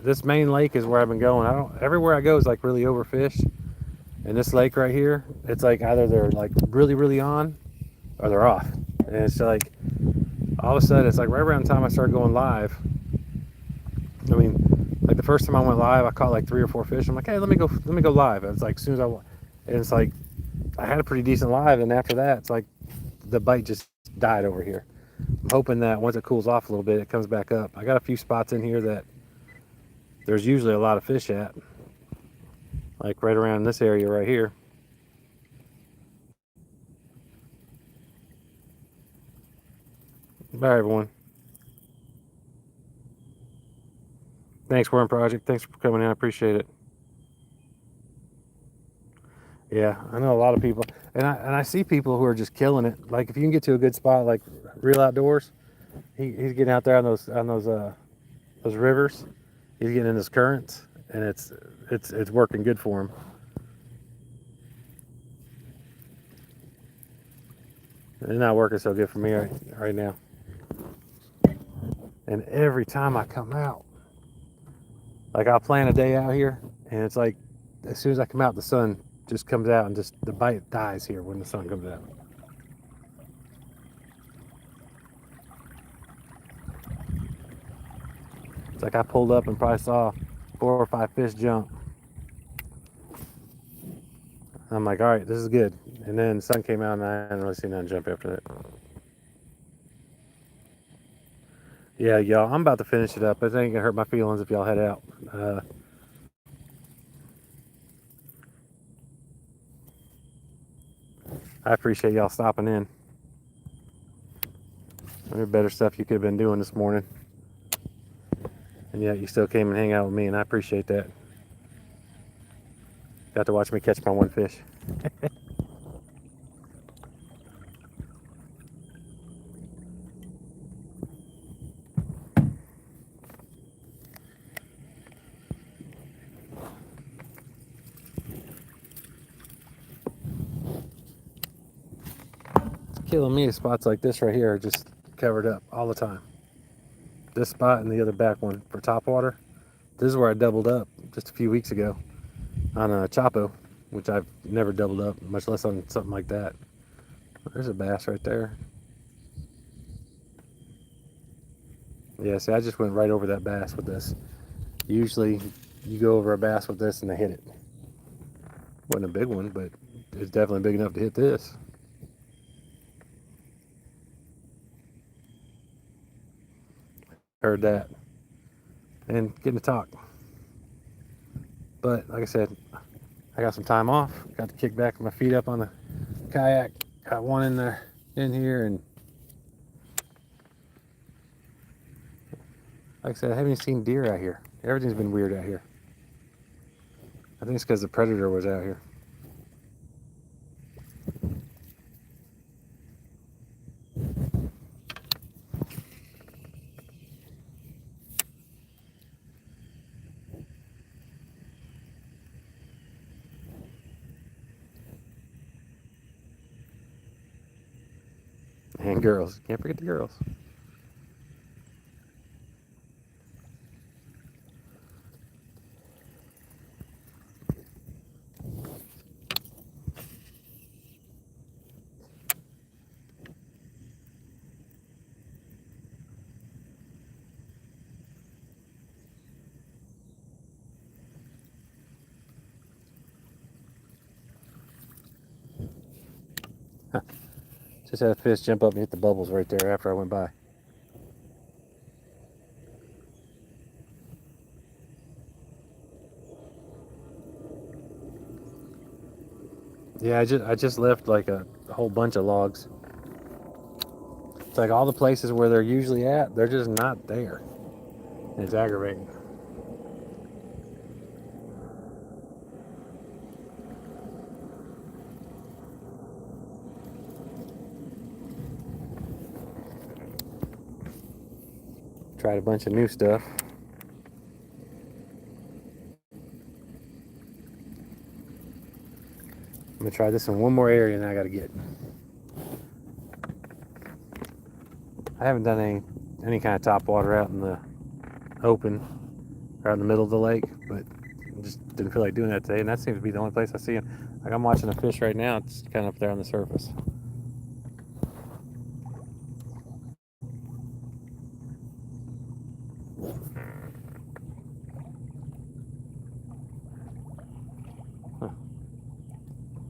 this main lake is where I've been going. Everywhere I go is like really overfished. And this lake right here, it's like either they're like really, really on or they're off. And it's like all of a sudden it's like right around the time I started going live. I mean, like the first time I went live, I caught like 3 or 4 fish. I'm like, hey, let me go live. And it's like as soon as and it's like I had a pretty decent live, and after that, it's like the bite just died over here. I'm hoping that once it cools off a little bit, it comes back up. I got a few spots in here that there's usually a lot of fish at, like right around this area right here. Bye, everyone. Thanks, Worm Project. Thanks for coming in. I appreciate it. Yeah, I know a lot of people, and I see people who are just killing it. Like if you can get to a good spot, like Real Outdoors, he's getting out there on those rivers. He's getting in his currents, and it's working good for him. It's not working so good for me right now. And every time I come out, like I'll plan a day out here, and it's like as soon as I come out, the sun just comes out, and just the bite dies here when the sun comes out. It's like I pulled up and probably saw 4 or 5 fish jump. I'm like, all right, this is good. And then the sun came out, and I didn't really see nothing jump after that. Yeah, y'all, I'm about to finish it up. I think it hurt my feelings if y'all head out. I appreciate y'all stopping in. There's better stuff you could have been doing this morning. And yet you still came and hang out with me, and I appreciate that. Got to watch me catch my one fish. It's killing me. Spots like this right here are just covered up all the time. This spot and the other back one for topwater. This is where I doubled up just a few weeks ago on a Chapo, which I've never doubled up, much less on something like that. There's a bass right there. Yeah, see, I just went right over that bass with this. Usually you go over a bass with this and they hit it. Wasn't a big one, but it's definitely big enough to hit this. Heard that. And getting to talk. But like I said, I got some time off. Got to kick back my feet up on the kayak. Got one in there, in here, and like I said, I haven't even seen deer out here. Everything's been weird out here. I think it's because the predator was out here. And girls. Can't forget the girls. Just had a fish jump up and hit the bubbles right there after I went by. Yeah, I just left like a whole bunch of logs. It's like all the places where they're usually at, they're just not there. And it's aggravating. Tried a bunch of new stuff. I'm gonna try this in one more area and I gotta get. I haven't done any kind of top water out in the open, out in the middle of the lake, but I just didn't feel like doing that today, and that seems to be the only place I see them. Like I'm watching a fish right now, it's kind of up there on the surface. Huh.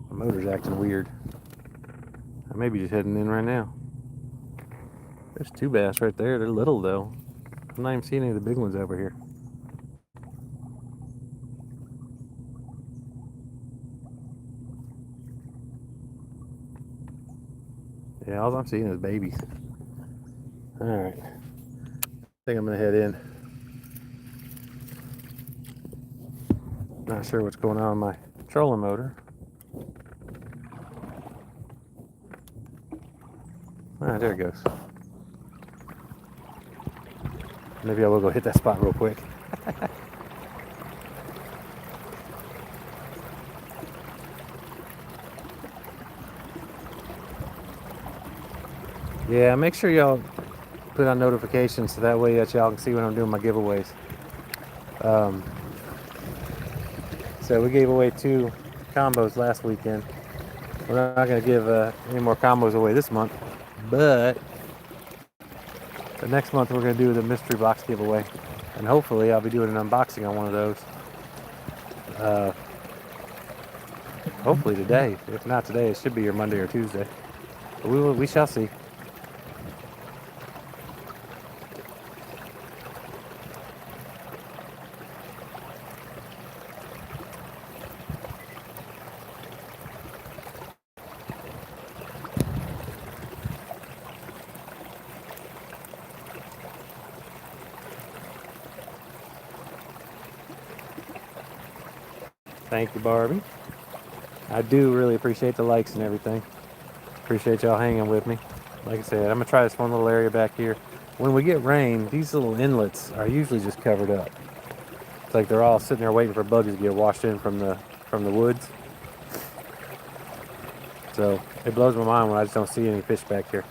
My motor's acting weird. I may be just heading in right now. There's two bass right there. They're little though. I'm not even seeing any of the big ones over here. Yeah, all I'm seeing is babies. Alright. I think I'm gonna head in. Not sure what's going on with my trolling motor. Alright, there it goes. Maybe I will go hit that spot real quick. Yeah, make sure y'all put on notifications so that way that y'all can see when I'm doing my giveaways. So we gave away 2 combos last weekend. We're not going to give any more combos away this month, but the next month we're going to do the mystery box giveaway, and hopefully I'll be doing an unboxing on one of those. Hopefully today. If not today, it should be here Monday or Tuesday. But we shall see. Thank you, Barbie. I do really appreciate the likes and everything. Appreciate y'all hanging with me. Like I said, I'm gonna try this one little area back here. When we get rain, these little inlets are usually just covered up. It's like they're all sitting there waiting for bugs to get washed in from the woods. So it blows my mind when I just don't see any fish back here.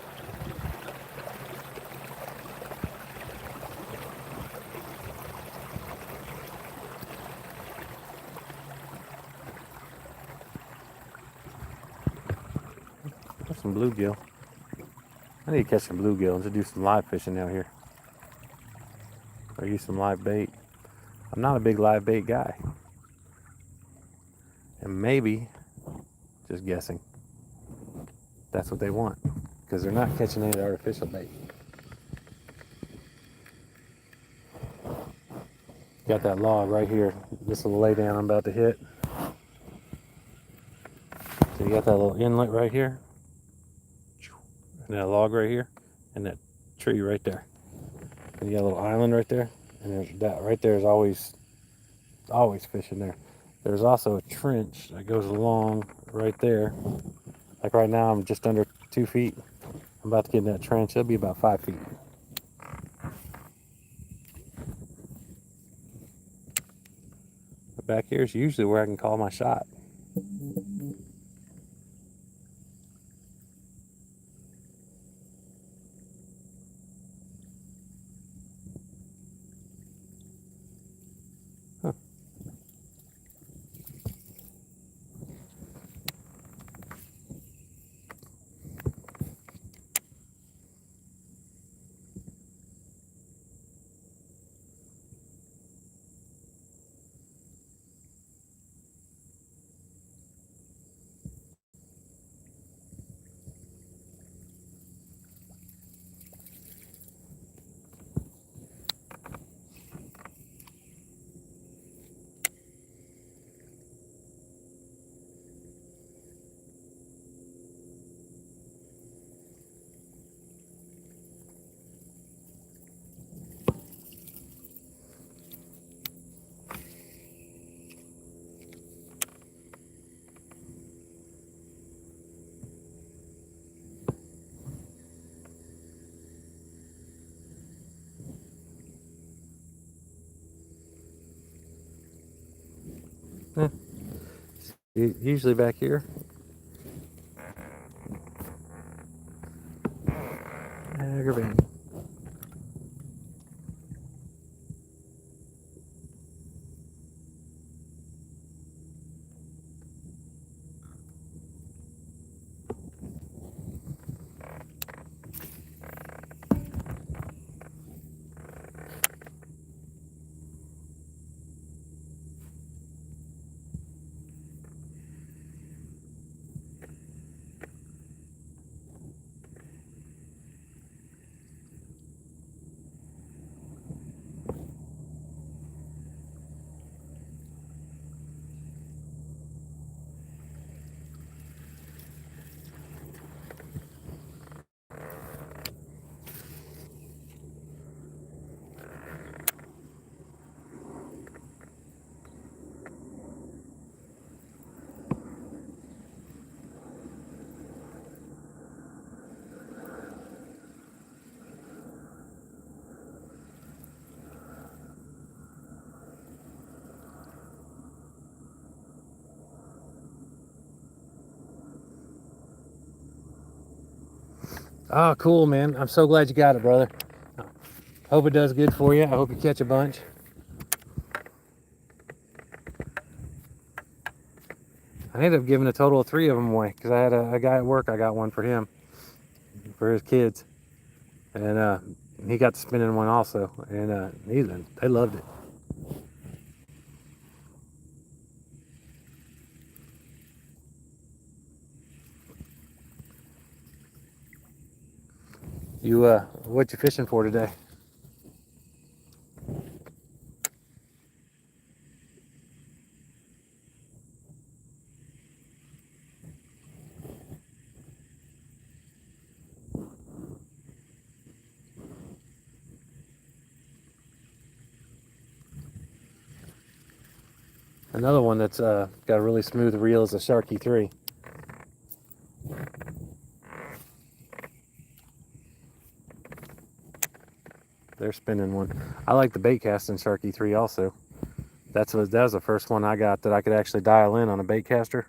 There's some bluegill. I need to catch some bluegill and to do some live fishing out here. Or use some live bait. I'm not a big live bait guy. And maybe, just guessing, that's what they want. Because they're not catching any artificial bait. Got that log right here. This little lay down I'm about to hit. So you got that little inlet right here. And that log right here. And that tree right there. And you got a little island right there. And that right there is always fish in there. There's also a trench that goes along right there. Like right now I'm just under 2 feet. I'm about to get in that trench. It'll be about 5 feet. But back here is usually where I can call my shot. Huh. Eh, usually back here. Aggravating. Oh, cool, man. I'm so glad you got it, brother. Hope it does good for you. I hope you catch a bunch. I ended up giving a total of 3 of them away because I had a guy at work. I got one for him, for his kids, and he got to spin in one also, and they loved it. You what you fishing for today? Another one that's got a really smooth reel is a Sharky 3. They're spinning one. I like the bait casting Sharky 3 also. That was the first one I got that I could actually dial in on a bait caster.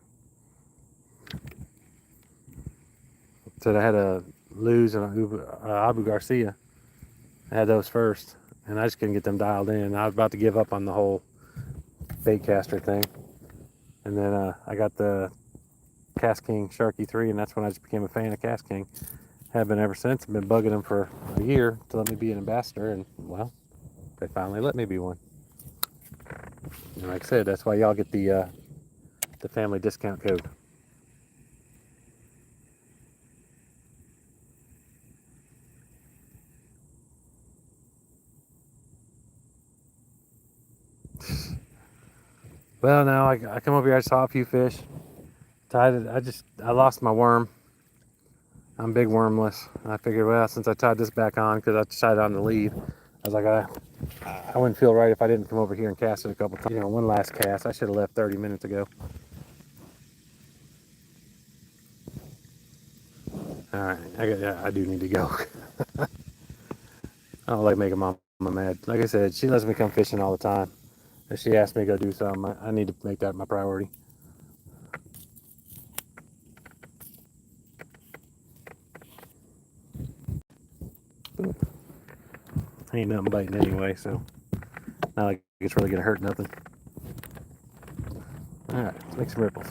So I had a Luz and a Abu Garcia. I had those first, and I just couldn't get them dialed in. I was about to give up on the whole bait caster thing. And then I got the Cast King Sharky 3, and that's when I just became a fan of Cast King. Have been ever since. I've been bugging them for a year to let me be an ambassador, and well, they finally let me be one. And like I said, that's why y'all get the family discount code. Well, now I come over here, I saw a few fish, tied it. I lost my worm. I'm big wormless. I figured, well, since I tied this back on, because I decided on to leave, I was like, I wouldn't feel right if I didn't come over here and cast it a couple times. You know, one last cast. I should have left 30 minutes ago. All right, I do need to go. I don't like making Mama mad. Like I said, she lets me come fishing all the time. If she asks me to go do something, I need to make that my priority. Ain't nothing biting anyway, so not like it's really gonna hurt nothing. All right, let's make some ripples.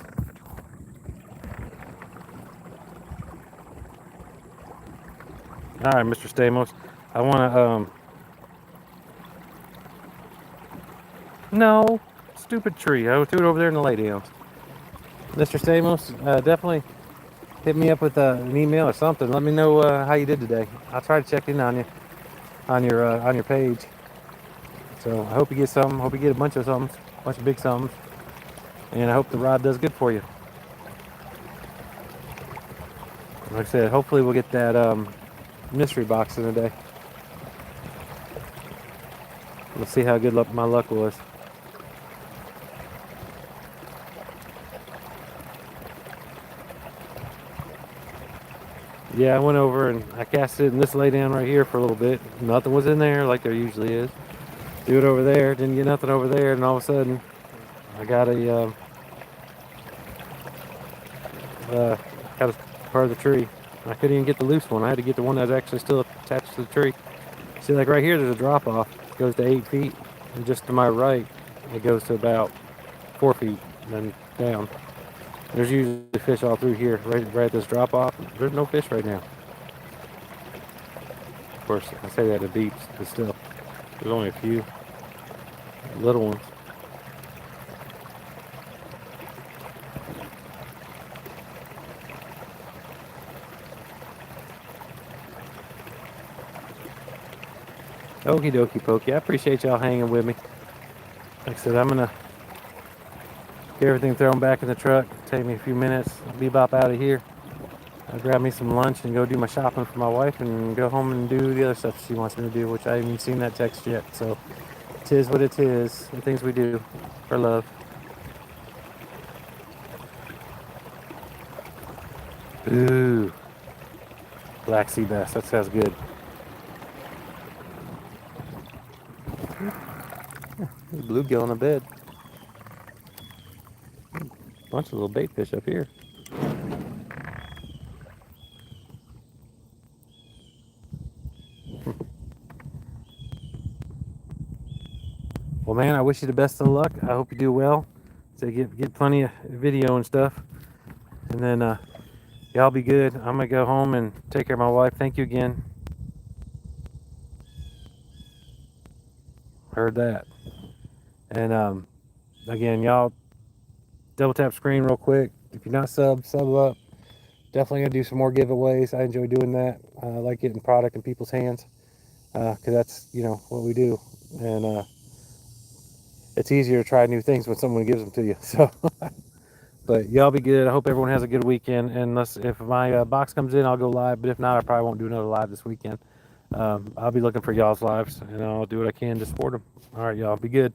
All right, Mr. Stamos, I want to no, stupid tree. I threw it over there in the laydowns. Mr. Stamos, definitely hit me up with an email or something. Let me know how you did today. I'll try to check in on you on your page. So I hope you get some. Hope you get a bunch of some, bunch of big sums, and I hope the rod does good for you. Like I said, hopefully we'll get that mystery box in a day. Let's see how good my luck was. Yeah, I went over and I cast it in this laydown right here for a little bit. Nothing was in there like there usually is. Do it over there, didn't get nothing over there, and all of a sudden I got a part of the tree. I couldn't even get the loose one. I had to get the one that was actually still attached to the tree. See, like right here, there's a drop off. It goes to 8 feet, and just to my right, it goes to about 4 feet, and then down. There's usually fish all through here, right at this drop off. There's no fish right now. Of course, I say that it beeps, but still, there's only a few little ones. Okie dokie pokey. I appreciate y'all hanging with me. Like I said, I'm gonna get everything thrown back in the truck. Take me a few minutes. Bebop out of here. I'll grab me some lunch and go do my shopping for my wife and go home and do the other stuff she wants me to do, which I haven't even seen that text yet. So it is what it is. The things we do for love. Ooh, black sea bass. That sounds good. Bluegill in the bed. Bunch of little bait fish up here. Well, man, I wish you the best of luck. I hope you do well. So get plenty of video and stuff. And then y'all be good. I'm gonna go home and take care of my wife. Thank you again. Heard that. And again, y'all double tap screen real quick. If you're not sub up. Definitely gonna do some more giveaways. I enjoy doing that. I like getting product in people's hands because that's what we do. And it's easier to try new things when someone gives them to you. So, but y'all be good. I hope everyone has a good weekend. And if my box comes in, I'll go live. But if not, I probably won't do another live this weekend. I'll be looking for y'all's lives, and I'll do what I can to support them. All right, y'all be good.